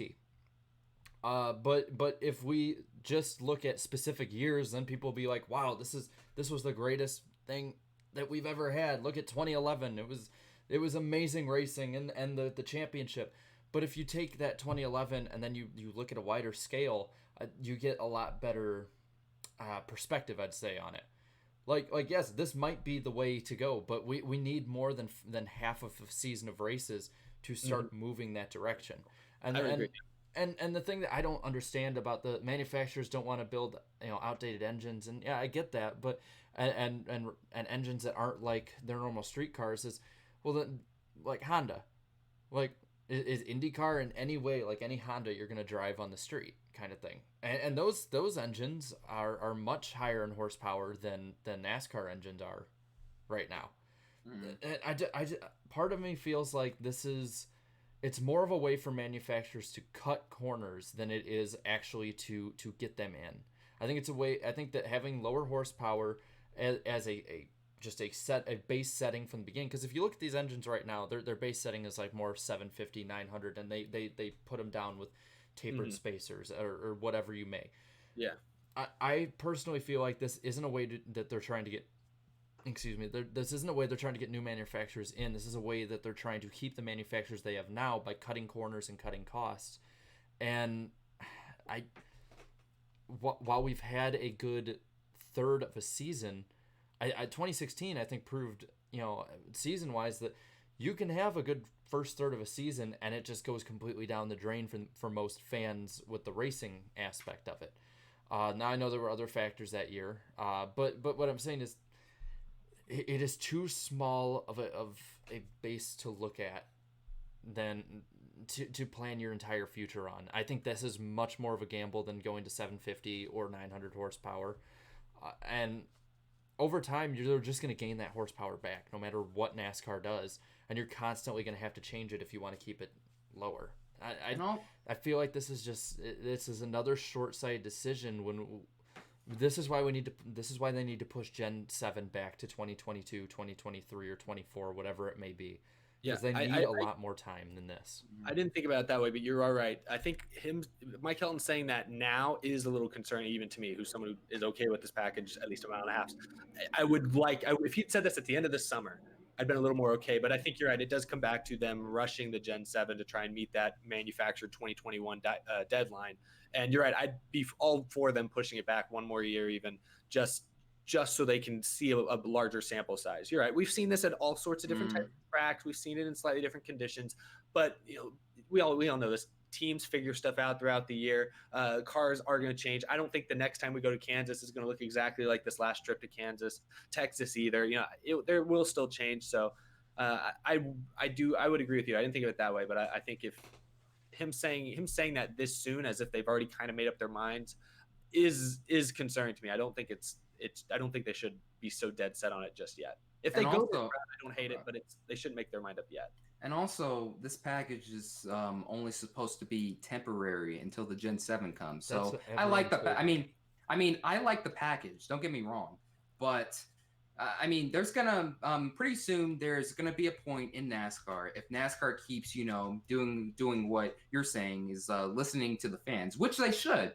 A: But if we just look at specific years, then people will be like, wow, this was the greatest thing that we've ever had. Look at 2011. It was amazing racing and the championship. But if you take that 2011 and then you look at a wider scale, you get a lot better perspective, I'd say, on it. Like yes, this might be the way to go, but we need more than half of a season of races to start moving that direction. And the thing that I don't understand about the manufacturers don't want to build outdated engines, and yeah, I get that, but and engines that aren't like their normal street cars is, well, then like Honda, like is IndyCar in any way like any Honda you're gonna drive on the street? kind of thing. And those engines are much higher in horsepower than NASCAR engines are right now. And part of me feels like it's more of a way for manufacturers to cut corners than it is actually to get them in. I think it's a way. I think that having lower horsepower as a base setting from the beginning, because if you look at these engines right now, their base setting is like more 750, 900, and they put them down with tapered spacers or whatever you may.
E: Yeah.
A: I personally feel like this isn't a way that they're trying to get. Excuse me. This isn't a way they're trying to get new manufacturers in. This is a way that they're trying to keep the manufacturers they have now by cutting corners and cutting costs. And while we've had a good third of a season, 2016 I think proved, season wise, that you can have a good first third of a season and it just goes completely down the drain for most fans with the racing aspect of it. Now I know there were other factors that year, but what I'm saying is it is too small of a base to look at than to plan your entire future on. I think this is much more of a gamble than going to 750 or 900 horsepower, and over time you're just going to gain that horsepower back no matter what NASCAR does, and you're constantly going to have to change it if you want to keep it lower. I feel like this is another short-sighted decision when this is why they need to push Gen 7 back to 2022, 2023 or 24, whatever it may be. Because they need a lot more time than this.
E: I didn't think about it that way, but you're all right. I think Mike Hilton saying that now is a little concerning even to me, who's someone who is okay with this package at least a mile and a half. If he'd said this at the end of the summer, I'd been a little more okay, but I think you're right. It does come back to them rushing the Gen 7 to try and meet that manufactured 2021 deadline. And you're right. I'd be all for them pushing it back one more year, even just so they can see a larger sample size. You're right. We've seen this at all sorts of different types of tracks. We've seen it in slightly different conditions, but we all know this. Teams figure stuff out throughout the year. Cars are going to change. I don't think the next time we go to Kansas is going to look exactly like this last trip to Kansas, Texas either. There will still change. So I would agree with you. I didn't think of it that way, but I think if him saying that this soon, as if they've already kind of made up their minds, is concerning to me. I don't think I don't think they should be so dead set on it just yet. If they go, I don't hate it, but they shouldn't make their mind up yet.
C: And also, this package is only supposed to be temporary until the Gen 7 comes. So I like I like the package. Don't get me wrong, but there's gonna pretty soon there's gonna be a point in NASCAR if NASCAR keeps doing what you're saying is listening to the fans, which they should,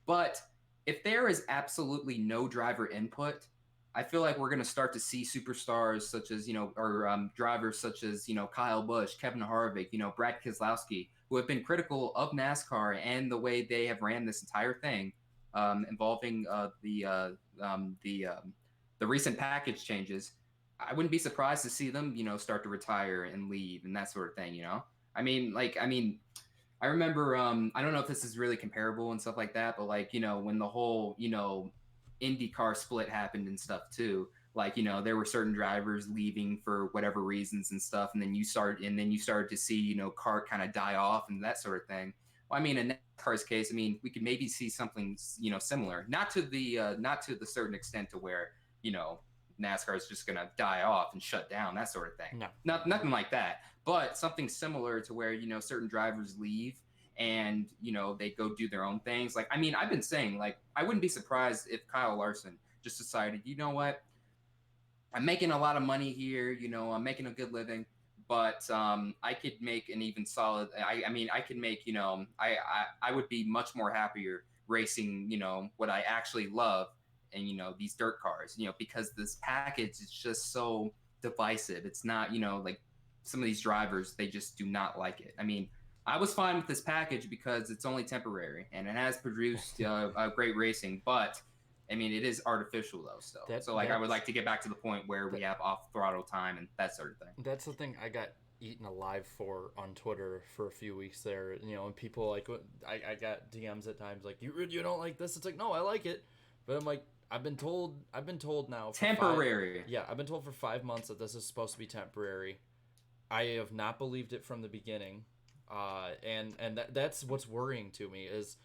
C: but if there is absolutely no driver input, I feel like we're going to start to see superstars such as, or drivers such as, Kyle Busch, Kevin Harvick, Brad Keselowski, who have been critical of NASCAR and the way they have ran this entire thing, involving the recent package changes. I wouldn't be surprised to see them, start to retire and leave and that sort of thing, I remember, I don't know if this is really comparable and stuff like that, but when the whole, IndyCar split happened and stuff too, there were certain drivers leaving for whatever reasons and stuff. And then you started to see, CART kind of die off and that sort of thing. Well, in NASCAR's case, we could maybe see something, similar, not to the certain extent to where, NASCAR is just going to die off and shut down, that sort of thing. No. Nothing like that, but something similar to where, certain drivers leave and, they go do their own things. I've been saying, I wouldn't be surprised if Kyle Larson just decided, you know what, I'm making a lot of money here, I'm making a good living, but I could make an even solid, I could make, I would be much more happier racing, what I actually love, and these dirt cars, because this package is just so divisive. It's not, some of these drivers, they just do not like it. I was fine with this package because it's only temporary and it has produced a great racing, but it is artificial though still. I would like to get back to the point where we have off throttle time and that sort of thing.
A: That's the thing I got eaten alive for on Twitter for a few weeks there, and people I got DMs at times like, you don't like this? It's like, no, I like it, but I'm like, I've been told now
C: temporary.
A: I've been told for 5 months that this is supposed to be temporary. I have not believed it from the beginning, and that's what's worrying to me is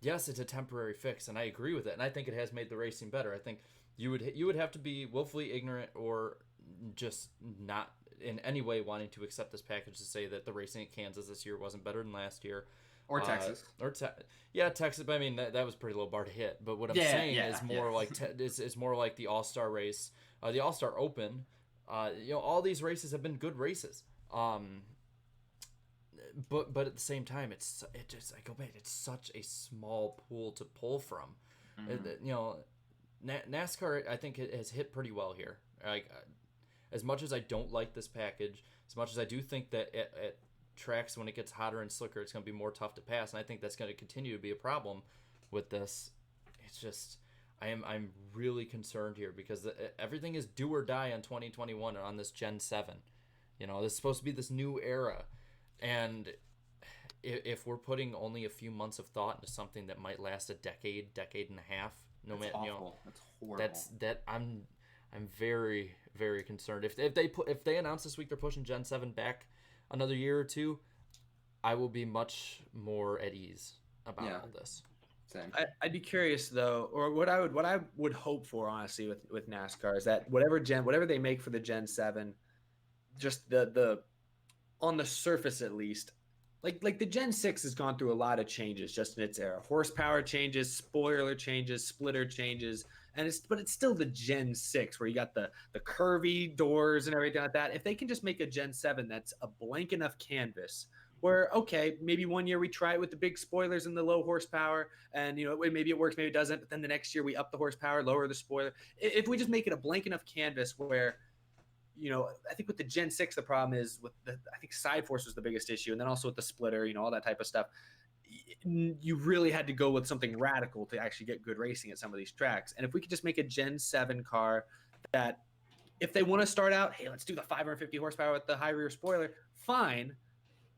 A: yes, it's a temporary fix, and I agree with it, and I think it has made the racing better. I think you would have to be willfully ignorant or just not in any way wanting to accept this package to say that the racing at Kansas this year wasn't better than last year.
C: Or Texas.
A: Yeah, Texas. But I mean, that was a pretty low bar to hit. But what I'm saying is more like it's more like the All-Star race, the All-Star Open. All these races have been good races. But at the same time, I go back. It's such a small pool to pull from. NASCAR, I think it has hit pretty well here. Like, as much as I don't like this package, as much as I do think that at tracks when it gets hotter and slicker, it's going to be more tough to pass, and I think that's going to continue to be a problem with this. It's just I'm really concerned here because everything is do or die on 2021 and on this Gen 7. This is supposed to be this new era, and if we're putting only a few months of thought into something that might last a decade and a half, that's
C: horrible.
A: I'm very, very concerned. If they announce this week they're pushing Gen 7 back another year or two, I will be much more at ease about all this.
C: Same.
E: I'd be curious though, or what I would hope for honestly with NASCAR is that whatever they make for the Gen 7, just the on the surface at least, like the Gen 6 has gone through a lot of changes just in its era. Horsepower changes, spoiler changes, splitter changes. But it's still the Gen 6 where you got the curvy doors and everything like that. If they can just make a Gen 7 that's a blank enough canvas where, okay, maybe one year we try it with the big spoilers and the low horsepower and, maybe it works, maybe it doesn't. But then the next year we up the horsepower, lower the spoiler. If we just make it a blank enough canvas where, I think with the Gen 6, the problem is I think side force was the biggest issue. And then also with the splitter, all that type of stuff. You really had to go with something radical to actually get good racing at some of these tracks. And if we could just make a Gen 7 car that if they want to start out, hey, let's do the 550 horsepower with the high rear spoiler, fine.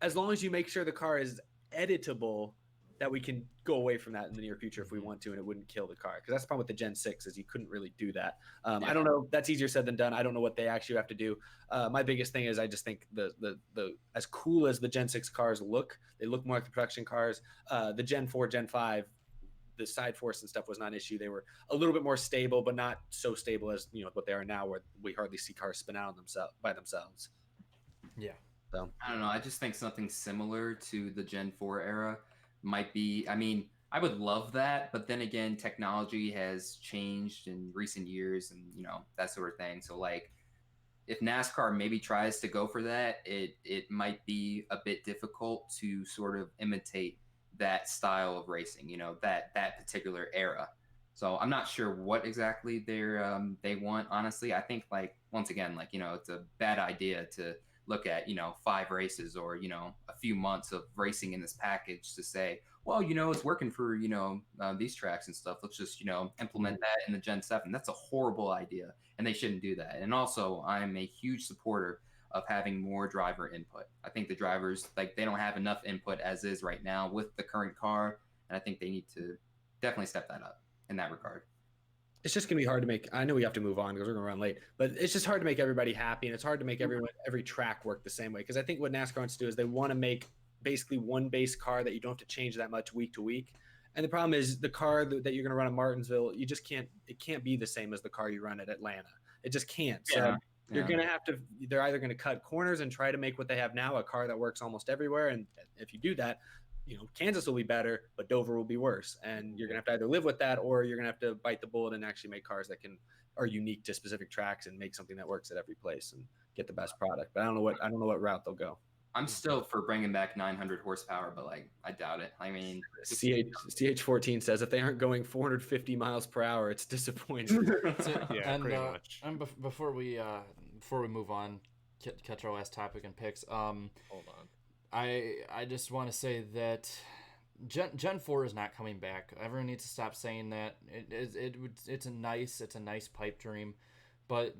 E: As long as you make sure the car is editable, that we can go away from that in the near future if we want to, and it wouldn't kill the car. Because that's the problem with the Gen 6 is you couldn't really do that. I don't know. That's easier said than done. I don't know what they actually have to do. My biggest thing is I just think the as cool as the Gen 6 cars look, they look more like the production cars. The Gen 4, Gen 5, the side force and stuff was not an issue. They were a little bit more stable, but not so stable as what they are now, where we hardly see cars spin out by themselves.
A: Yeah.
E: So
C: I don't know. I just think something similar to the Gen 4 era might be, I would love that, but then again, technology has changed in recent years and, that sort of thing. So like if NASCAR maybe tries to go for that, it might be a bit difficult to sort of imitate that style of racing, that particular era. So I'm not sure what exactly they want, honestly. I think once again, it's a bad idea to look at, 5 races or, a few months of racing in this package to say, well, it's working for, these tracks and stuff. Let's just, implement that in the Gen 7. That's a horrible idea, and they shouldn't do that. And also, I'm a huge supporter of having more driver input. I think the drivers, they don't have enough input as is right now with the current car, and I think they need to definitely step that up in that regard.
E: It's just going to be hard to make. I know we have to move on because we're going to run late, but it's just hard to make everybody happy. And it's hard to make every track work the same way. Because I think what NASCAR wants to do is they want to make basically one base car that you don't have to change that much week to week. And the problem is the car that you're going to run at Martinsville, you just can't, it can't be the same as the car you run at Atlanta. It just can't. So you're going to have to, they're either going to cut corners and try to make what they have now, a car that works almost everywhere. And if you do that, Kansas will be better, but Dover will be worse. And you're going to have to either live with that, or you're going to have to bite the bullet and actually make cars that are unique to specific tracks and make something that works at every place and get the best product. But I don't know what route they'll go.
C: I'm still for bringing back 900 horsepower, but I doubt it.
E: CH14 says if they aren't going 450 miles per hour, it's disappointing.
A: Yeah, pretty much. And before we move on, catch our last topic and picks. Hold on. I just want to say that Gen 4 is not coming back. Everyone needs to stop saying that. It's a nice pipe dream, but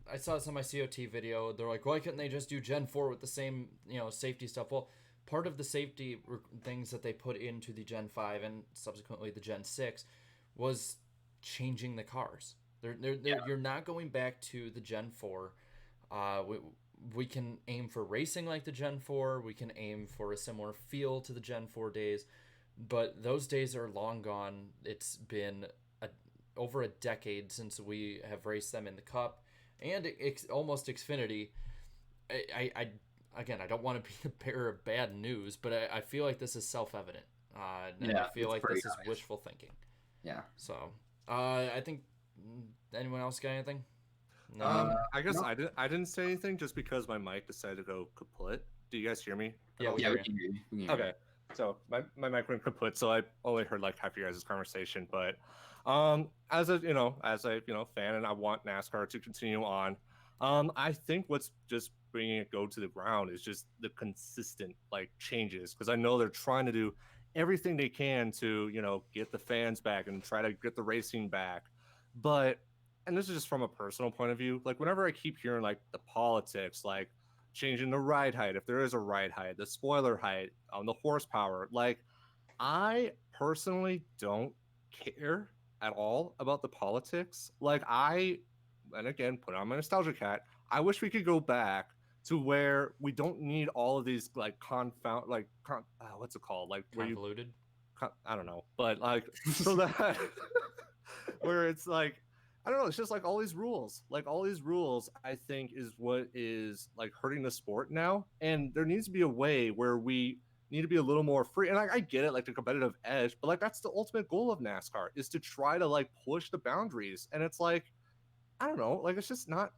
A: I saw this on my COT video. They're like, why couldn't they just do Gen 4 with the same safety stuff? Well, part of the safety things that they put into the Gen 5 and subsequently the Gen 6 was changing the cars. You're not going back to the Gen 4. We can aim for racing like the Gen 4. We can aim for a similar feel to the Gen 4 days. but those days are long gone. It's been over a decade since we have raced them in the Cup and almost Xfinity. I again, I don't want to be the bearer of bad news, but I feel like this is self-evident. And I feel like this is wishful thinking.
C: Yeah.
A: So, I think anyone else got anything?
F: No. I guess no. I didn't say anything just because my mic decided to go kaput. Do you guys hear me?
A: Yeah, we
C: can hear you.
F: Okay. So my mic went kaput, so I only heard like half your guys' conversation. But as a fan, and I want NASCAR to continue on. I think what's just bringing it go to the ground is just the consistent like changes, because I know they're trying to do everything they can to get the fans back and try to get the racing back, but and this is just from a personal point of view, like whenever I keep hearing like the politics, like changing the ride height, if there is a ride height, the spoiler height, the horsepower, like I personally don't care at all about the politics. Like and again, put on my nostalgia hat, I wish we could go back to where we don't need all of these like what's it called, like
A: convoluted,
F: I don't know, but like so that where it's like, I don't know, it's just like all these rules I think is what is like hurting the sport now. And there needs to be a way where we need to be a little more free. And I get it, like the competitive edge, but like that's the ultimate goal of NASCAR, is to try to like push the boundaries. And it's like, I don't know, like it's just not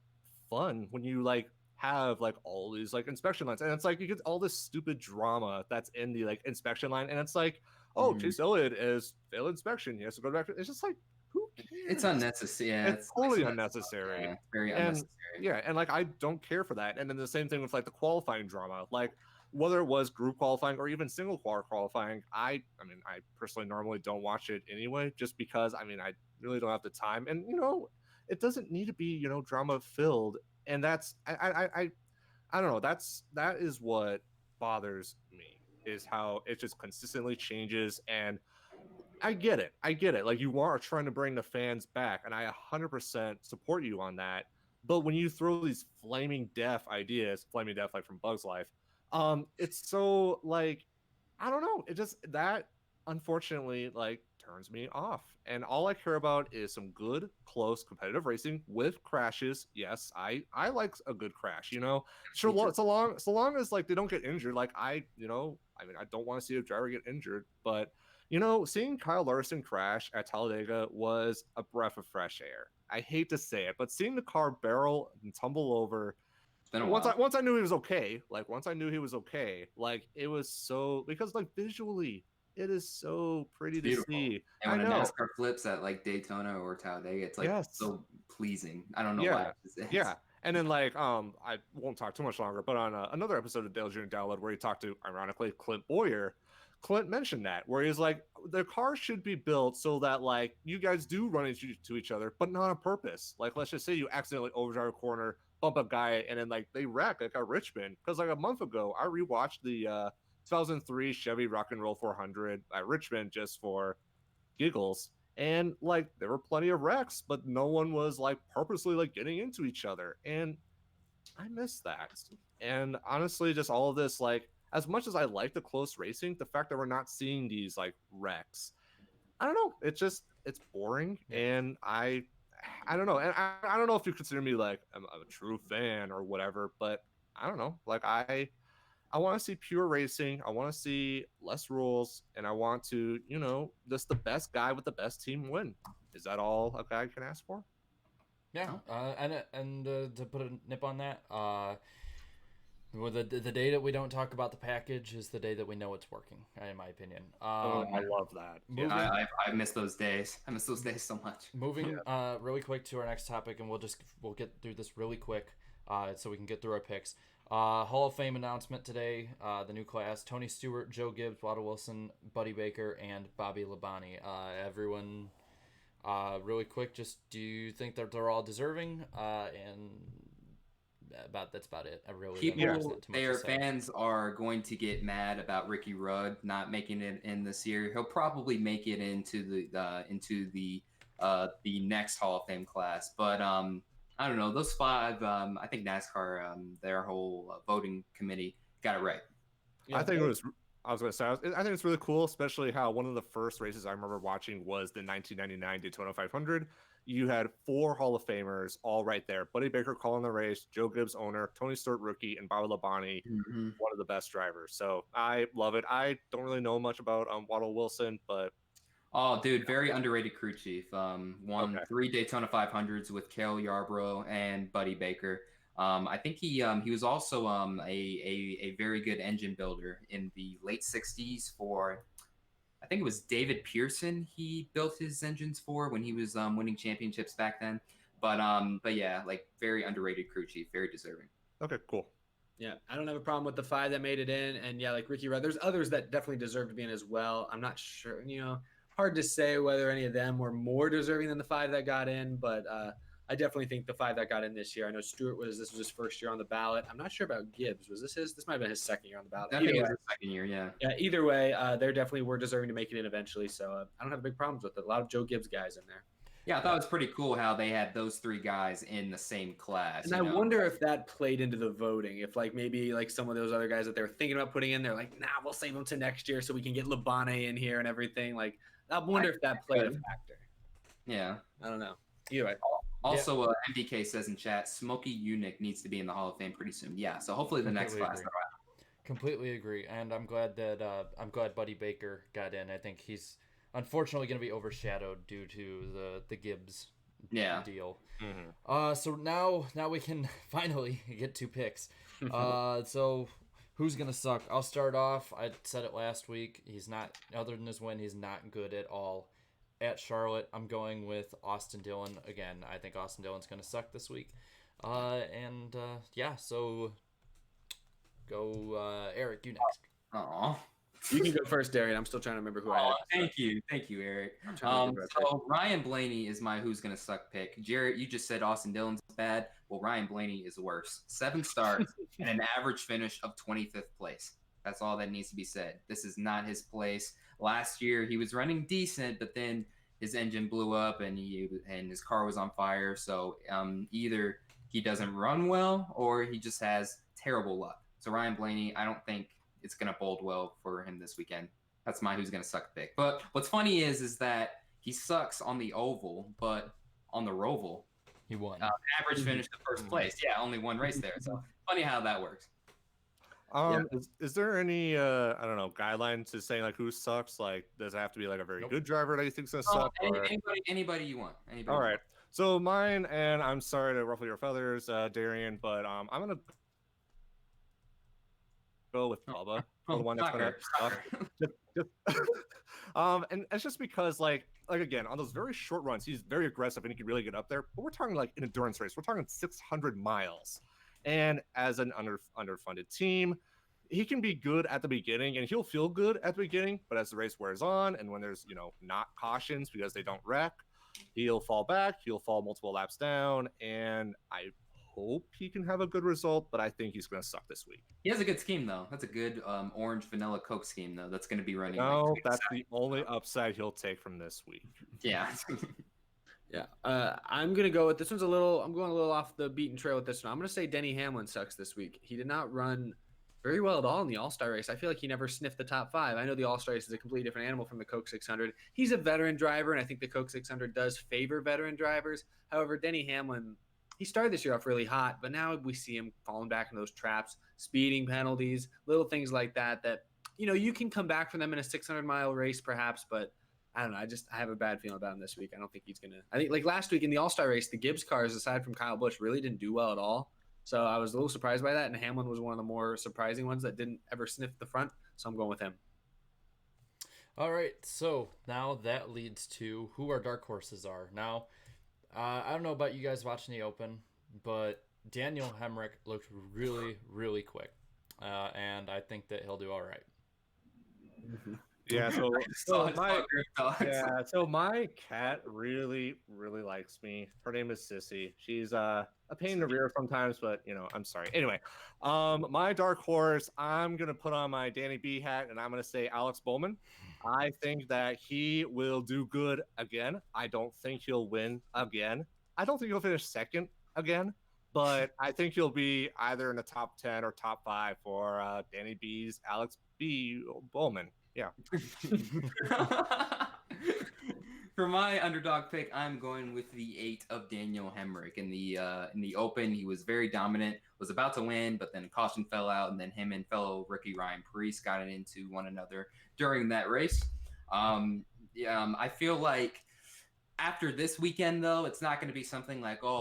F: fun when you like have like all these like inspection lines, and it's like you get all this stupid drama that's in the like inspection line, and it's like, oh, Chase Elliott is failed inspection, he has to go back to, it's just like, who cares?
C: It's unnecessary. Yeah,
F: it's totally unnecessary.
C: Yeah, very unnecessary.
F: Yeah, and like I don't care for that. And then the same thing with like the qualifying drama, like whether it was group qualifying or even single car qualifying, I mean I personally normally don't watch it anyway, just because I really don't have the time, and it doesn't need to be drama filled. And that's I don't know, that is what bothers me, is how it just consistently changes. And I get it, like you are trying to bring the fans back, and I 100% support you on that. But when you throw these flaming deaf ideas, like from Bug's Life, it's so like, I don't know, it just, that unfortunately like turns me off. And all I care about is some good, close, competitive racing with crashes. Yes, I like a good crash, sure, so long as like they don't get injured. Like I don't want to see a driver get injured, but seeing Kyle Larson crash at Talladega was a breath of fresh air. I hate to say it, but seeing the car barrel and tumble over, once I knew he was okay, like it was so, because like visually it is so pretty to see.
C: And when a NASCAR flips at like Daytona or Talladega, it's like so pleasing. I don't know why.
F: Yeah. And then like I won't talk too much longer, but on another episode of Dale Jr. Download, where he talked to, ironically, Clint Boyer, Clint mentioned that, where he's like, the car should be built so that like you guys do run into each other, but not on purpose. Like let's just say you accidentally overdrive a corner, bump a guy, and then like they wreck, like at Richmond. Because like a month ago, I rewatched the 2003 Chevy Rock and Roll 400 at Richmond just for giggles, and like there were plenty of wrecks, but no one was like purposely like getting into each other, and I miss that. And honestly, just all of this, like as much as I like the close racing, the fact that we're not seeing these like wrecks, I don't know, it's boring. And I don't know, and I don't know if you consider me like I'm a true fan or whatever, but I don't know, like I want to see pure racing. I want to see less rules, and I want to, just the best guy with the best team win. Is that all a guy can ask for?
A: Yeah, and to put a nip on that, well, the day that we don't talk about the package is the day that we know it's working, in my opinion.
F: I love that.
C: Yeah, I miss those days. I miss those days so much.
A: Moving really quick to our next topic, and we'll get through this really quick, so we can get through our picks. Hall of Fame announcement today. The new class: Tony Stewart, Joe Gibbs, Waddle Wilson, Buddy Baker, and Bobby Labonte. Everyone, really quick, just do you think that they're all deserving? And that's about it. I really
C: their fans are going to get mad about Ricky Rudd not making it in this year. He'll probably make it into the next Hall of Fame class, but I don't know, those five. I think NASCAR, their whole voting committee got it right.
F: Yeah, I think I was going to say, I think it's really cool, especially how one of the first races I remember watching was the 1999 Daytona 500. You had 4 Hall of Famers all right there. Buddy Baker calling the race, Joe Gibbs owner, Tony Stewart rookie, and Bobby Labonte, one of the best drivers. So I love it. I don't really know much about Waddle Wilson, but
C: Oh, dude, very underrated crew chief. Won 3 Daytona 500s with Cale Yarborough and Buddy Baker. I think he was also a very good engine builder in the late 60s for, I think it was David Pearson he built his engines for when he was winning championships back then. But yeah, like very underrated crew chief, very deserving.
F: Okay, cool.
E: Yeah, I don't have a problem with the 5 that made it in. And yeah, like Ricky Rudd, there's others that definitely deserve to be in as well. I'm not sure, hard to say whether any of them were more deserving than the 5 that got in, but I definitely think the 5 that got in this year. I know Stewart this was his first year on the ballot. I'm not sure about Gibbs. Was this his? This might have been his second year on the ballot.
C: I think it was his second year, yeah.
E: Yeah, either way, they definitely were deserving to make it in eventually. So I don't have big problems with it. A lot of Joe Gibbs guys in there.
C: Yeah, I thought it was pretty cool how they had those 3 guys in the same class.
E: And I wonder if that played into the voting. If like maybe like some of those other guys that they were thinking about putting in, they're like, nah, we'll save them to next year so we can get Labonte in here and everything. Like, I wonder if that played a factor.
C: Yeah.
E: I don't know. Either way.
C: Also, MDK says in chat, Smokey Unick needs to be in the Hall of Fame pretty soon. Yeah, so hopefully the next class.
A: Completely agree, and I'm glad Buddy Baker got in. I think he's unfortunately going to be overshadowed due to the Gibbs deal.
F: Mm-hmm.
A: So now we can finally get 2 picks. So who's going to suck? I'll start off. I said it last week. He's not, other than his win, he's not good at all. At Charlotte, I'm going with Austin Dillon. Again, I think Austin Dillon's going to suck this week. So go Eric, you next.
C: Aw.
E: You can go first, Darian. I'm still trying to remember who I had.
C: Thank you, Eric. So Ryan Blaney is my who's gonna suck pick. Jarrett, you just said Austin Dillon's bad. Well, Ryan Blaney is worse. 7 starts and an average finish of 25th place. That's all that needs to be said. This is not his place. Last year he was running decent, but then his engine blew up and his car was on fire. So either he doesn't run well or he just has terrible luck. So Ryan Blaney, I don't think it's going to bode well for him this weekend. That's my who's going to suck pick. But what's funny is that he sucks on the oval, but on the Roval,
A: he won.
C: Average finish in first place. Yeah, only 1 race there. So funny how that works.
F: Is there any I don't know, guidelines to saying like who sucks? Like, does it have to be like a very good driver that you think's gonna suck?
C: Anybody you want.
F: All right. So mine, and I'm sorry to ruffle your feathers, Darian, but I'm gonna go with Bubba, the one that's gonna suck. And it's just because like again, on those very short runs, he's very aggressive and he can really get up there. But we're talking like an endurance race. We're talking 600 miles. And as an underfunded team, he can be good at the beginning and he'll feel good at the beginning. But as the race wears on and when there's, not cautions because they don't wreck, he'll fall back. He'll fall multiple laps down. And I hope he can have a good result, but I think he's going to suck this week.
C: He has a good scheme, though. That's a good orange vanilla Coke scheme, though. That's going to be running.
F: No, that's the only upside he'll take from this week.
C: Yeah.
E: Yeah, I'm gonna go with this one's I'm going a little off the beaten trail with this one. I'm gonna say Denny Hamlin sucks this week. He did not run very well at all in the All-Star race. I feel like he never sniffed the top 5. I know the All-Star race is a completely different animal from the Coke 600. He's a veteran driver, and I think the Coke 600 does favor veteran drivers. However, Denny Hamlin, he started this year off really hot, but now we see him falling back in those traps, speeding penalties, little things like that you can come back from them in a 600-mile race perhaps, but I don't know. I have a bad feeling about him this week. I don't think he's going to – I think like last week in the All-Star race, the Gibbs cars, aside from Kyle Busch, really didn't do well at all. So I was a little surprised by that, and Hamlin was one of the more surprising ones that didn't ever sniff the front. So I'm going with him.
A: All right, so now that leads to who our dark horses are. Now, I don't know about you guys watching the Open, but Daniel Hemrick looked really, really quick, and I think that he'll do all right.
F: Yeah, so my cat really, really likes me. Her name is Sissy. She's a pain in the rear sometimes, but I'm sorry. Anyway, my dark horse, I'm gonna put on my Danny B hat and I'm gonna say Alex Bowman. I think that he will do good again. I don't think he'll win again. I don't think he'll finish second again, but I think he'll be either in the top 10 or top 5 for Danny B's Alex B. Bowman. Yeah.
C: For my underdog pick, I'm going with the 8 of Daniel Hemrick. In the Open, he was very dominant, was about to win, but then caution fell out, and then him and fellow rookie Ryan Preece got into one another during that race. I feel like after this weekend, though, it's not going to be something like, they're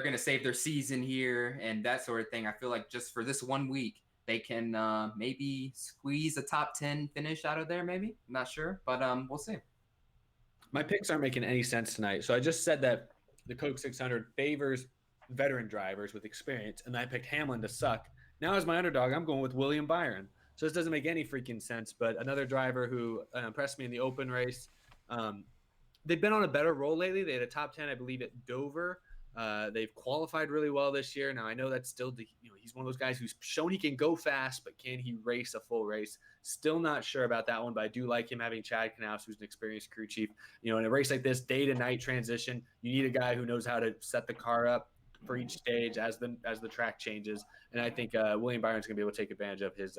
C: going to save their season here and that sort of thing. I feel like just for this 1 week, they can maybe squeeze a top 10 finish out of there, maybe. I'm not sure, but we'll see.
E: My picks aren't making any sense tonight. So I just said that the Coke 600 favors veteran drivers with experience, and I picked Hamlin to suck. Now as my underdog, I'm going with William Byron. So this doesn't make any freaking sense, but another driver who impressed me in the Open race. They've been on a better roll lately. They had a top 10, I believe, at Dover. They've qualified really well this year. Now I know that's still, he's one of those guys who's shown he can go fast, but can he race a full race? Still not sure about that one, but I do like him having Chad Knaus, who's an experienced crew chief. In a race like this, day to night transition, you need a guy who knows how to set the car up for each stage as the track changes. And I think William Byron's going to be able to take advantage of his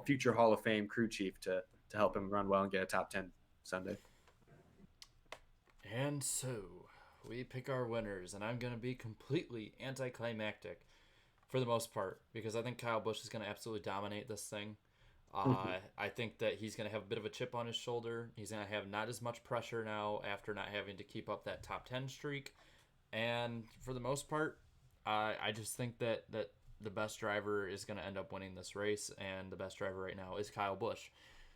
E: future Hall of Fame crew chief to help him run well and get a top 10 Sunday.
A: And so we pick our winners, and I'm going to be completely anticlimactic for the most part because I think Kyle Busch is going to absolutely dominate this thing. I think that he's going to have a bit of a chip on his shoulder. He's going to have not as much pressure now after not having to keep up that top 10 streak. And for the most part, I just think that the best driver is going to end up winning this race, and the best driver right now is Kyle Busch.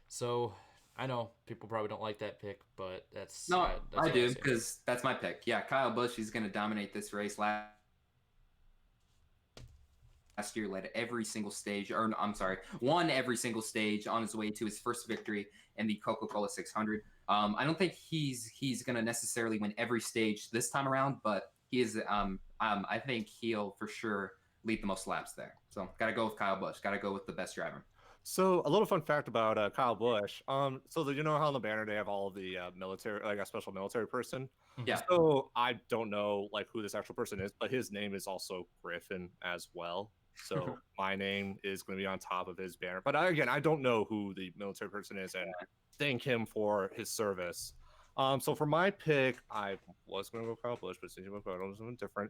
A: So I know people probably don't like that pick, but that's
C: I do because that's my pick. Yeah, Kyle Busch is going to dominate this race. Last year led every single stage, won every single stage on his way to his first victory in the Coca-Cola 600. I don't think he's going to necessarily win every stage this time around, but he is. I think he'll for sure lead the most laps there. So got to go with Kyle Busch. Got to go with the best driver.
F: So a little fun fact about Kyle Busch. So you know how on the banner they have all of the military, like a special military person.
C: Yeah.
F: So I don't know like who this actual person is, but his name is also Griffin as well. So my name is going to be on top of his banner. But I don't know who the military person is, and thank him for his service. So for my pick, I was going to go Kyle Busch, but since you went something different,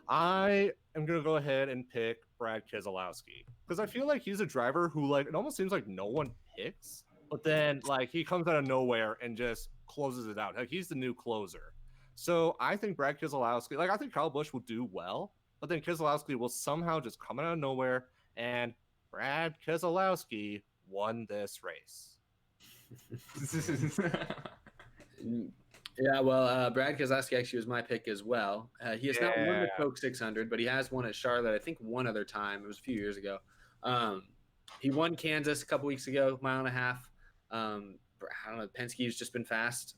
F: I am going to go ahead and pick Brad Keselowski because I feel like he's a driver who like it almost seems like no one picks, but then like he comes out of nowhere and just closes it out. Like he's the new closer. So I think Brad Keselowski, like I think Kyle Busch will do well, but then Keselowski will somehow just come out of nowhere, and Brad Keselowski won this race.
E: Yeah, well, Brad Keselowski actually was my pick as well. He has not won the Coke 600, but he has won at Charlotte, I think one other time. It was a few years ago. He won Kansas a couple weeks ago, mile and a half. I don't know, Penske's just been fast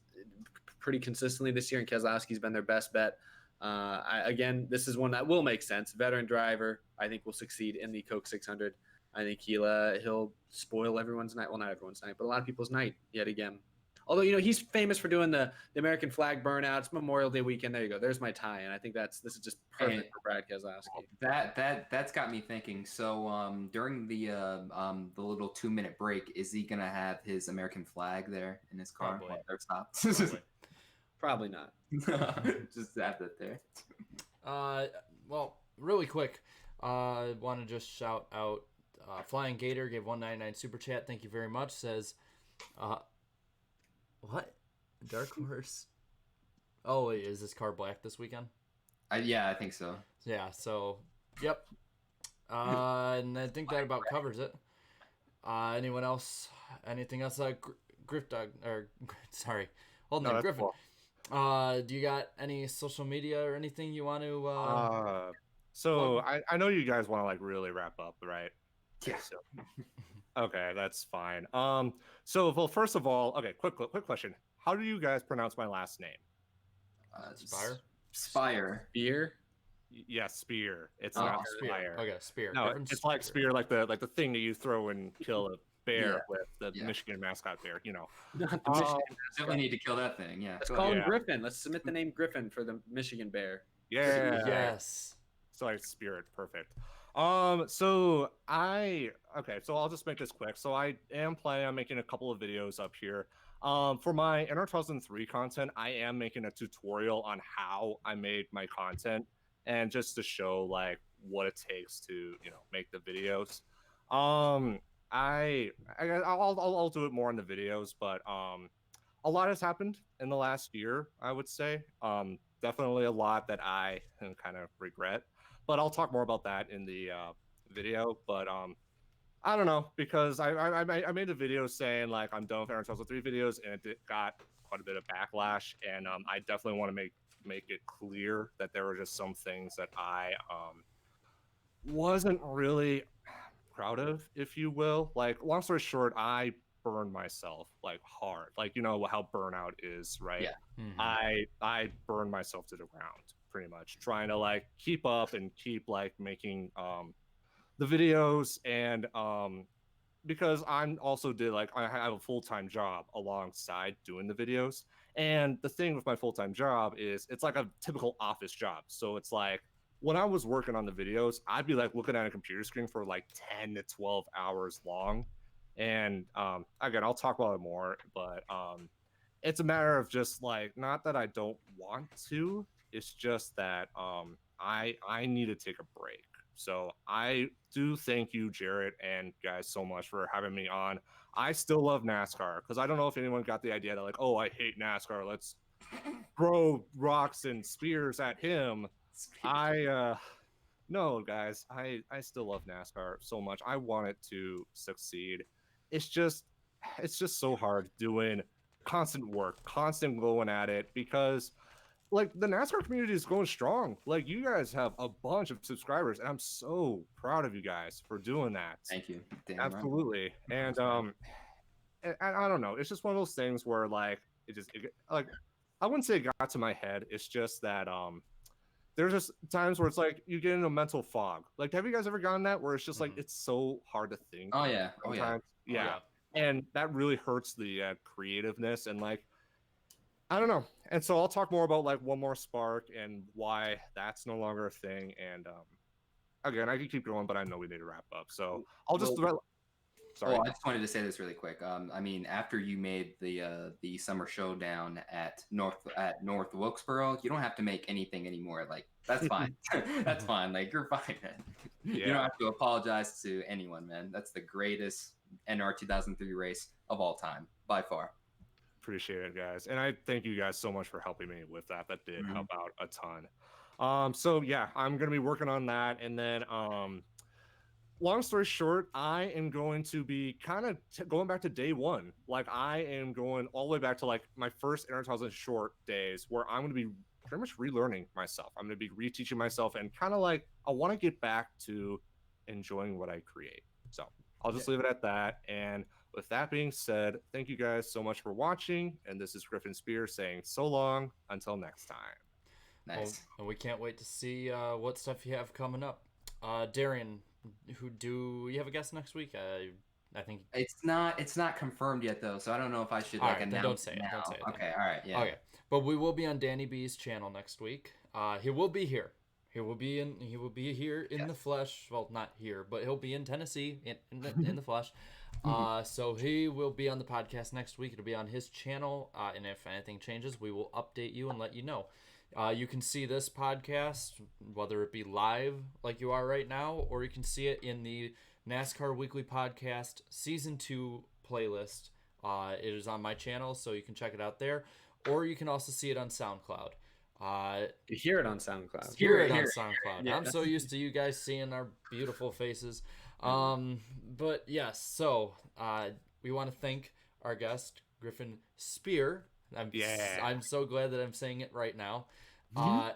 E: pretty consistently this year, and Keselowski's been their best bet. Again, this is one that will make sense. Veteran driver, I think, will succeed in the Coke 600. I think he'll spoil everyone's night. Well, not everyone's night, but a lot of people's night yet again. Although, he's famous for doing the American flag burnouts, Memorial Day weekend. There you go. There's my tie. And I think this is just perfect for Brad Keselowski.
C: That's got me thinking. So during the little 2-minute break, is he going to have his American flag there in his car while they're stopped?
E: Probably not.
C: Just have that there.
A: Well, really quick, want to just shout out Flying Gator gave $1.99 super chat. Thank you very much. Says, what? Dark Horse? Oh, wait, is this car black this weekend?
C: Yeah, I think so.
A: Yeah, so, yep. And I think that about covers it. Anyone else? Anything else? Griffin.
F: Cool.
A: Do you got any social media or anything you want to?
F: So I know you guys want to like really wrap up, right?
C: Yeah.
F: So, okay, that's fine. So well, first of all, okay, quick question. How do you guys pronounce my last name?
A: Spire.
E: Spear.
F: Yes, Spear. It's not
A: Spear.
F: Spire.
A: Okay, Spear.
F: No, it's like Spear, like the thing that you throw and kill bear with the Michigan mascot bear, you know.
E: Not the Michigan
C: Definitely need to kill that thing. Yeah.
E: Let's
C: Go
E: call
C: ahead.
E: him Griffin. Let's submit the name Griffin for the Michigan Bear.
F: Yeah.
A: Yes.
F: Sorry, Spirit. Perfect. So I'll just make this quick. So I am planning on making a couple of videos up here. For my Inner 2003 content, I am making a tutorial on how I made my content and just to show like what it takes to, you know, make the videos. I'll do it more in the videos, but a lot has happened in the last year, I would say. Definitely a lot that I kind of regret, but I'll talk more about that in the video. But I don't know, because I made a video saying like I'm done with Aaron 3 videos, and it got quite a bit of backlash, and I definitely want to make it clear that there were just some things that I wasn't really proud of, if you will. Like, long story short, I burned myself like hard, like, you know how burnout is, right?
C: Yeah.
A: Mhm.
F: I burned myself to the ground pretty much trying to like keep up and keep like making the videos, and because I'm also I have a full-time job alongside doing the videos, and the thing with my full-time job is it's like a typical office job. So it's like when I was working on the videos, I'd be like looking at a computer screen for like 10 to 12 hours long. And again, I'll talk about it more, but it's a matter of just like, not that I don't want to, it's just that I need to take a break. So I do thank you, Jarrett, and guys, so much for having me on. I still love NASCAR, because I don't know if anyone got the idea that like, oh, I hate NASCAR, let's throw rocks and spears at him. No, guys, I still love NASCAR so much. I want it to succeed. It's just so hard doing constant work, constant going at it, because like the NASCAR community is going strong. Like, you guys have a bunch of subscribers, and I'm so proud of you guys for doing that.
C: Thank you. Damn
F: Absolutely.
C: Right.
F: And I don't know. It's just one of those things where like like I wouldn't say it got to my head. It's just that there's just times where it's like you get into a mental fog. Like, have you guys ever gotten that where it's just like it's so hard to think?
C: Oh yeah.
F: Sometimes. Yeah. And that really hurts the creativeness, and like, I don't know. And so I'll talk more about like One More Spark and why that's no longer a thing. And again, I could keep going, but I know we need to wrap up. So I'll just sorry.
C: Oh, I just wanted to say this really quick. I mean, after you made the summer showdown at North Wilkesboro, you don't have to make anything anymore. Like, that's fine. That's fine. Like, you're fine, man. You don't have to apologize to anyone, man. That's the greatest NR 2003 race of all time, by far.
F: Appreciate it, guys, and I thank you guys so much for helping me with that. That did help out a ton. So yeah, I'm gonna be working on that, and then long story short, I am going to be kind of going back to day one. Like, I am going all the way back to like my first Inner 2000 short days, where I'm going to be pretty much relearning myself. I'm going to be reteaching myself, and kind of like I want to get back to enjoying what I create. So I'll just leave it at that. And with that being said, thank you guys so much for watching. And this is GriffinSpier saying so long until next time.
C: Nice.
A: Well, and we can't wait to see what stuff you have coming up. Darian, do you have a guest next week? I think
C: it's not confirmed yet though, so I don't know if I should like announce.
A: Don't say it.
C: Now.
A: Don't say it.
C: Okay, all right, yeah.
A: Okay, but we will be on Danny B's channel next week. He will be here. He will be here in the flesh. Well, not here, but he'll be in Tennessee in the flesh. So he will be on the podcast next week. It'll be on his channel, and if anything changes, we will update you and let you know. You can see this podcast, whether it be live like you are right now, or you can see it in the NASCAR Weekly Podcast Season 2 playlist. It is on my channel, so you can check it out there, or you can also see it on SoundCloud.
E: You hear it on SoundCloud.
A: Hear it on SoundCloud.
E: Yeah.
A: I'm so used to you guys seeing our beautiful faces. But yes, so we want to thank our guest, GriffinSpier. I'm so glad that I'm saying it right now.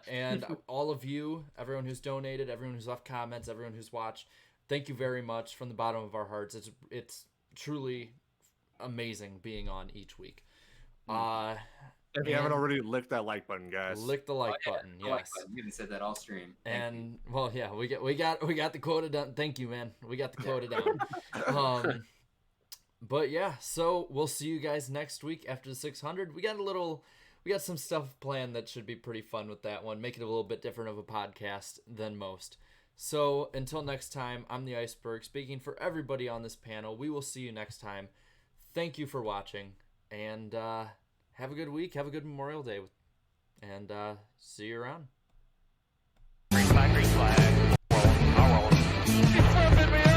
A: And all of you, everyone who's donated, everyone who's left comments, everyone who's watched, thank you very much from the bottom of our hearts. It's truly amazing being on each week.
F: If you haven't already, licked that like button, guys.
A: Lick the like button, yes.
C: Like button. You even said that all stream.
A: And well, yeah, we got the quota done. Thank you, man. We got the quota down. But yeah, so we'll see you guys next week after the 600. We got some stuff planned that should be pretty fun with that one. Make it a little bit different of a podcast than most. So until next time, I'm the Iceberg speaking for everybody on this panel. We will see you next time. Thank you for watching, and have a good week. Have a good Memorial Day, and see you around.
B: Green flag, green flag. Roll, I'll roll. He's flipping me